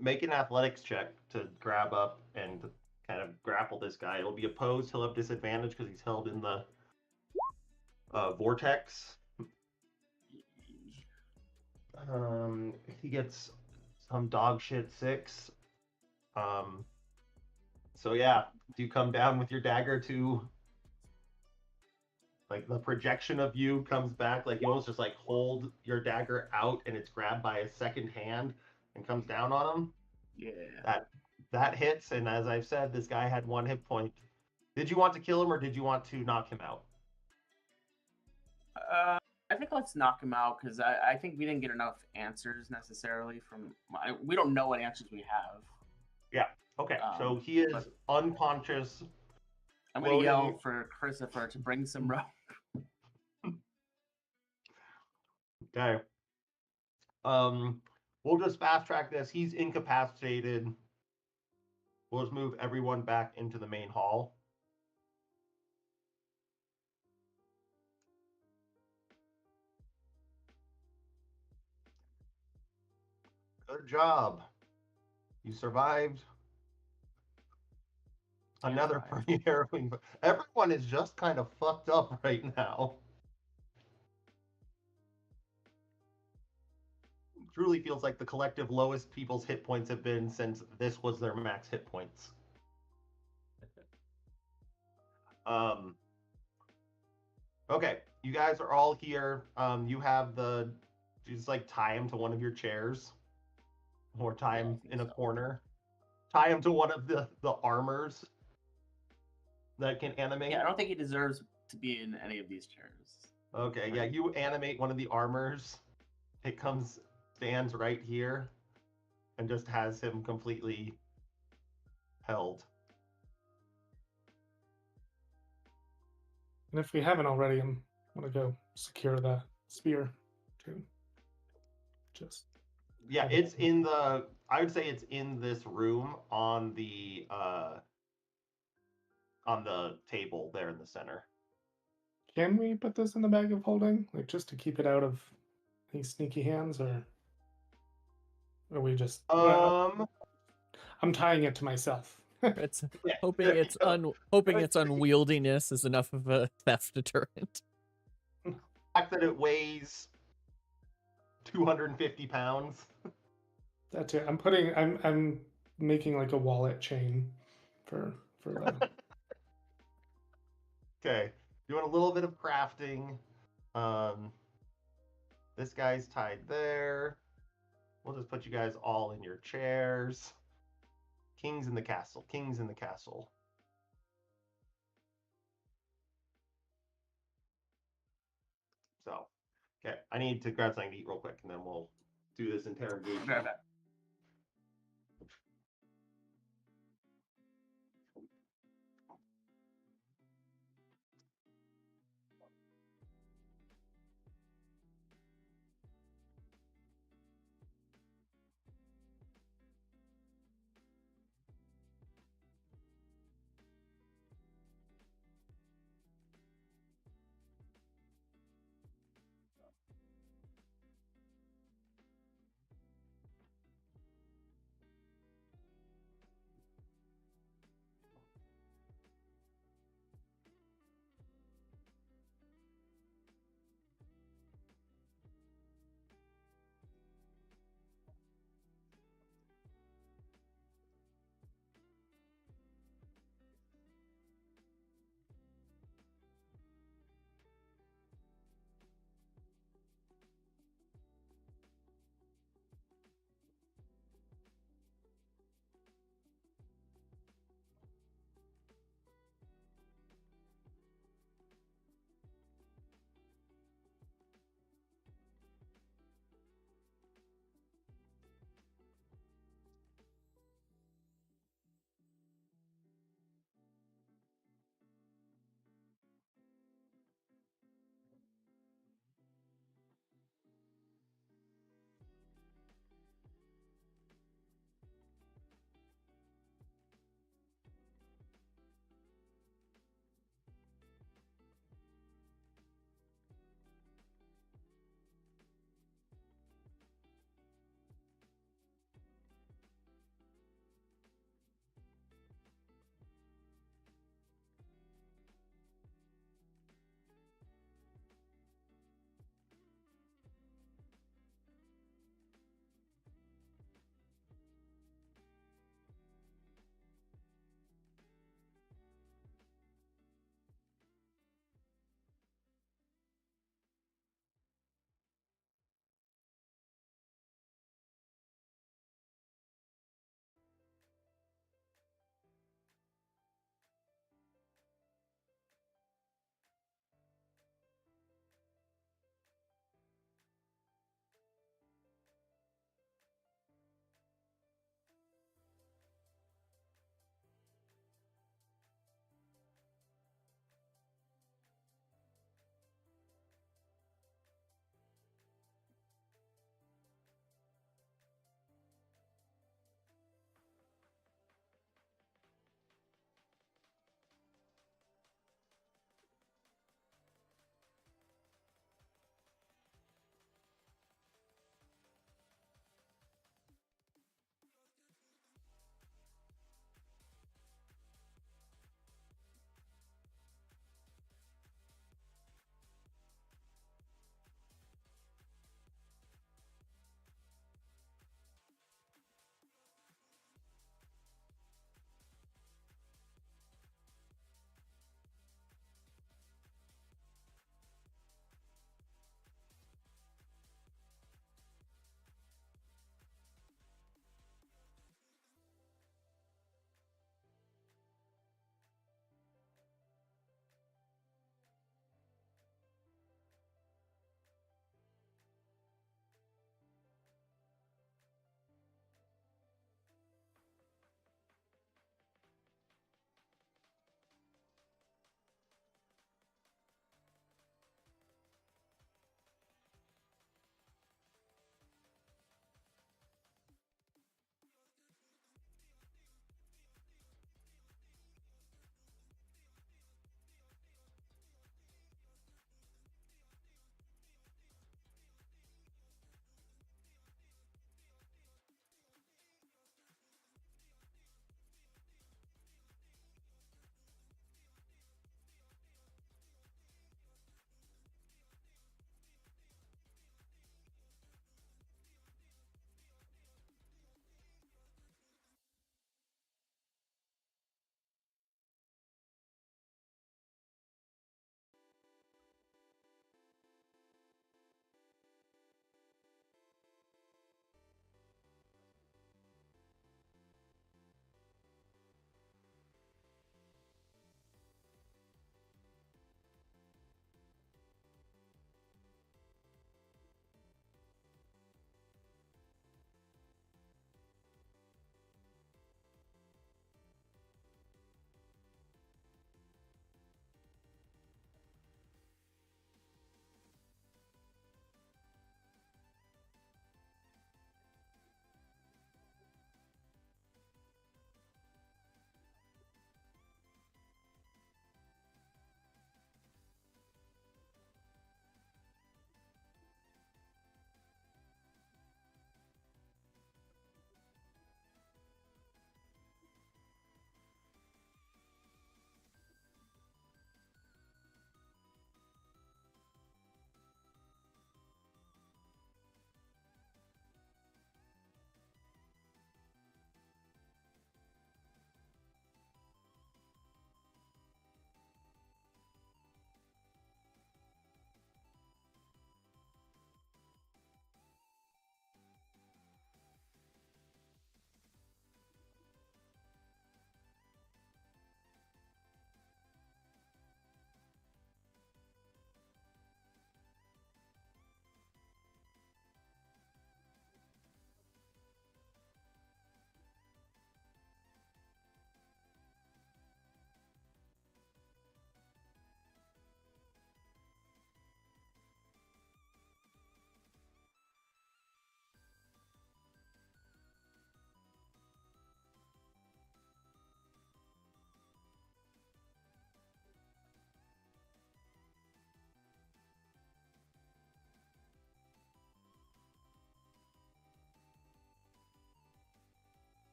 Make an athletics check to grab up and kind of grapple this guy. It'll be opposed. He'll have disadvantage because he's held in the vortex. He gets some dog shit 6. So yeah, do you come down with your dagger to, like, the projection of you comes back, like you almost just like hold your dagger out and it's grabbed by a second hand and comes down on him? Yeah. That hits, and as I've said, this guy had 1 hit point. Did you want to kill him or did you want to knock him out? I think let's knock him out because I think we didn't get enough answers necessarily from. We don't know what answers we have. Yeah. Okay. So he is unconscious. I'm gonna yell for Christopher to bring some rope. Okay. We'll just fast track this. He's incapacitated. We'll just move everyone back into the main hall. Good job. You survived. Another pretty harrowing. Everyone is just kind of fucked up right now. Truly feels like the collective lowest people's hit points have been since this was their max hit points. Okay, you guys are all here. You have just like tie him to one of your chairs, or tie him in a corner. Tie him to one of the armors that can animate. Yeah, I don't think he deserves to be in any of these chairs. Okay, yeah, you animate one of the armors. It stands right here, and just has him completely held. And if we haven't already, I'm gonna go secure the spear too. Yeah, it's in the. I would say it's in this room on the table there in the center. Can we put this in the bag of holding, like just to keep it out of any sneaky hands, or are we just? I'm tying it to myself. It's hoping its unwieldiness is enough of a theft deterrent. The fact that it weighs 250 pounds. That's it. I'm making like a wallet chain for that. Okay, doing a little bit of crafting. This guy's tied there. We'll just put you guys all in your chairs. Kings in the castle. Kings in the castle. So, okay, I need to grab something to eat real quick, and then we'll do this interrogation. Grab that.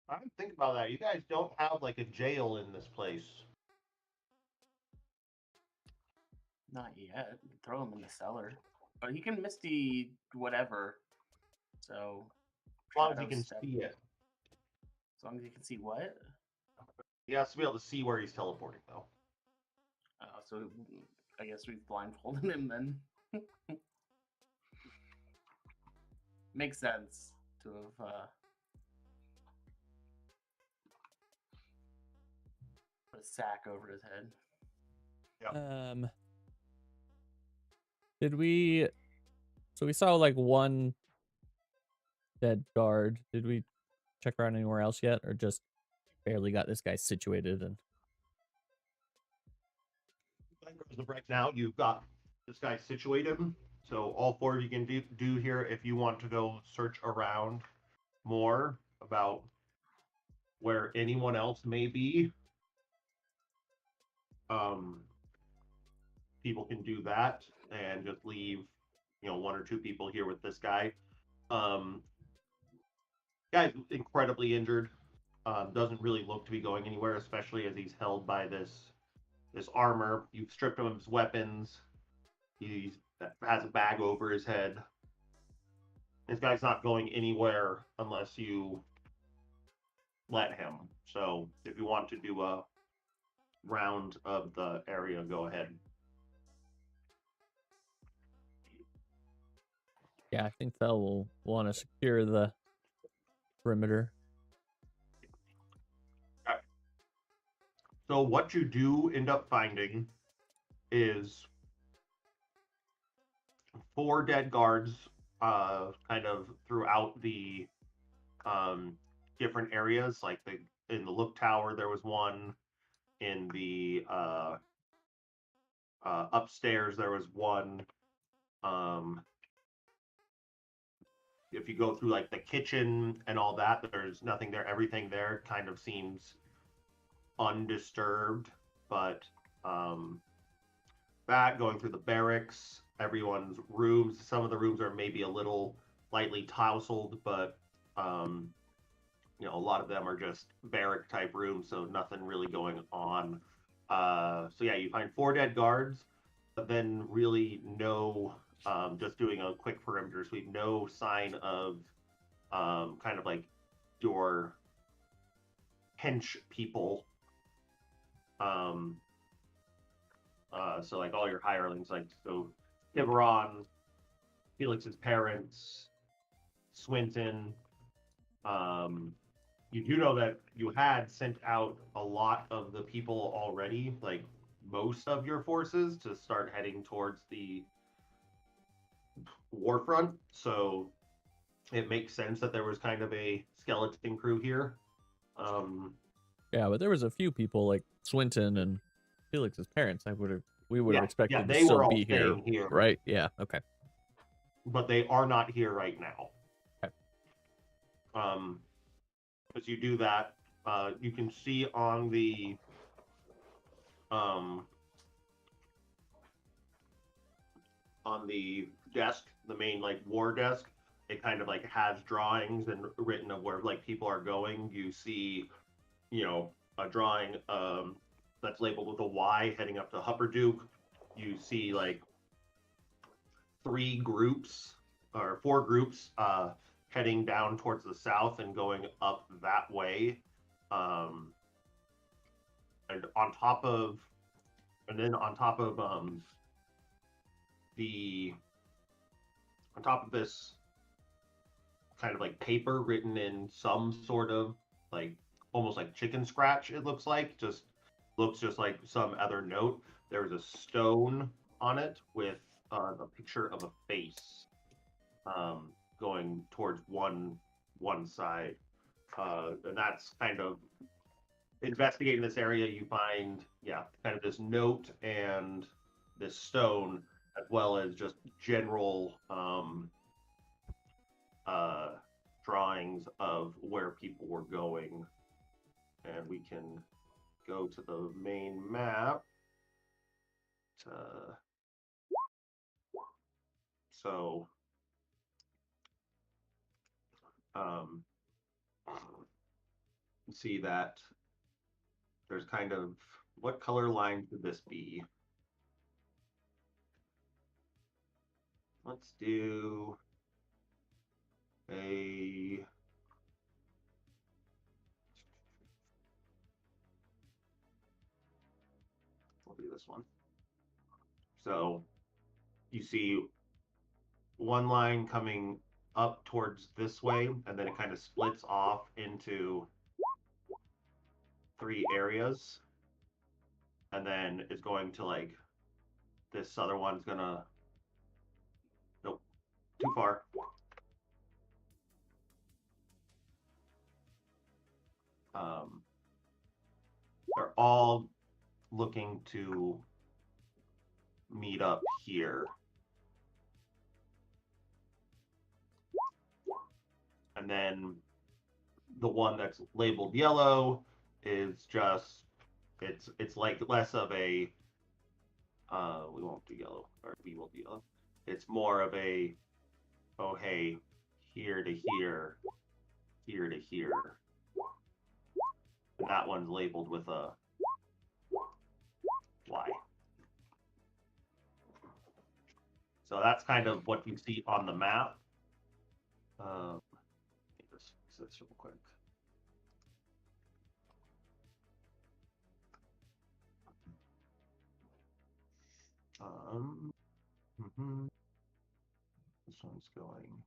I didn't think about that. You guys don't have like a jail in this place. Not yet. Throw him in the cellar. But he can misty whatever. So. As long as you can see it. As long as you can see what? He has to be able to see where he's teleporting, though. So I guess we've blindfolded him then. Makes sense to have put a sack over his head. Yep. Did we? So we saw like one dead guard. Did we check around anywhere else yet, or just barely got this guy situated? And right now, you've got this guy situated. So all four of you can do here if you want to go search around more about where anyone else may be. People can do that and just leave, one or two people here with this guy. Guy's incredibly injured. Doesn't really look to be going anywhere, especially as he's held by this armor. You've stripped him of his weapons. He has a bag over his head. This guy's not going anywhere unless you let him. So if you want to do a round of the area, go ahead. Yeah, I think Thel will want to secure the perimeter. Okay. So what you do end up finding is 4 dead guards kind of throughout the different areas. Like in the look tower, there was one. In the upstairs, there was one. If you go through like the kitchen and all that, there's nothing there. Everything there kind of seems undisturbed, but that going through the barracks, everyone's rooms. Some of the rooms are maybe a little lightly tousled, but a lot of them are just barrack type rooms, so nothing really going on. So yeah, you find 4 dead guards, but then really no. Just doing a quick perimeter sweep, no sign of kind of like your hench people. So like all your hirelings, like so Tiburon, Felix's parents, Swinton. You do know that you had sent out a lot of the people already, like most of your forces, to start heading towards the warfront, so it makes sense that there was kind of a skeleton crew here. Yeah, but there was a few people like Swinton and Felix's parents. We would have expected to they were still all be here, right? Yeah, okay. But they are not here right now. Okay. As you do that, you can see on the desk, the main like war desk, it kind of like has drawings and written of where like people are going. You see, a drawing that's labeled with a Y heading up to Hupperduke. You see like 4 groups heading down towards the south and going up that way. And on top of this kind of like paper written in some sort of like almost like chicken scratch, it looks just like some other note. There's a stone on it with a picture of a face going towards one side. And that's kind of investigating this area. You find kind of this note and this stone, as well as just general drawings of where people were going. And we can go to the main map. So see that there's kind of, what color line could this be? Let's do a we'll do this one. So you see one line coming up towards this way, and then it kind of splits off into 3 areas, and then it's going to like this other one's gonna, nope, too far. They're all looking to meet up here. And then the one that's labeled yellow is just, it's like less of a, we won't do yellow, or we will do yellow. It's more of a, oh hey, here to here, here to here. And that one's labeled with a Y. So that's kind of what you see on the map. Let me just fix this real quick. This one's going.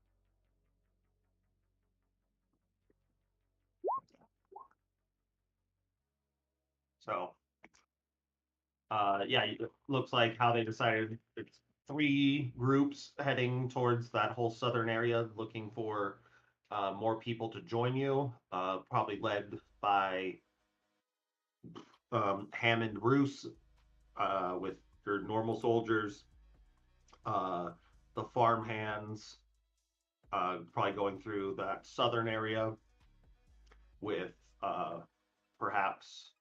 So, yeah, it looks like how they decided it's 3 groups heading towards that whole southern area, looking for more people to join you, probably led by Hammond Roos with your normal soldiers, the farmhands, probably going through that southern area with perhaps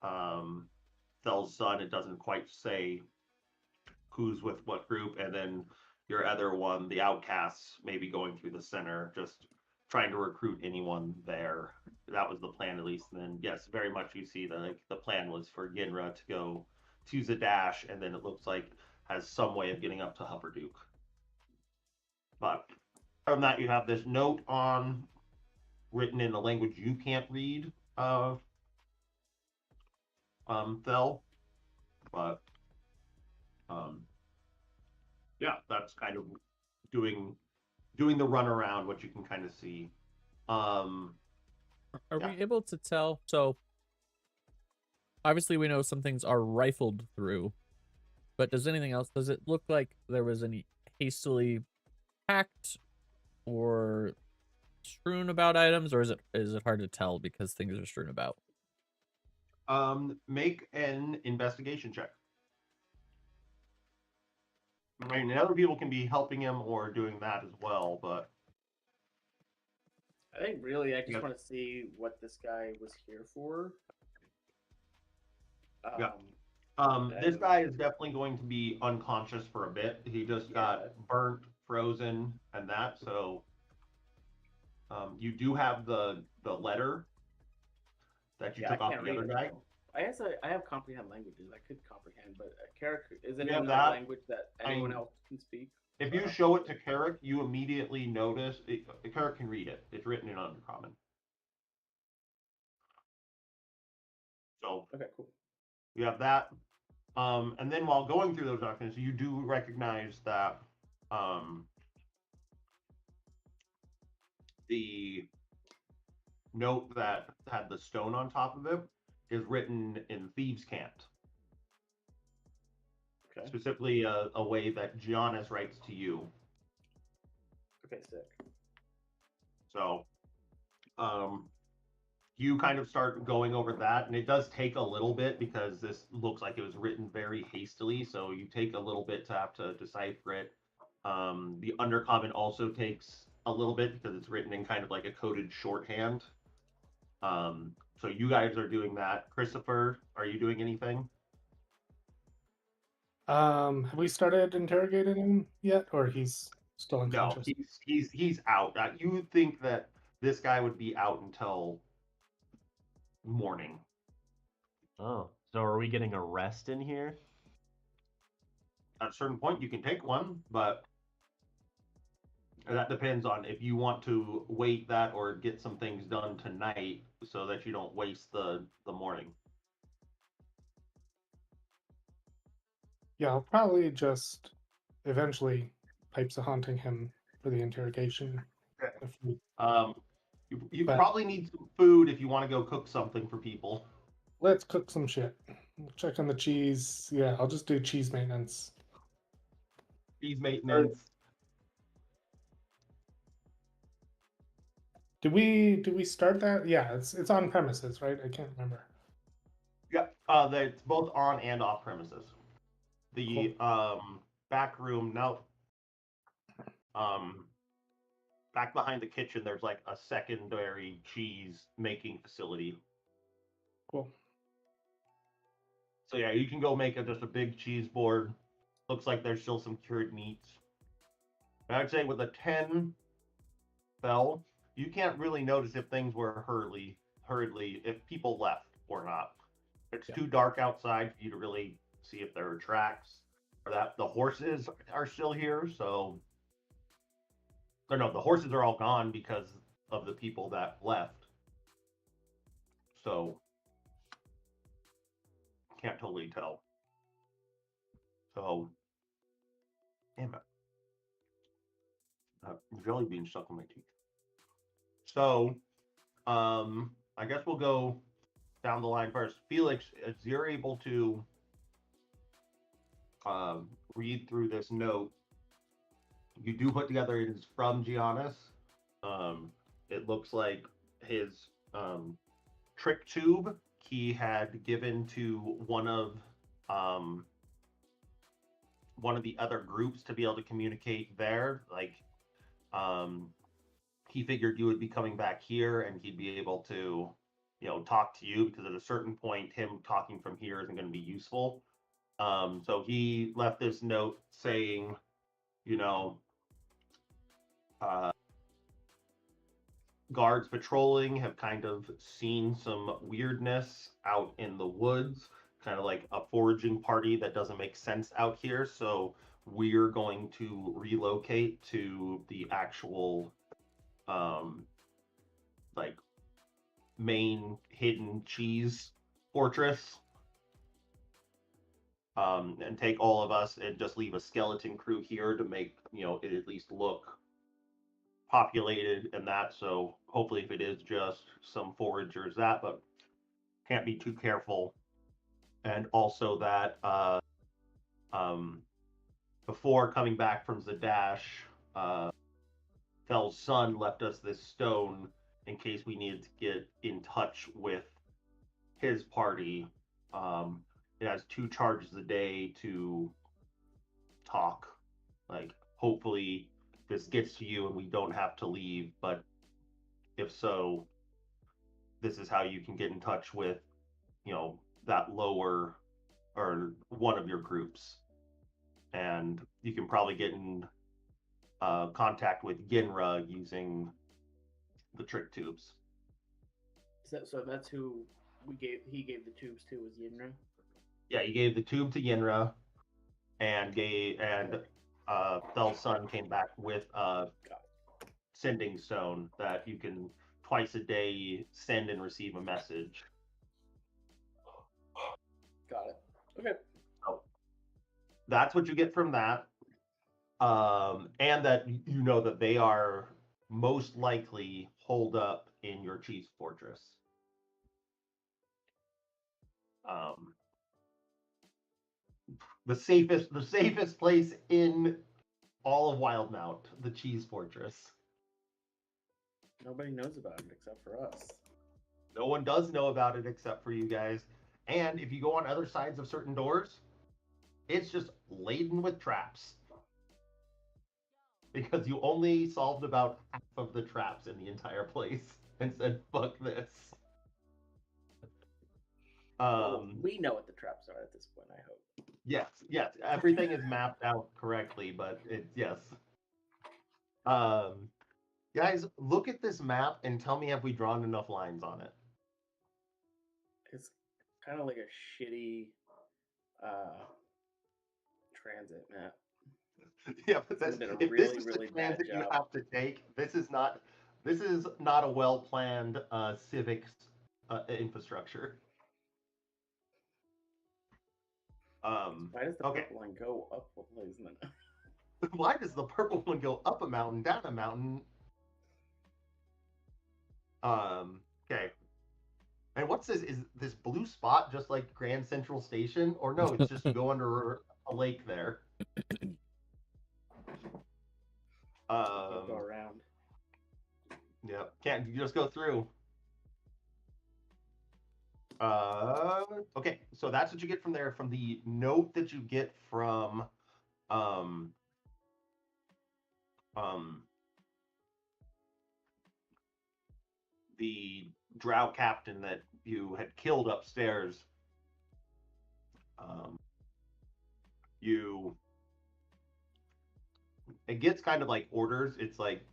Thel's son. It doesn't quite say who's with what group, and then your other one, the outcasts, maybe going through the center, just trying to recruit anyone there. That was the plan, at least. And then, yes, very much you see the plan was for Ginra to go to Zadash, and then it looks like has some way of getting up to Hupperduke. But from that, you have this note on written in a language you can't read, Thel. But yeah, that's kind of doing the run around, what you can kind of see. Are we able to tell? So obviously we know some things are rifled through, but does anything else? Does it look like there was any hastily packed or strewn about items, or is it hard to tell because things are strewn about? Make an investigation check. I mean, other people can be helping him or doing that as well, but I think really I just want to see what this guy was here for. This guy is definitely going to be unconscious for a bit. He just got burnt, frozen, and that. So you do have the letter that you took off the other guy. I have comprehend languages. I could comprehend, but Carrick, is it in that language that anyone else can speak? If you show it to Carrick, you immediately notice Carrick can read it. It's written in Undercommon. So okay, cool. You have that. And then while going through those documents, you do recognize that the note that had the stone on top of it is written in Thieves' Cant. Okay. Specifically a way that Giannis writes to you. Okay, sick. So you kind of start going over that, and it does take a little bit because this looks like it was written very hastily, so you take a little bit to have to decipher it. The Undercommon also takes a little bit because it's written in kind of like a coded shorthand. So you guys are doing that. Christopher, are you doing anything? Have we started interrogating him yet, or he's still unconscious? No, he's out. You would think that this guy would be out until morning. Oh, so are we getting a rest in here? At a certain point, you can take one, but that depends on if you want to wait that or get some things done tonight so that you don't waste the morning. Yeah, I'll probably just eventually pipes of haunting him for the interrogation. If we, You probably need some food if you want to go cook something for people. let's cook some shit. We'll check on the cheese. Yeah, I'll just do cheese maintenance. Cheese maintenance. Did we start that? Yeah, it's on premises, right? I can't remember. Yeah, it's both on and off premises. The back room now. Back behind the kitchen, there's like a secondary cheese making facility. Cool. So yeah, you can go make just a big cheese board. Looks like there's still some cured meats. And I'd say with a 10 Thel, you can't really notice if things were hurriedly, if people left or not. It's too dark outside for you to really see if there are tracks or that the horses are still here. So, or no, the horses are all gone because of the people that left. So, can't totally tell. So, damn it. Jelly bean stuck in my teeth. So, I guess we'll go down the line first. Felix, as you're able to read through this note, you do put together it is from Giannis. It looks like his trick tube he had given to one of the other groups to be able to communicate there. Like, he figured you would be coming back here and he'd be able to, talk to you, because at a certain point, him talking from here isn't going to be useful. So he left this note saying, guards patrolling have kind of seen some weirdness out in the woods, kind of like a foraging party that doesn't make sense out here. So we're going to relocate to the actual like main hidden cheese fortress, and take all of us and just leave a skeleton crew here to make it at least look populated and that. So hopefully, if it is just some foragers, but can't be too careful. And also that before coming back from Zadash, Thel's son left us this stone in case we needed to get in touch with his party. It has 2 charges a day to talk. Like, hopefully this gets to you and we don't have to leave, but if so, this is how you can get in touch with, that lower or one of your groups. And you can probably get in contact with Ginra using the trick tubes. So that's who he gave the tubes to, was Yinra? Yeah, he gave the tube to Yinra, and Thel's son came back with a sending stone that you can twice a day send and receive a message. Got it. Okay. So that's what you get from that. And that that they are most likely holed up in your cheese fortress. The safest place in all of Wildmount, the cheese fortress. Nobody knows about it except for us. No one does know about it except for you guys. And if you go on other sides of certain doors, it's just laden with traps. Because you only solved about half of the traps in the entire place and said, fuck this. Well, we know what the traps are at this point, I hope. Yes. Everything is mapped out correctly, but yes. Guys, look at this map and tell me, have we drawn enough lines on it? It's kind of like a shitty transit map. Yeah, but this, if this is the transit you have to take, this is not a well-planned civic infrastructure. Why does the purple one go up a place? Why does the purple one go up a mountain, down a mountain? Okay. And what's this? Is this blue spot just like Grand Central Station? Or no, it's just you go under a lake there. Go around. Yep. Can't you just go through? Okay, so that's what you get from there. From the note that you get from the drow captain that you had killed upstairs, it gets kind of like orders. It's like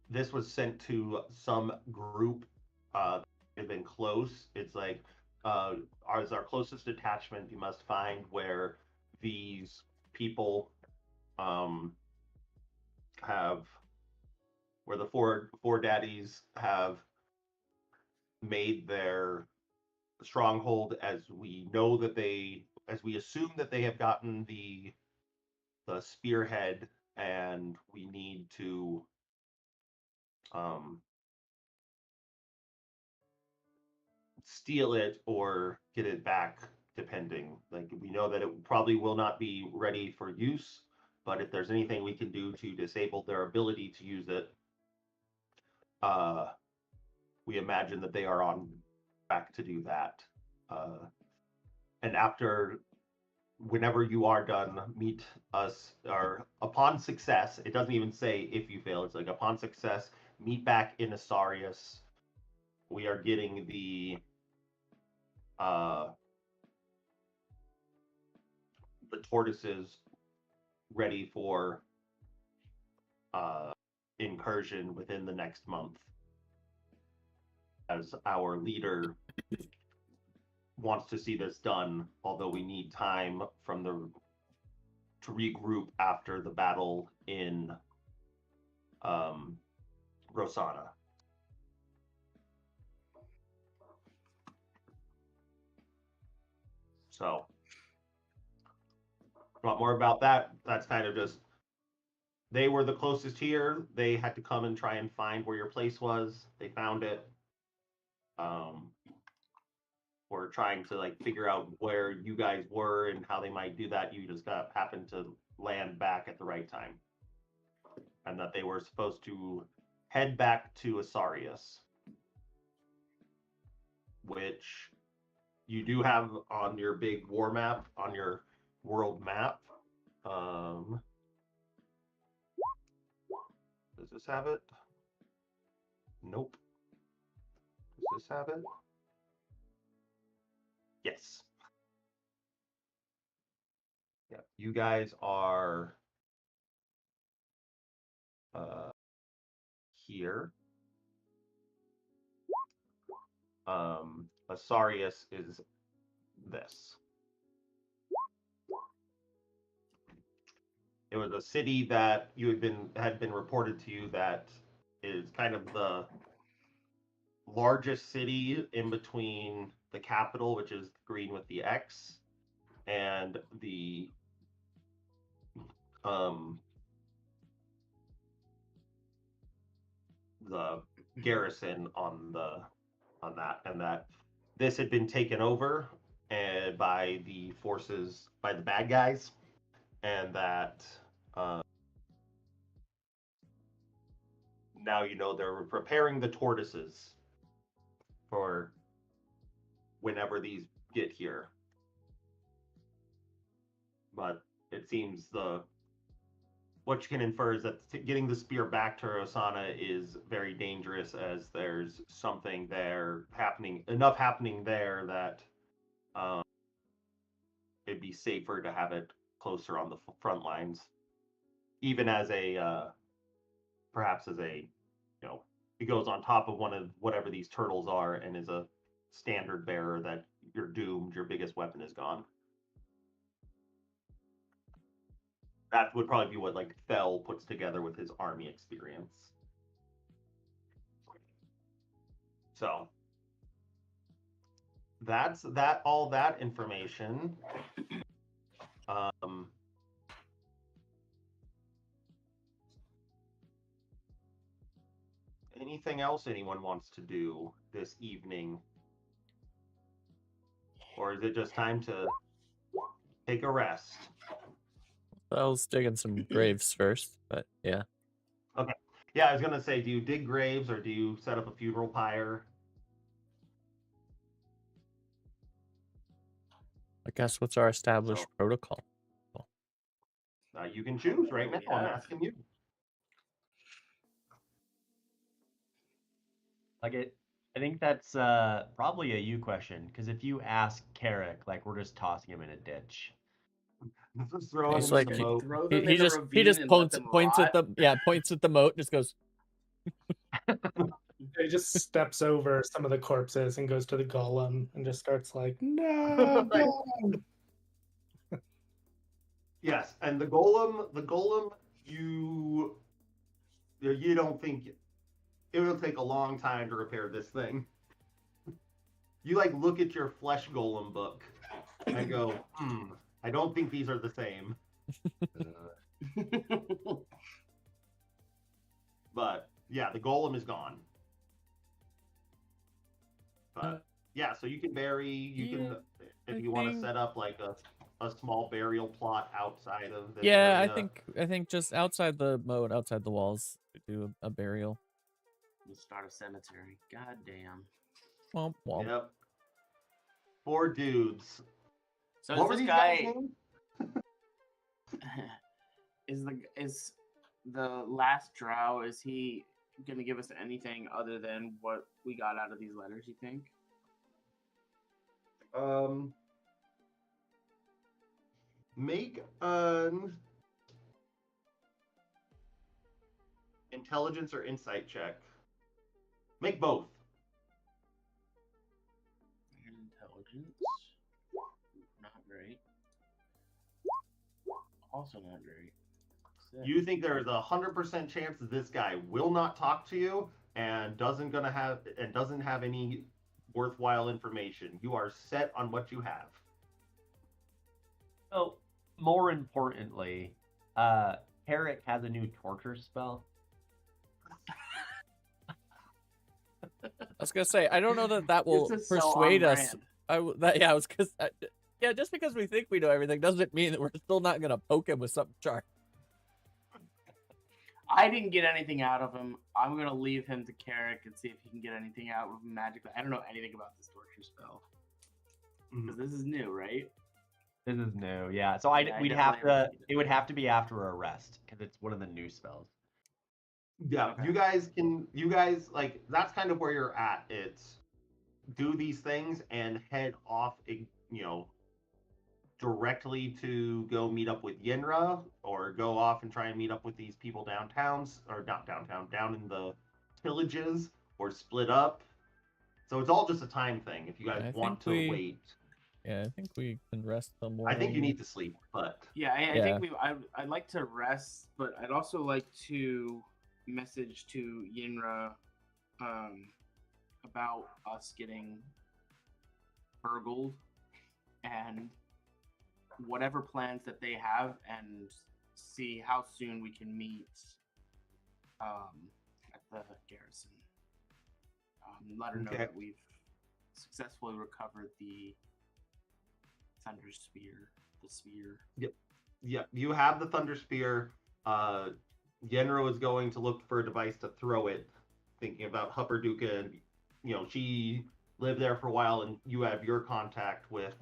this was sent to some group that had been close. It's like as our closest detachment, you must find where these people have, where the four daddies have made their stronghold, as we assume that they have gotten the spearhead, and we need to steal it or get it back, depending. Like, we know that it probably will not be ready for use, but if there's anything we can do to disable their ability to use it, we imagine that they are on track to do that. And whenever you are done, meet us, or upon success, it doesn't even say if you fail, it's like upon success, meet back in Asarius. We are getting the tortoises ready for incursion within the next month, as our leader wants to see this done, although we need time to regroup after the battle in Rosanna. So, want more about that? That's kind of just, they were the closest here. They had to come and try and find where your place was. They found it. We're trying to like figure out where you guys were and how they might do that. You just happened to land back at the right time, and that they were supposed to head back to Asarius, which you do have on your big war map, on your world map. Does this have it? Nope. Does this have it? Yes. Yeah, you guys are here. Asarius is this. It was a city that had been reported to you that is kind of the largest city in between the capital, which is green with the X, and the garrison on that, and that this had been taken over by the bad guys, and that now they're preparing the tortoises for whenever these get here. But it seems what you can infer is that getting the spear back to Rosanna is very dangerous, as there's something happening there that it'd be safer to have it closer on the front lines, even as perhaps as a, it goes on top of one of whatever these turtles are, and is a standard bearer that you're doomed, your biggest weapon is gone. That would probably be what like Thel puts together with his army experience. So that's that. All that information. Anything else anyone wants to do this evening, or is it just time to take a rest? I was digging some graves first, but yeah. Okay. Yeah, I was gonna say, do you dig graves or do you set up a funeral pyre? I guess what's our established protocol? You can choose right now. I'm asking you. Like I think that's probably a you question, because if you ask Carrick, like we're just tossing him in a ditch. Just throw He's him in like, the moat. he just points at the moat, just goes. He just steps over some of the corpses and goes to the golem and just starts like, no, golem. Yes, and the golem, you don't think it will take a long time to repair this thing. You like look at your flesh golem book and go, I don't think these are the same. But yeah, the golem is gone. But yeah, so you can bury, if you want to set up like a small burial plot outside of this area. I think just outside the moat, outside the walls, do a burial. You start a cemetery. God damn. Womp womp. Yep. 4 dudes. So What is were this these guy guys' is the last drow, is he gonna give us anything other than what we got out of these letters, you think? Make an intelligence or insight check. Make both. Intelligence. Not great. Also not great. You think there is 100% chance that this guy will not talk to you and doesn't have any worthwhile information. You are set on what you have. So, more importantly, Carrick has a new torture spell. I was gonna say, I don't know that will This is so persuade on us. brand. Just because we think we know everything doesn't mean that we're still not gonna poke him with something sharp. I didn't get anything out of him. I'm gonna leave him to Carrick and see if he can get anything out of him magically. I don't know anything about this torture spell because this is new, right? This is new, yeah. So it would have to be after a rest because it's one of the new spells. Yeah, Okay. you guys like that's kind of where you're at. It's do these things and head off, directly to go meet up with Yenra, or go off and try and meet up with these people downtowns, or not downtown, down in the villages, or split up. So it's all just a time thing. If you guys want to wait. Yeah, I think we can rest some more. I think you need to sleep, but yeah, I think I'd like to rest, but I'd also like to message to Yinra about us getting burgled and whatever plans that they have, and see how soon we can meet at the garrison. Let her know that we've successfully recovered the Thunderspear, the spear. Yep. You have the Thunderspear. Yenro is going to look for a device to throw it, thinking about Hupperduka, and she lived there for a while, and you have your contact with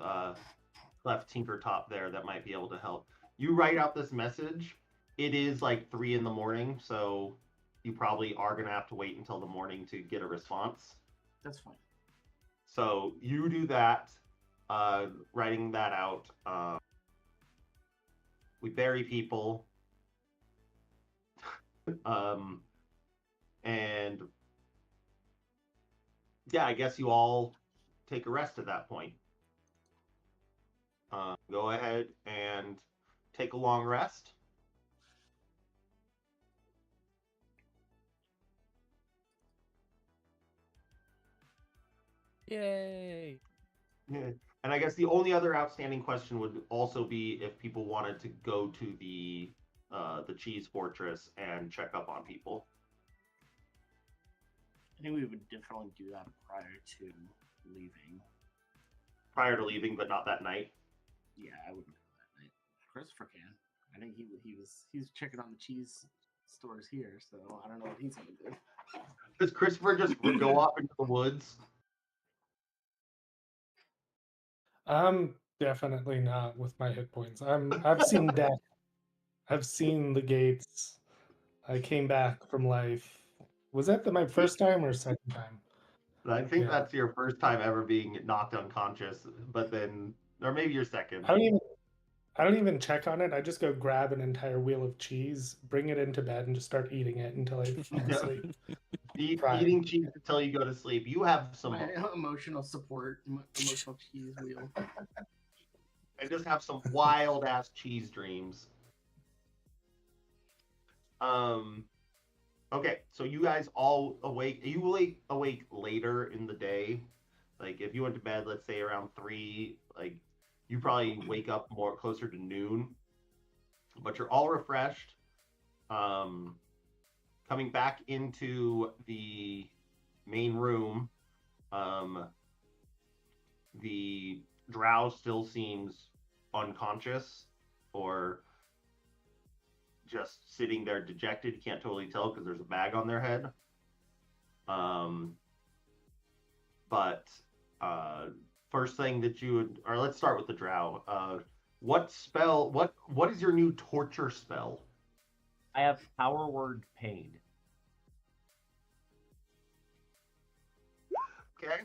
Left Tinkertop there that might be able to help. You write out this message. It is like 3 a.m, so you probably are gonna have to wait until the morning to get a response. That's fine. So you do that, writing that out. We bury people. And yeah, I guess you all take a rest at that point. Go ahead and take a long rest. Yay! Yeah. And I guess the only other outstanding question would also be if people wanted to go to the cheese fortress and check up on people. I think we would definitely do that prior to leaving. Prior to leaving, but not that night. Yeah, I wouldn't go that night. Christopher can. I think he's checking on the cheese stores here, so I don't know what he's gonna do. Does Christopher just go off into the woods? Definitely not with my hit points. I've seen death. I've seen the gates. I came back from life. Was that my first time or second time? I think that's your first time ever being knocked unconscious, but then, or maybe your second. I don't even check on it. I just go grab an entire wheel of cheese, bring it into bed, and just start eating it until I fall asleep. Eating cheese until you go to sleep. You have some emotional support, emotional cheese wheel. I just have some wild ass cheese dreams. Okay, so you guys all awake. You awake later in the day. Like if you went to bed, let's say around 3, like you probably wake up more closer to noon. But you're all refreshed. Coming back into the main room, the drow still seems unconscious or just sitting there dejected. You can't totally tell because there's a bag on their head. But first thing that you would, or let's start with the drow. What is your new torture spell? I have power word pain. Okay.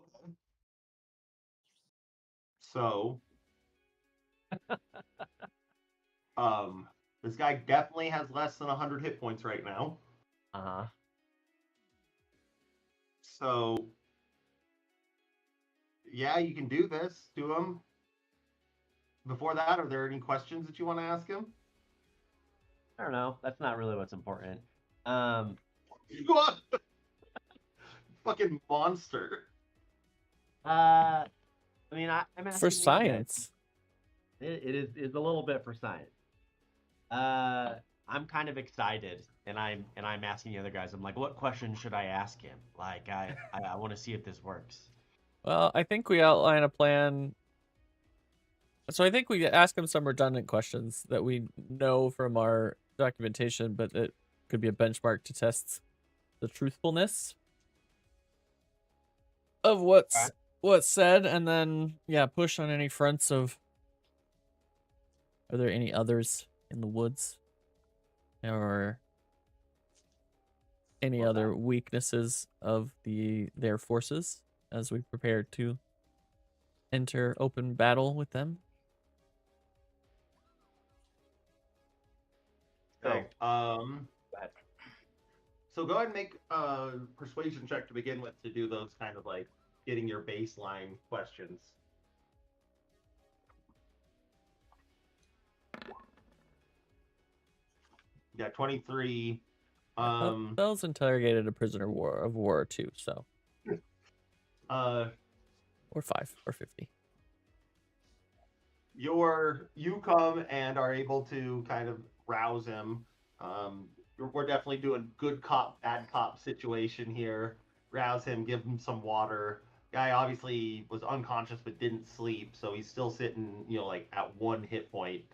Okay. So, this guy definitely has less than 100 hit points right now. Uh-huh. So, yeah, you can do this to him. Before that, are there any questions that you want to ask him? I don't know. That's not really what's important. Fucking monster. I mean, I'm asking For science. It is a little bit for science. I'm kind of excited, and I'm asking the other guys. I'm like, what question should I ask him? Like, I want to see if this works. Well, I think we outline a plan. So I think we ask him some redundant questions that we know from our documentation, but it could be a benchmark to test the truthfulness of what's said, and then push on any fronts of. Are there any others in the woods, or any other weaknesses of their forces as we prepare to enter open battle with them? So, so go ahead and make a persuasion check to begin with to do those kind of like getting your baseline questions. Yeah, 23. Thel's interrogated a prisoner of war too, so. Or 5 or 50. You come and are able to kind of rouse him. We're definitely doing good cop, bad cop situation here. Rouse him, give him some water. Guy obviously was unconscious but didn't sleep, so he's still sitting, like at 1 hit point.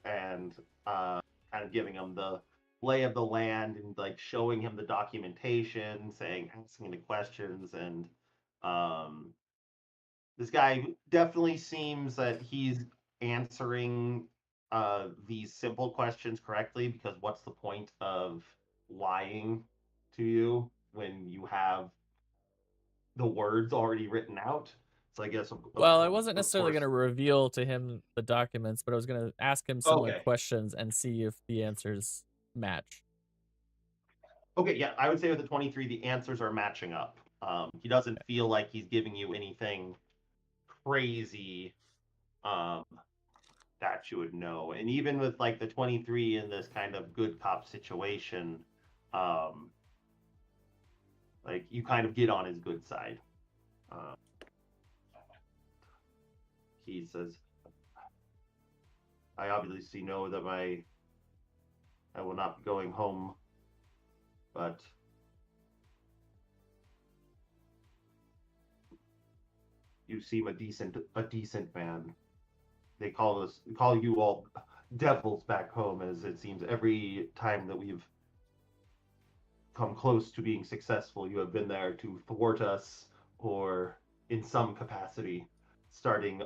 and kind of giving him the lay of the land and like showing him the documentation, asking the questions, and this guy definitely seems that he's answering these simple questions correctly, because what's the point of lying to you when you have the words already written out? So I guess Well, I wasn't necessarily course. going to reveal to him the documents, but I was going to ask him similar Okay. questions and see if the answers match. Okay, yeah, I would say with the 23, the answers are matching up. He doesn't feel like he's giving you anything crazy that you would know. And even with like the 23 in this kind of good cop situation, like you kind of get on his good side. He says, I obviously know that I will not be going home, but you seem a decent man. They call you all devils back home, as it seems every time that we've come close to being successful, you have been there to thwart us, or in some capacity, starting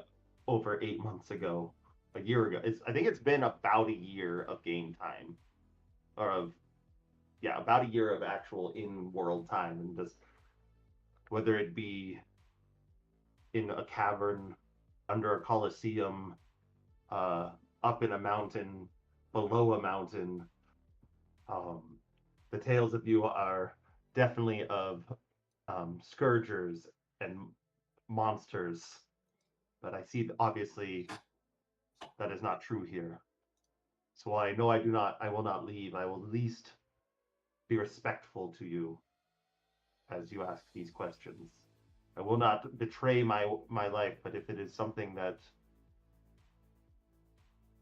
over 8 months ago, a year ago. I think it's been about a year of game time, about a year of actual in-world time, and just whether it be in a cavern, under a coliseum, up in a mountain, below a mountain. The tales of you are definitely of scourgers and monsters, but I see obviously that is not true here. So while I know I will not leave, I will at least be respectful to you as you ask these questions. I will not betray my life, but if it is something that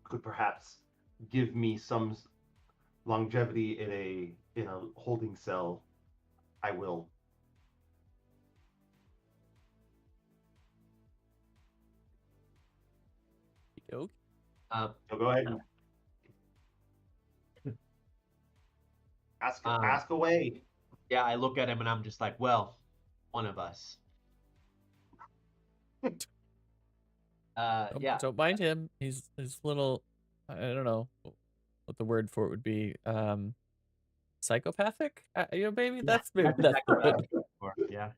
could perhaps give me some longevity in a holding cell, I will. Okay. So go ahead and ask away. Yeah, I look at him and I'm just like, well, one of us. Don't mind him. He's little. I don't know what the word for it would be. Psychopathic. Maybe that's the word. Yeah.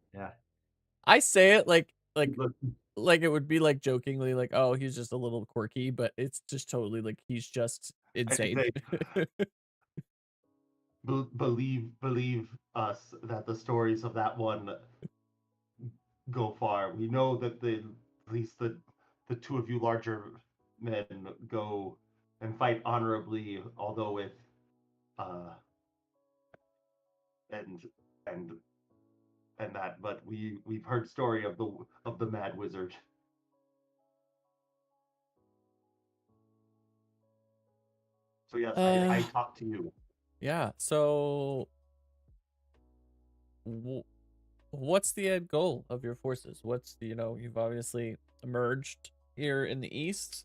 I say it like it would be like jokingly, like, oh, he's just a little quirky, but it's just totally like he's just insane. Believe us that the stories of that one go far. We know that at least the two of you larger men go and fight honorably, although with and that. But we've heard story of the mad wizard. So yes, I talk to you. Yeah. So, what's the end goal of your forces? What's the you've obviously emerged here in the east.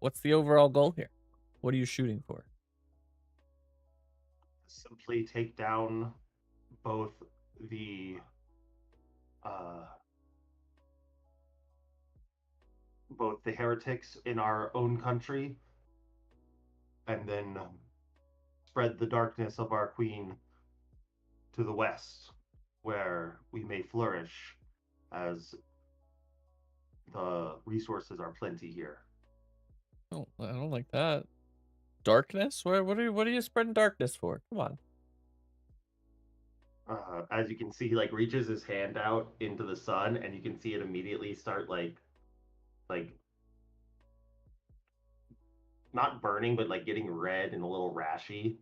What's the overall goal here? What are you shooting for? Simply take down both the heretics in our own country, and then spread the darkness of our queen to the west, where we may flourish, as the resources are plenty here. Oh, I don't like that. Darkness? What are you spreading darkness for? Come on. As you can see, he like reaches his hand out into the sun, and you can see it immediately start like not burning, but like getting red and a little rashy.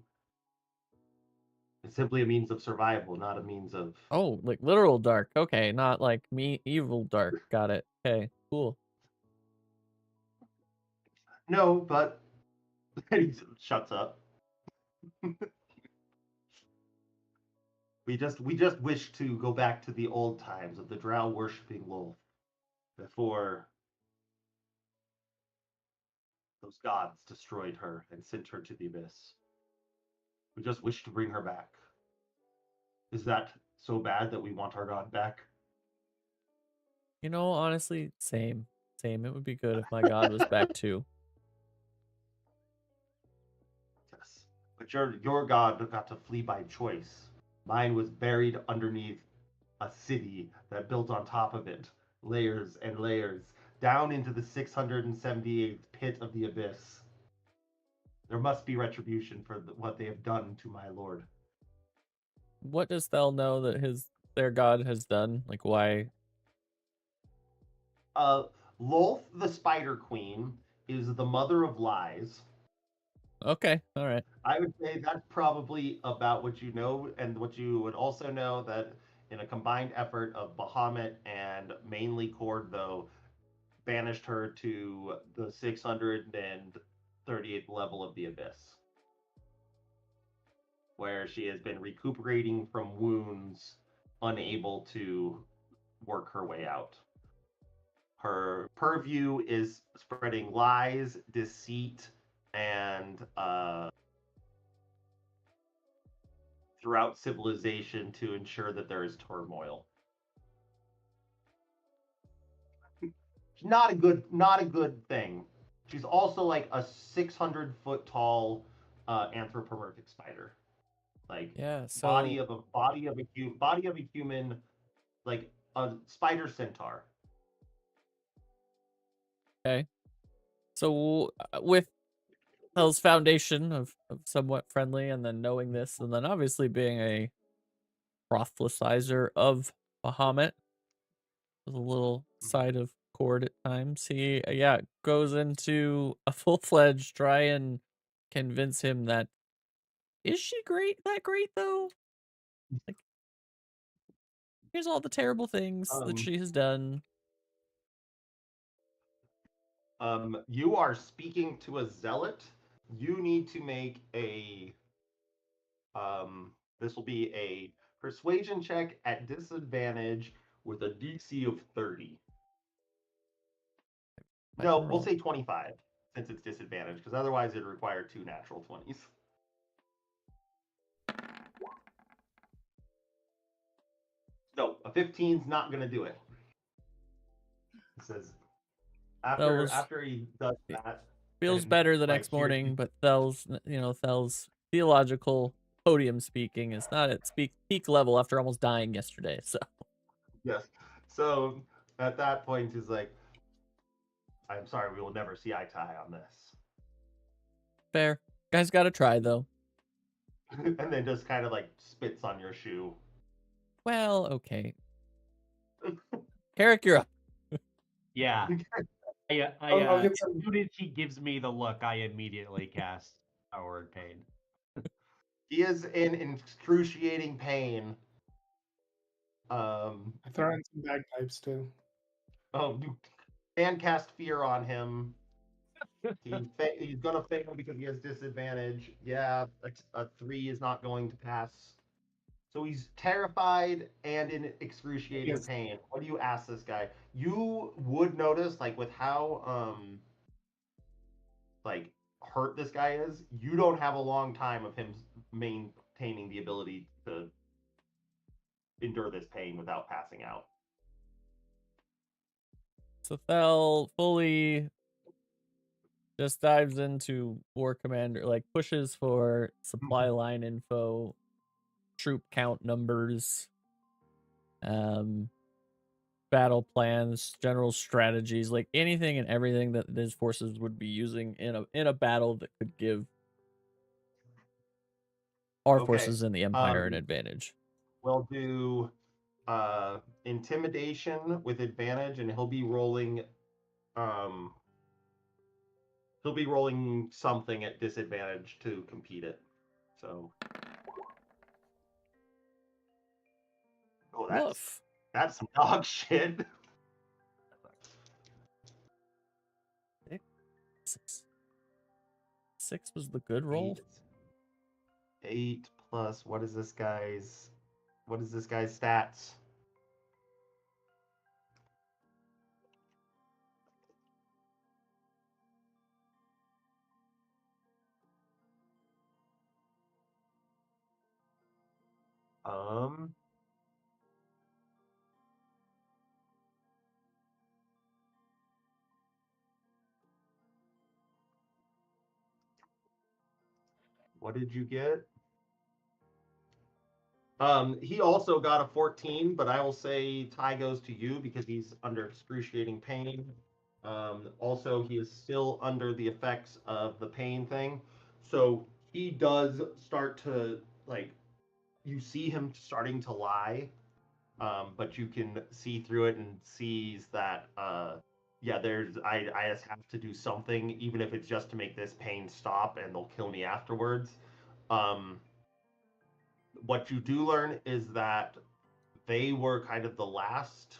It's simply a means of survival, not a means of... Oh, like literal dark. Okay, not like evil dark. Got it. Okay, cool. No, but he shuts up. We just wish to go back to the old times of the drow worshipping wolf, before Those gods destroyed her and sent her to the abyss. We just wish to bring her back. Is that so bad that we want our god back? You know, honestly, same. Same. It would be good if my god was back too. Yes. But your god got to flee by choice. Mine was buried underneath a city that built on top of it, layers and layers, down into the 678th pit of the abyss. There must be retribution for what they have done to my lord. What does Thel know that their god has done? Like, why? Lolth, the Spider Queen, is the mother of lies. Okay, all right. I would say that's probably about what you know, and what you would also know that in a combined effort of Bahamut and mainly Cord, though, banished her to the 638th level of the Abyss, where she has been recuperating from wounds, unable to work her way out. Her purview is spreading lies, deceit, and throughout civilization to ensure that there is turmoil. Not a good thing. She's also like a 600-foot tall anthropomorphic spider. Like, Yeah, so body of a human, like a spider centaur. okay. So with Thel's foundation of somewhat friendly, and then knowing this, and then obviously being a proselytizer of Bahamut, with a little side of Cord at times, he goes into a full-fledged try and convince him that is she that great though? Like, here's all the terrible things that she has done. You are speaking to a zealot. You need to make a this will be a persuasion check at disadvantage with a DC of 30. No, we'll say 25 since it's disadvantage, because otherwise it'd require 2 natural 20s. No, a 15's not gonna do it. It says after he does that, feels better the next morning, but Thel's theological podium speaking is not at peak level after almost dying yesterday. So yes, so at that point he's like, "I'm sorry, we will never see eye to eye on this." Fair, guys, got to try though. And then just kind of like spits on your shoe. Well, okay. Carrick, you're up. Yeah. As soon as he gives me the look, I immediately cast Outward Pain. He is in excruciating pain. I throw in some bagpipes too. Oh, you can cast fear on him. He's gonna fail because he has disadvantage. Yeah, a 3 is not going to pass. So he's terrified and in excruciating pain. What do you ask this guy? You would notice, like, with how like hurt this guy is, you don't have a long time of him maintaining the ability to endure this pain without passing out. So Thel fully just dives into War Commander, like pushes for supply line info, troop count numbers, battle plans, general strategies, like anything and everything that his forces would be using in a battle that could give our forces in the Empire an advantage. We'll do intimidation with advantage, and he'll be rolling something at disadvantage to compete it. So that's some dog shit. 6 was the good roll. 8 plus what is this guy's stats? What did you get? He also got a 14, but I will say tie goes to you because he's under excruciating pain. Also, he is still under the effects of the pain thing. So he does start to, like, you see him starting to lie, but you can see through it and sees that, yeah, I just have to do something, even if it's just to make this pain stop and they'll kill me afterwards. What you do learn is that they were kind of the last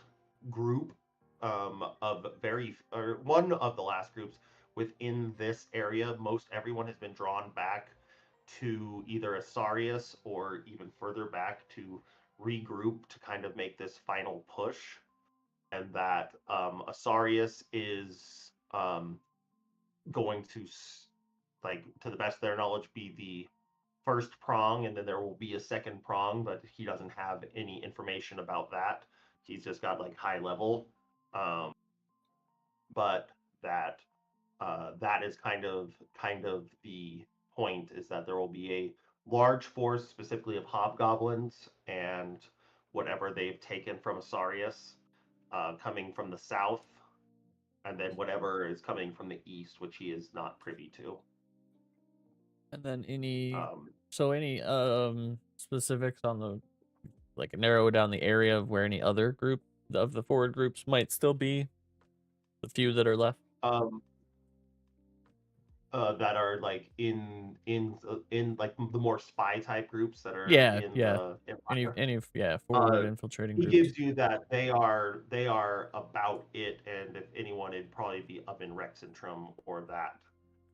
group one of the last groups within this area. Most everyone has been drawn back to either Asarius or even further back to regroup to kind of make this final push. And that Asarius is going to, like, to the best of their knowledge, be the first prong, and then there will be a second prong, but he doesn't have any information about that. He's just got like high level, but that that is kind of the point, is that there will be a large force, specifically of hobgoblins and whatever they've taken from Asarius, coming from the south, and then whatever is coming from the east, which he is not privy to. And then any specifics on the, like, narrow down the area of where any other group of the forward groups might still be, the few that are left? That are like in like the more spy type groups that are in the Empire. Any forward infiltrating he groups. gives you that they are about it, and if anyone, it'd probably be up in Rexentrum or that.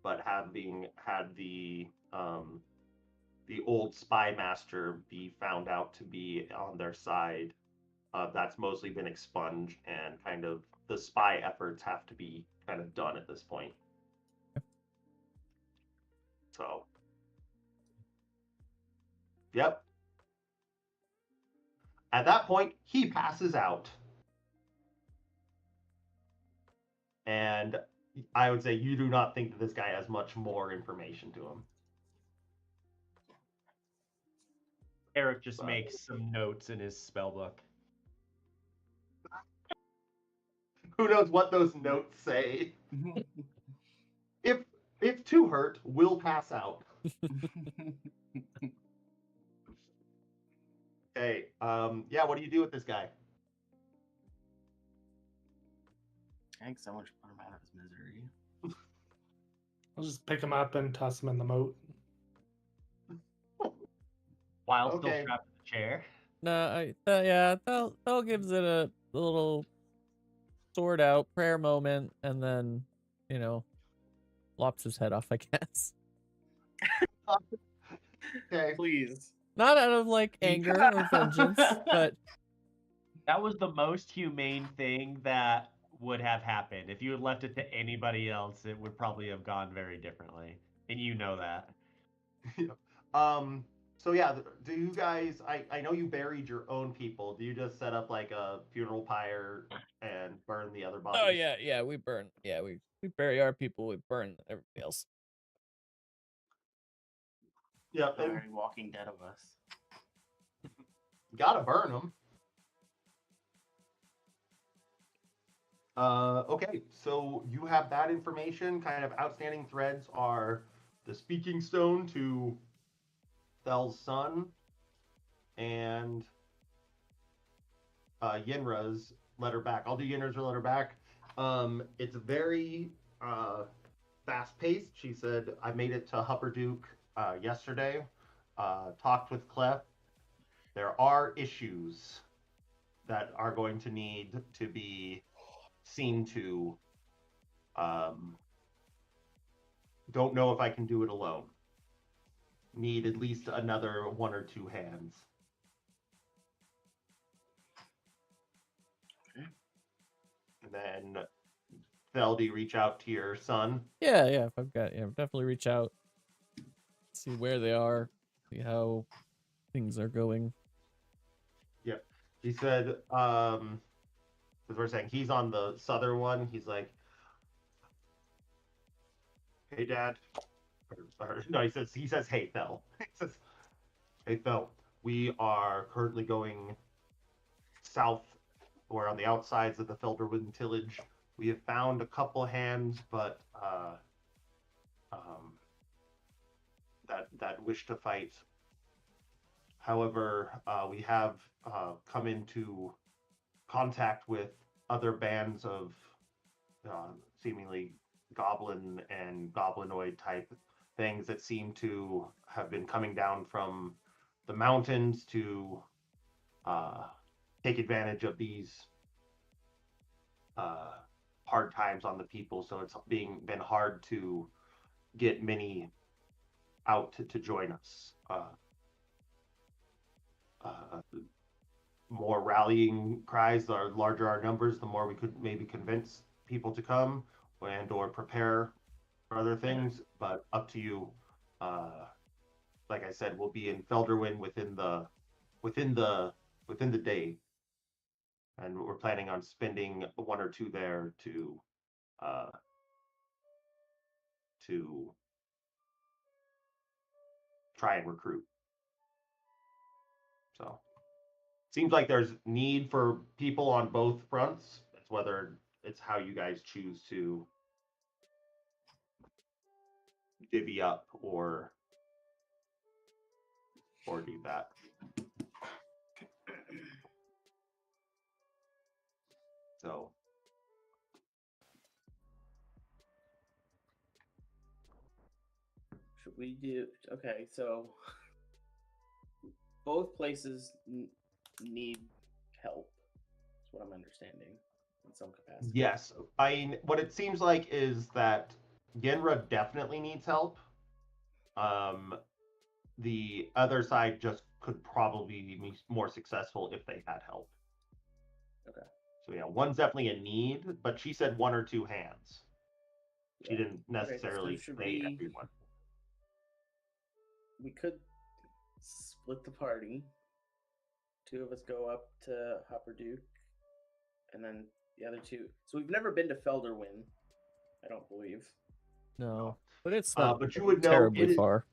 But having had the old spy master be found out to be on their side, that's mostly been expunged, and kind of the spy efforts have to be kind of done at this point. So, yep. At that point, he passes out. And I would say you do not think that this guy has much more information to him. Carrick just makes some notes in his spell book. Who knows what those notes say? If too hurt, will pass out. Okay. Yeah. What do you do with this guy? I think someone should put him out of his misery. I'll just pick him up and toss him in the moat. While still trapped in the chair. No, Thel gives it a little sword out prayer moment, and then, lops his head off, I guess. Okay. Please. Not out of like anger or vengeance, but that was the most humane thing that would have happened. If you had left it to anybody else, it would probably have gone very differently, and you know that. So yeah, do you guys? I know you buried your own people. Do you just set up like a funeral pyre and burn the other bodies? Oh yeah, we burn. Yeah, we bury our people. We burn everybody else. Yeah, the very Walking Dead of us. Gotta burn them. Okay, so you have that information. Kind of outstanding threads are the speaking stone to Thel's son and Yenra's letter back. I'll do Yenra's letter back. It's very fast-paced. She said, I made it to Hupperduke yesterday. Talked with Clef. There are issues that are going to need to be seen to. Don't know if I can do it alone. Need at least another 1 or 2 hands. Okay. And then, Thel, do you reach out to your son? Yeah. If I've got, definitely reach out, see where they are, see how things are going. He said, because we're saying he's on the southern one. He's like, "Hey, Dad." No, he says, "Hey, Thel." He says, "Hey, Thel. We are currently going south. We're on the outsides of the Felderwind tillage. We have found a couple hands, but that wish to fight. However, we have come into contact with other bands of seemingly goblin and goblinoid type things that seem to have been coming down from the mountains to take advantage of these hard times on the people. So it's been hard to get many out to join us. More rallying cries, the larger our numbers, the more we could maybe convince people to come and or prepare for other things. But up to you. Like I said, we'll be in Felderwin within the day, and we're planning on spending 1 or 2 there to try and recruit. So seems like there's need for people on both fronts. It's whether it's how you guys choose to divvy up or do that. So should we do? Okay, so both places need help. That's what I'm understanding in some capacity. yes, I mean, what it seems like is that Genra definitely needs help. The other side just could probably be more successful if they had help. Okay. So yeah, one's definitely a need, but she said 1 or 2 hands. She didn't necessarily say everyone. We could split the party. 2 of us go up to Hopperduke, and then the other 2. So we've never been to Felderwin, I don't believe. No, but it's not but you would know terribly far.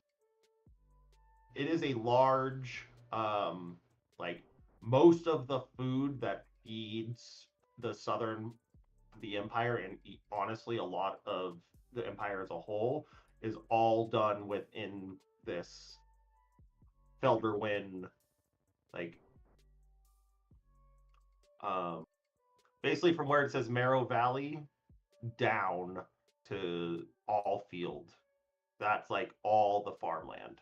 It is a large, like most of the food that feeds the Empire, and honestly, a lot of the Empire as a whole is all done within this Felderwin, like, basically from where it says Marrow Valley down to Allfield. That's like all the farmland.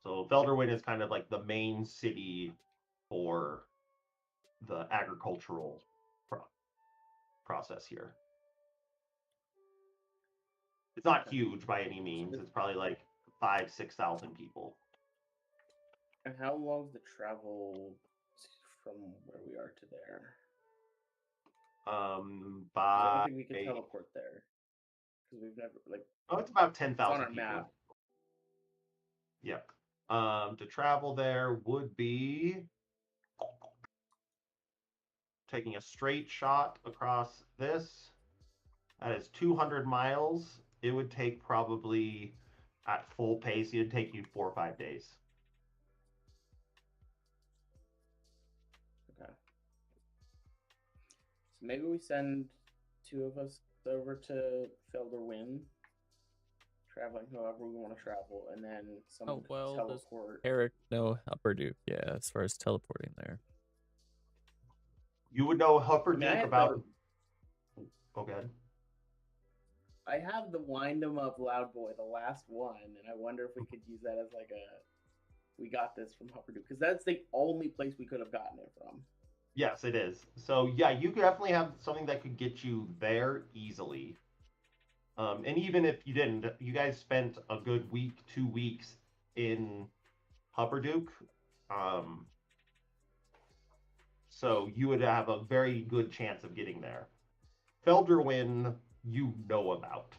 So Felderwin is kind of like the main city for the agricultural process here. It's not huge by any means. It's probably like 5,000-6,000 people. And how long's the travel from where we are to there? I don't think we can teleport there because we've never it's about 10,000 on our people. map. Yep. To travel there would be taking a straight shot across this. That is 200 miles. It would take probably at full pace. It'd take you 4 or 5 days. Okay. So maybe we send 2 of us over to Felderwin, traveling however we want to travel, and then someone teleport. Carrick, no, Hopperduke. Yeah, as far as teleporting there. You would know Hopperduke about. Go ahead. I have the Wind 'em Up Loud Boy, the last one, and I wonder if we could use that as like we got this from Hopperduke, because that's the only place we could have gotten it from. Yes, it is. So yeah, you definitely have something that could get you there easily. And even if you didn't, you guys spent a good week, 2 weeks in Hopperduke. So you would have a very good chance of getting there. Felderwin, you know about.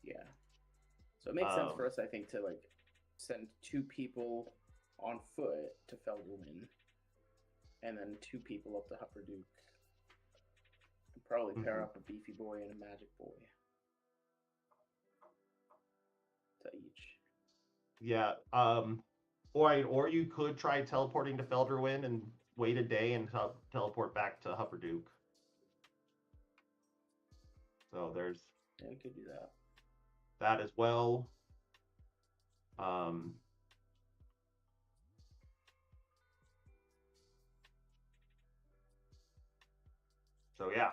Yeah. So it makes sense for us, I think, to send 2 people on foot to Felderwin, and then 2 people up to Hupperduke. Probably pair up a beefy boy and a magic boy to each. Yeah. Or you could try teleporting to Felderwin and wait a day and teleport back to Hupperduke. So there's. Yeah, we could do that. That as well. So yeah.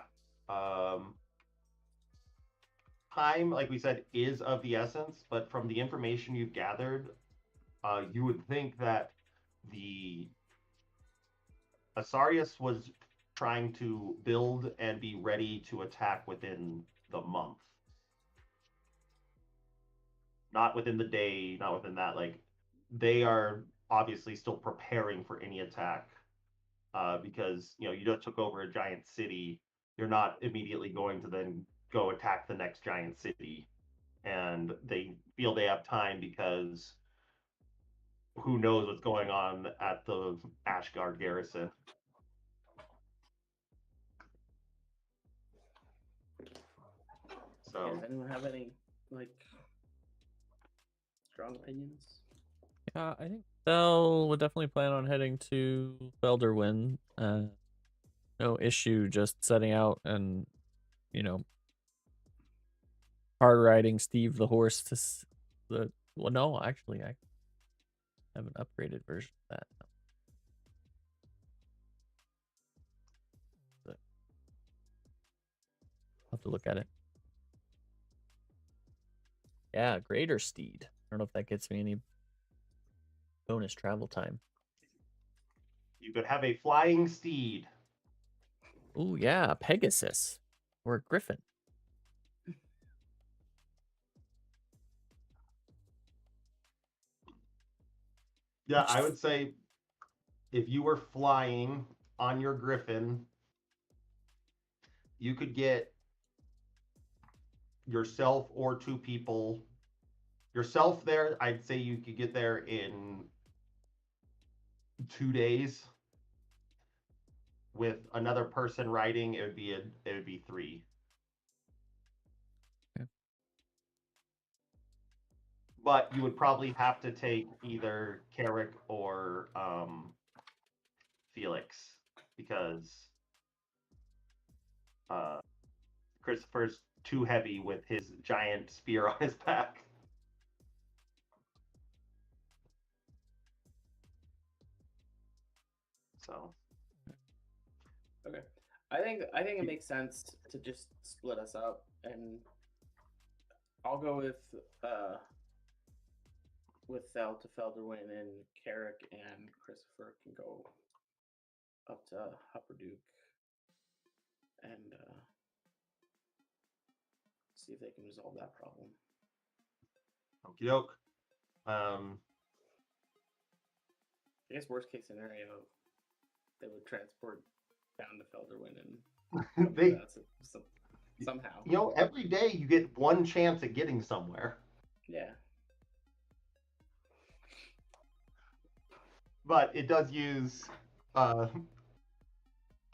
Time, like we said, is of the essence, but from the information you've gathered, you would think that the Asarius was trying to build and be ready to attack within the month. Not within the day, not within that. Like, they are obviously still preparing for any attack, because, you know, you just took over a giant city. You're not immediately going to then go attack the next giant city. And they feel they have time because who knows what's going on at the Ashgard garrison. So, does anyone have any strong opinions? Yeah, I think Thel would definitely plan on heading to Felderwin. No issue just setting out and, hard riding Steve the horse to the. Well, no, actually, I have an upgraded version of that. But I'll have to look at it. Yeah, greater steed. I don't know if that gets me any bonus travel time. You could have a flying steed. Ooh, yeah, Pegasus or a griffin. Yeah, I would say if you were flying on your griffin, you could get yourself or 2 people. Yourself there, I'd say you could get there in 2 days. With another person riding, it would be 3. Okay. But you would probably have to take either Carrick or Felix, because Christopher's too heavy with his giant spear on his back. So. Okay. I think it makes sense to just split us up, and I'll go with Thel to Felderwin, and Carrick and Christopher can go up to Hupperduke and see if they can resolve that problem. Okie doke. I guess worst case scenario, they would transport down to Felderwin and somehow. You know, every day you get one chance at getting somewhere. Yeah. But it does use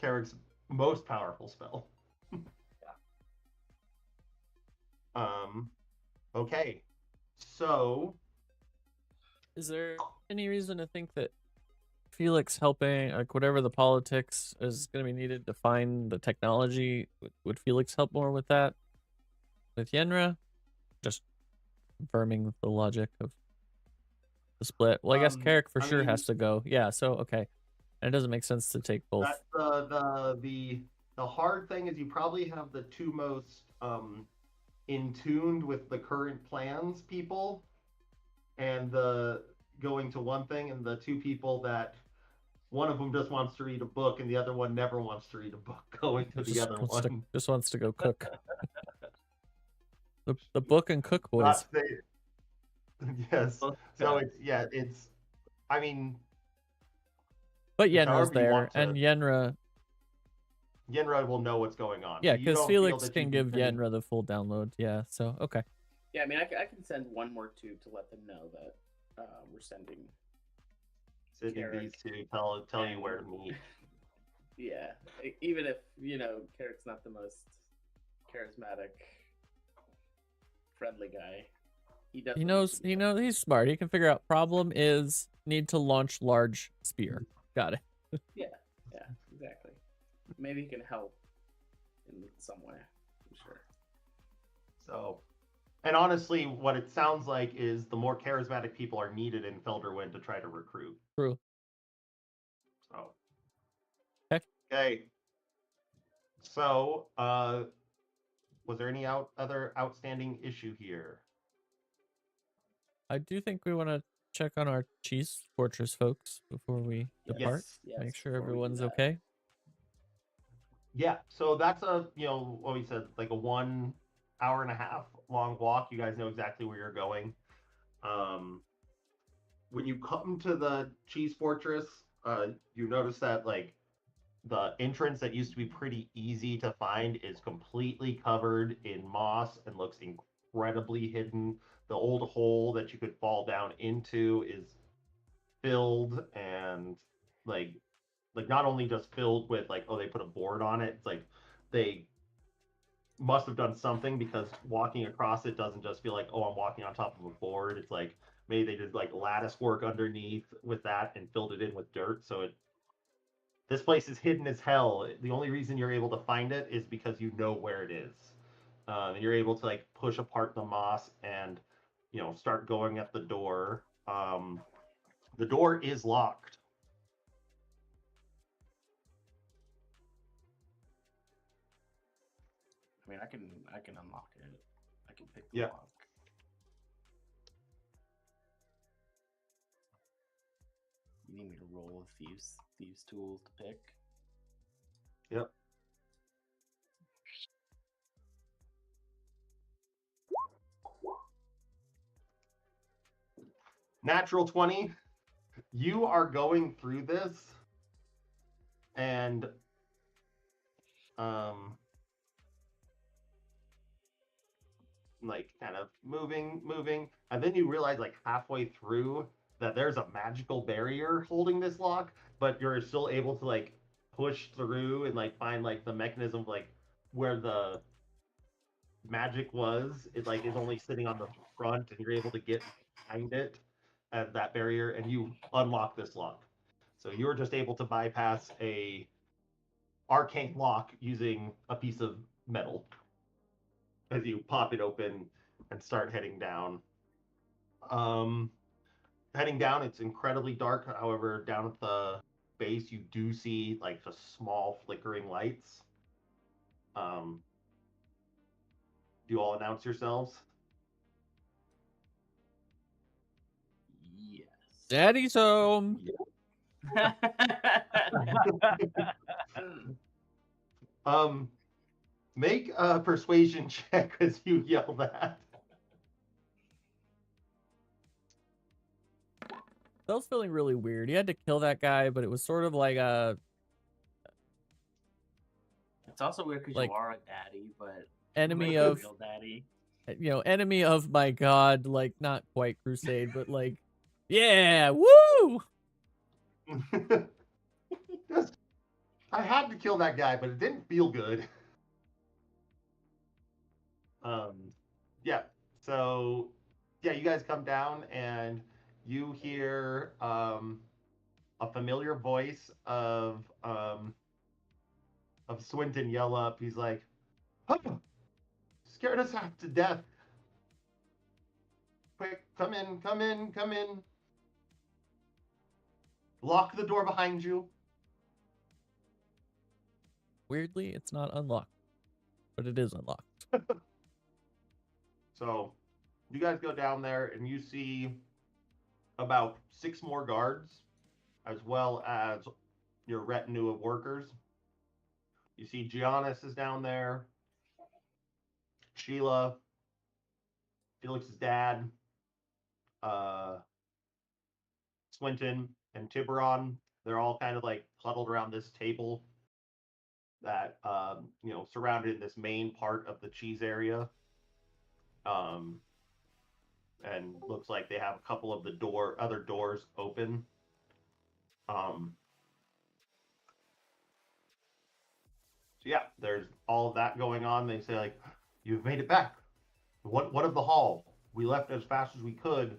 Carrick's most powerful spell. Okay. So, is there any reason to think that Felix helping, like whatever the politics is going to be needed to find the technology, would Felix help more with that? With Yenra? Just confirming the logic of the split. Well, I guess Carrick for sure has to go. Yeah, so okay. And it doesn't make sense to take both. That's the hard thing is you probably have the 2 most in tuned with the current plans people, and the going to one thing, and the 2 people that one of them just wants to read a book and the other one never wants to read a book going to the other one. Just wants to go cook. the book and cook boys. Yes. So it's I mean, but Yenra's there, and Yenra will know what's going on. Yeah, because Felix can give Yenra the full download. Yeah, so okay. Yeah, I mean, I can send one more tube to let them know that we're sending these 2. Tell you where to meet. Yeah, even if Carrick's not the most charismatic, friendly guy, he knows. He's smart. He can figure out. Problem is need to launch large spear. Got it. Yeah, exactly. Maybe he can help in some way. I'm sure. So, and honestly, what it sounds like is the more charismatic people are needed in Felderwind to try to recruit. True. So. Okay. So, was there any other outstanding issue here? I do think we want to check on our cheese fortress folks before we depart. Yes, Make sure everyone's okay. Yeah, so that's what we said, like a 1 hour and a half long walk. You guys know exactly where you're going. When you come to the cheese fortress, you notice that like the entrance that used to be pretty easy to find is completely covered in moss and looks incredibly hidden. The old hole that you could fall down into is filled and like not only just filled with like, oh, they put a board on it. It's like they must have done something, because walking across it doesn't just feel like, oh, I'm walking on top of a board. It's like maybe they did like lattice work underneath with that and filled it in with dirt. So this place is hidden as hell. The only reason you're able to find it is because you know where it is. And you're able to like push apart the moss and start going at the door. The door is locked. I mean, I can unlock it. I can pick the lock. You need me to roll a thieves tools to pick? Yep. Natural 20. You are going through this and like kind of moving, and then you realize like halfway through that there's a magical barrier holding this lock, but you're still able to like push through and like find like the mechanism, like where the magic was. It like is only sitting on the front, and you're able to get behind it at that barrier, and you unlock this lock. So you're just able to bypass a arcane lock using a piece of metal as you pop it open and start heading down. Heading down, it's incredibly dark. However, down at the base, you do see like just small flickering lights. Do you all announce yourselves? Yes. Daddy's home. Yeah. Make a persuasion check as you yell that. Thel's feeling really weird. He had to kill that guy, but it was sort of like a. It's also weird because like, you are a daddy, but enemy a of real daddy. Enemy of my god, like not quite crusade, but like, yeah, woo! I had to kill that guy, but it didn't feel good. Yeah. So, yeah, you guys come down and you hear a familiar voice of Swinton yell up. He's like, "Huh, scared us half to death. Quick, come in, come in, come in. Lock the door behind you." Weirdly, it's not unlocked, but it is unlocked. So you guys go down there and you see about 6 more guards, as well as your retinue of workers. You see Giannis is down there, Sheila, Felix's dad, Swinton, and Tiburon. They're all kind of like huddled around this table that surrounded in this main part of the cheese area. And looks like they have a couple of the other doors open. yeah, there's all of that going on. They say like, you've made it back. What of the hall? We left as fast as we could.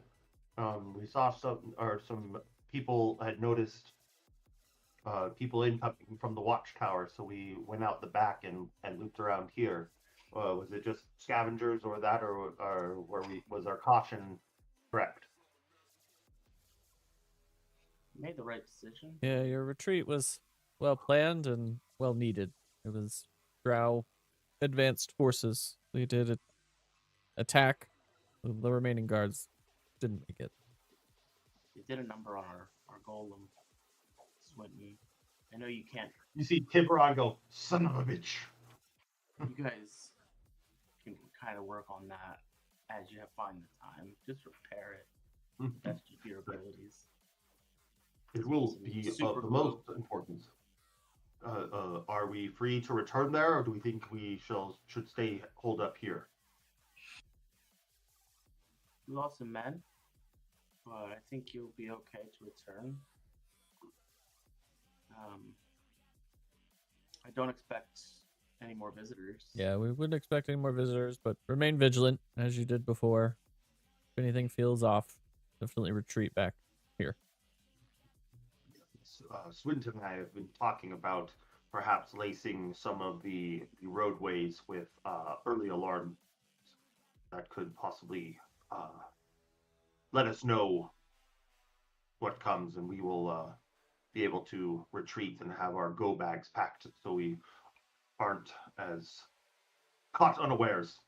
We saw some people had noticed people incoming from the watchtower, so we went out the back and looped around here. Was it just scavengers or that, or was our caution correct? You made the right decision. Yeah, your retreat was well planned and well needed. It was Drow advanced forces. We did attack. The remaining guards didn't make it. You did a number on our golem, Swinton. I know you can't. You see Tiburon go, son of a bitch. You guys can kind of work on that as you find the time. Just repair it. That's just your abilities. It will be of the most importance. Are we free to return there, or do we think we should stay hold up here? We lost some men, but I think you'll be okay to return. I don't expect any more visitors. Yeah, we wouldn't expect any more visitors, but remain vigilant as you did before. If anything feels off, definitely retreat back here. Swinton and I have been talking about perhaps lacing some of the roadways with early alarm that could possibly let us know what comes, and we will be able to retreat and have our go bags packed so we aren't as caught unawares.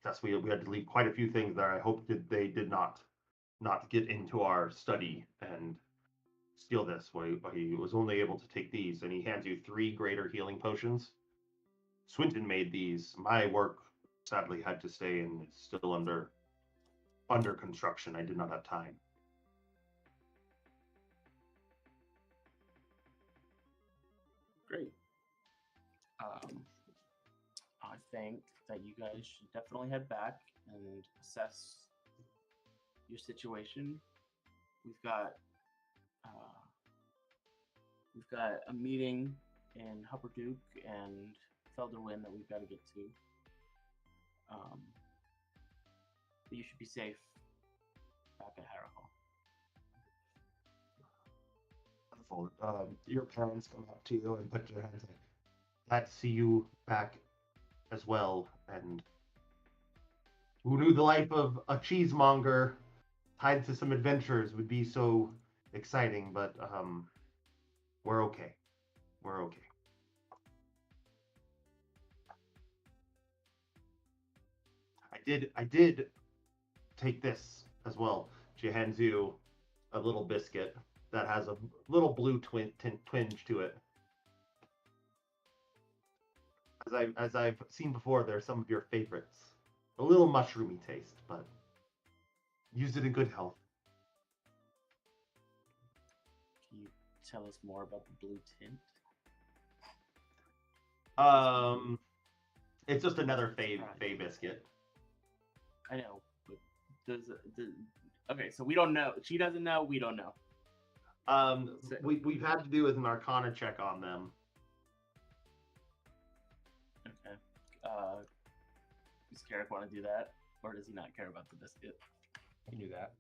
Yes, we had to leave quite a few things there. I hope that they did not get into our study and steal this. He was only able to take these, and he hands you 3 greater healing potions. Swinton made these. My work sadly had to stay, and it's still under construction. I did not have time. Great. I think that you guys should definitely head back and assess your situation. We've got a meeting in Hupperduke and Felderwin that we've got to get to. But you should be safe back at Harrow. Wonderful. Your parents come up to you and put their hands like, glad to see you back as well. And who knew the life of a cheesemonger tied to some adventures would be so exciting, but we're okay. We're okay. I did take this as well. She hands you a little biscuit that has a little blue twinge to it. As I've seen before, they're some of your favorites. A little mushroomy taste, but use it in good health. Can you tell us more about the blue tint? It's just another Fey biscuit. I know, but okay, so we don't know. She doesn't know. We don't know. We've had to do with an Arcana check on them. Okay. Does Carrick want to do that, or does he not care about the biscuit? You can do that.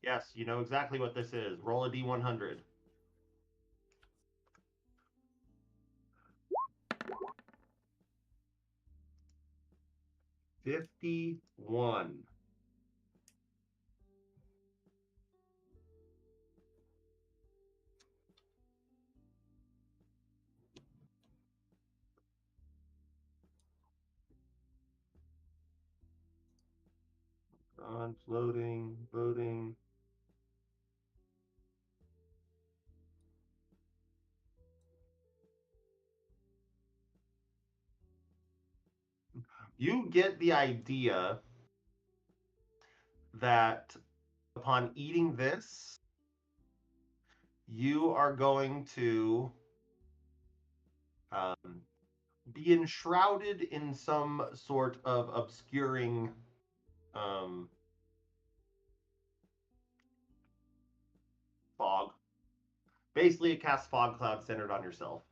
Yes, you know exactly what this is. Roll a D100. $51. Loading. You get the idea that upon eating this, you are going to be enshrouded in some sort of obscuring fog. Basically, it casts fog cloud centered on yourself.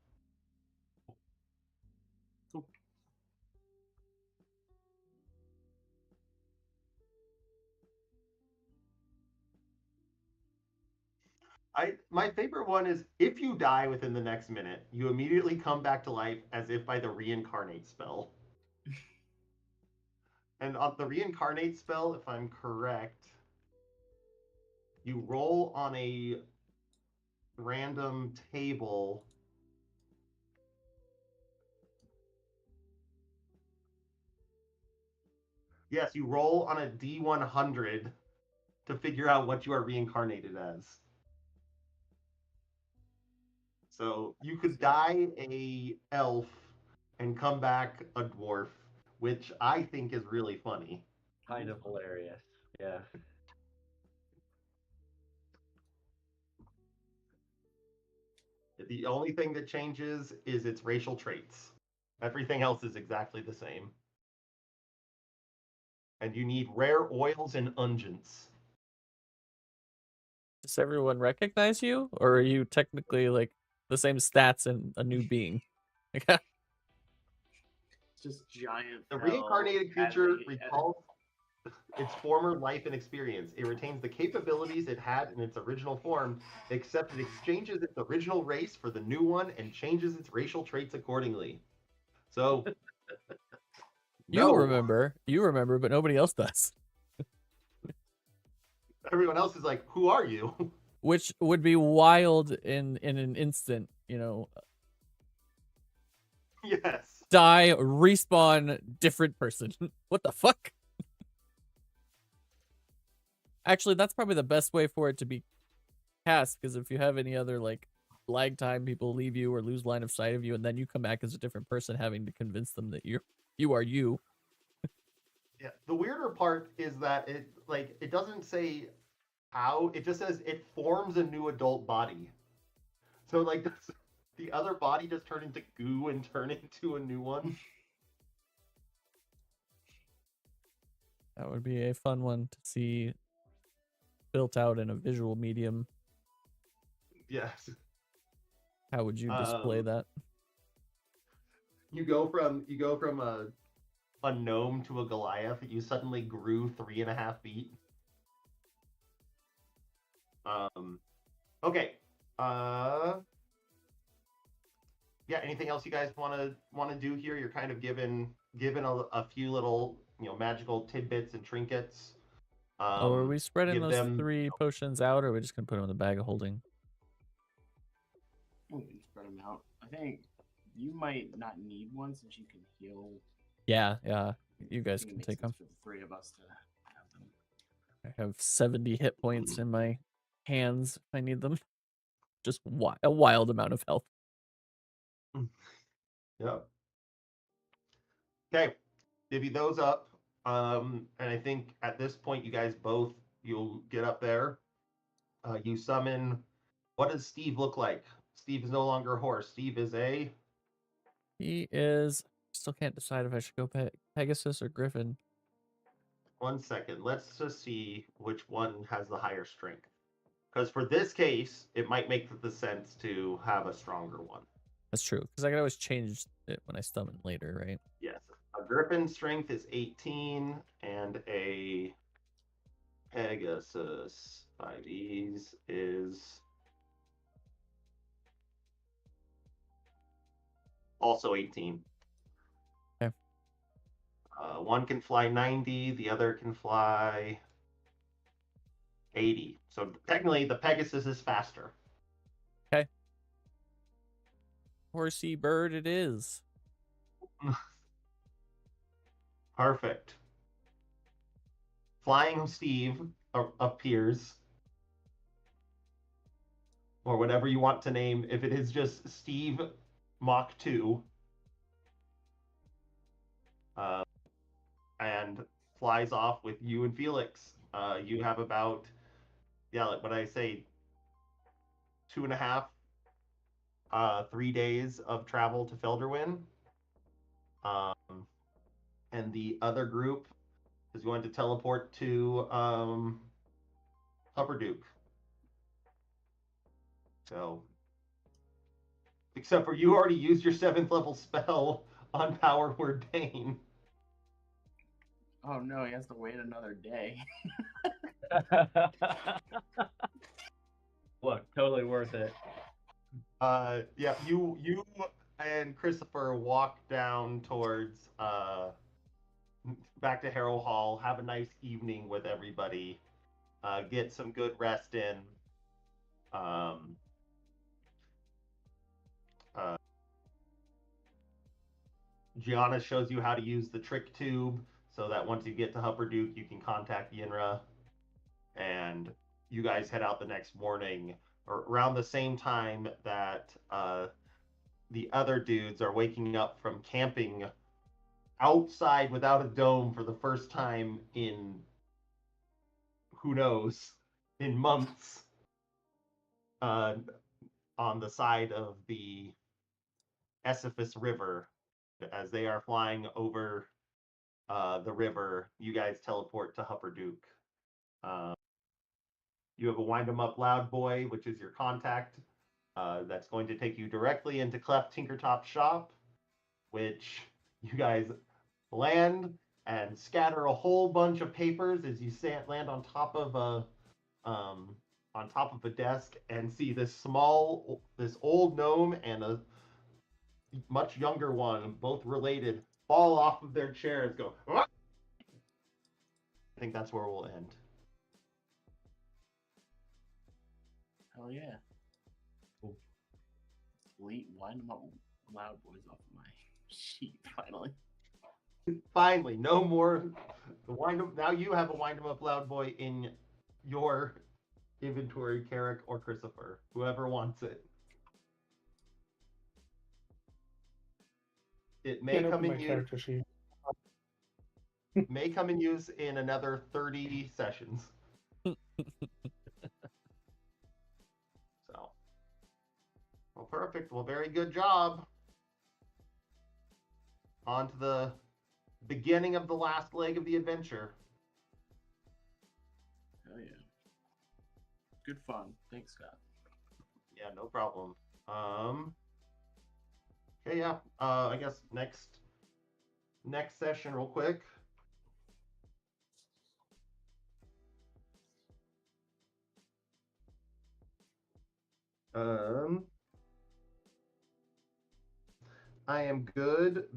My favorite one is if you die within the next minute, you immediately come back to life as if by the reincarnate spell. And on the reincarnate spell, if I'm correct, you roll on a random table. Yes, you roll on a D100 to figure out what you are reincarnated as. So you could die a elf and come back a dwarf, which I think is really funny. Kind of hilarious. Yeah. The only thing that changes is its racial traits. Everything else is exactly the same. And you need rare oils and unguents. Does everyone recognize you, or are you technically like the same stats and a new being? It's just giant. The reincarnated creature recalls its former life and experience. It retains the capabilities it had in its original form, except it exchanges its original race for the new one and changes its racial traits accordingly. So you remember, but nobody else does. Everyone else is like, "Who are you?" Which would be wild in an instant, you know. Yes. Die, respawn, different person. What the fuck? Actually, that's probably the best way for it to be cast, because if you have any other like lag time, people leave you or lose line of sight of you, and then you come back as a different person, having to convince them that you are you. Yeah. The weirder part is that it doesn't say how. It just says it forms a new adult body. So like the other body just turn into goo and turn into a new one. That would be a fun one to see built out in a visual medium. Yes. How would you display that? You go from a gnome to a Goliath. You suddenly grew 3.5 feet. Okay. Yeah. Anything else you guys want to do here? You're kind of given a few little magical tidbits and trinkets. Are we spreading those 3 potions out, or are we just gonna put them in the bag of holding? We can spread them out. I think you might not need one since you can heal. Yeah. You guys can take them. For the 3 of us to have them. I have 70 hit points in my hands if I need them. Just a wild amount of health. Yeah. Okay. Divvy those up. And I think at this point, you guys you'll get up there. You summon. What does Steve look like? Steve is no longer a horse. Steve is a. He is. Still can't decide if I should go Pegasus or Griffin. 1 second. Let's just see which one has the higher strength. Because for this case, it might make the sense to have a stronger one. That's true. Because I can always change it when I summon later, right? Yes. A Griffin strength is 18, and a Pegasus 5Es is also 18. Okay. One can fly 90, the other can fly 80. So technically, the Pegasus is faster. Okay. Horsey bird it is. Perfect. Flying Steve appears. Or whatever you want to name. If it is just Steve Mach 2. And flies off with you and Felix. You have about, like what I say, 2.5, 3 days of travel to Felderwin. And the other group is going to teleport to Upperduke. So, except for you already used your 7th level spell on Power Word Bane. Oh no, he has to wait another day. Look, totally worth it. Yeah, you and Christopher walk down towards back to Harrow Hall, have a nice evening with everybody, get some good rest in. Gianna shows you how to use the trick tube so that once you get to Hupperduke, you can contact Yinra. And you guys head out the next morning, or around the same time that the other dudes are waking up from camping outside without a dome for the first time in who knows, in months, on the side of the Esopus River. As they are flying over the river, you guys teleport to Hupperduke. You have a wind 'em up loud boy, which is your contact. That's going to take you directly into Clef Tinkertop's shop, which you guys land and scatter a whole bunch of papers as you land on top of a desk and see this old gnome and a much younger one, both related, fall off of their chairs, go. "Ah!" I think that's where we'll end. Hell yeah. Cool. Delete wind 'em up loud boys off of my sheet finally. Finally, no more now you have a wind 'em up loud boy in your inventory, Carrick or Christopher, whoever wants it. It may Can't come open in my use. character sheet. May come in use in another 30 sessions. So, well, perfect. Well, very good job. On to the beginning of the last leg of the adventure. Hell yeah. Good fun. Thanks, Scott. Yeah, no problem. Okay, yeah. I guess next session, real quick. I am good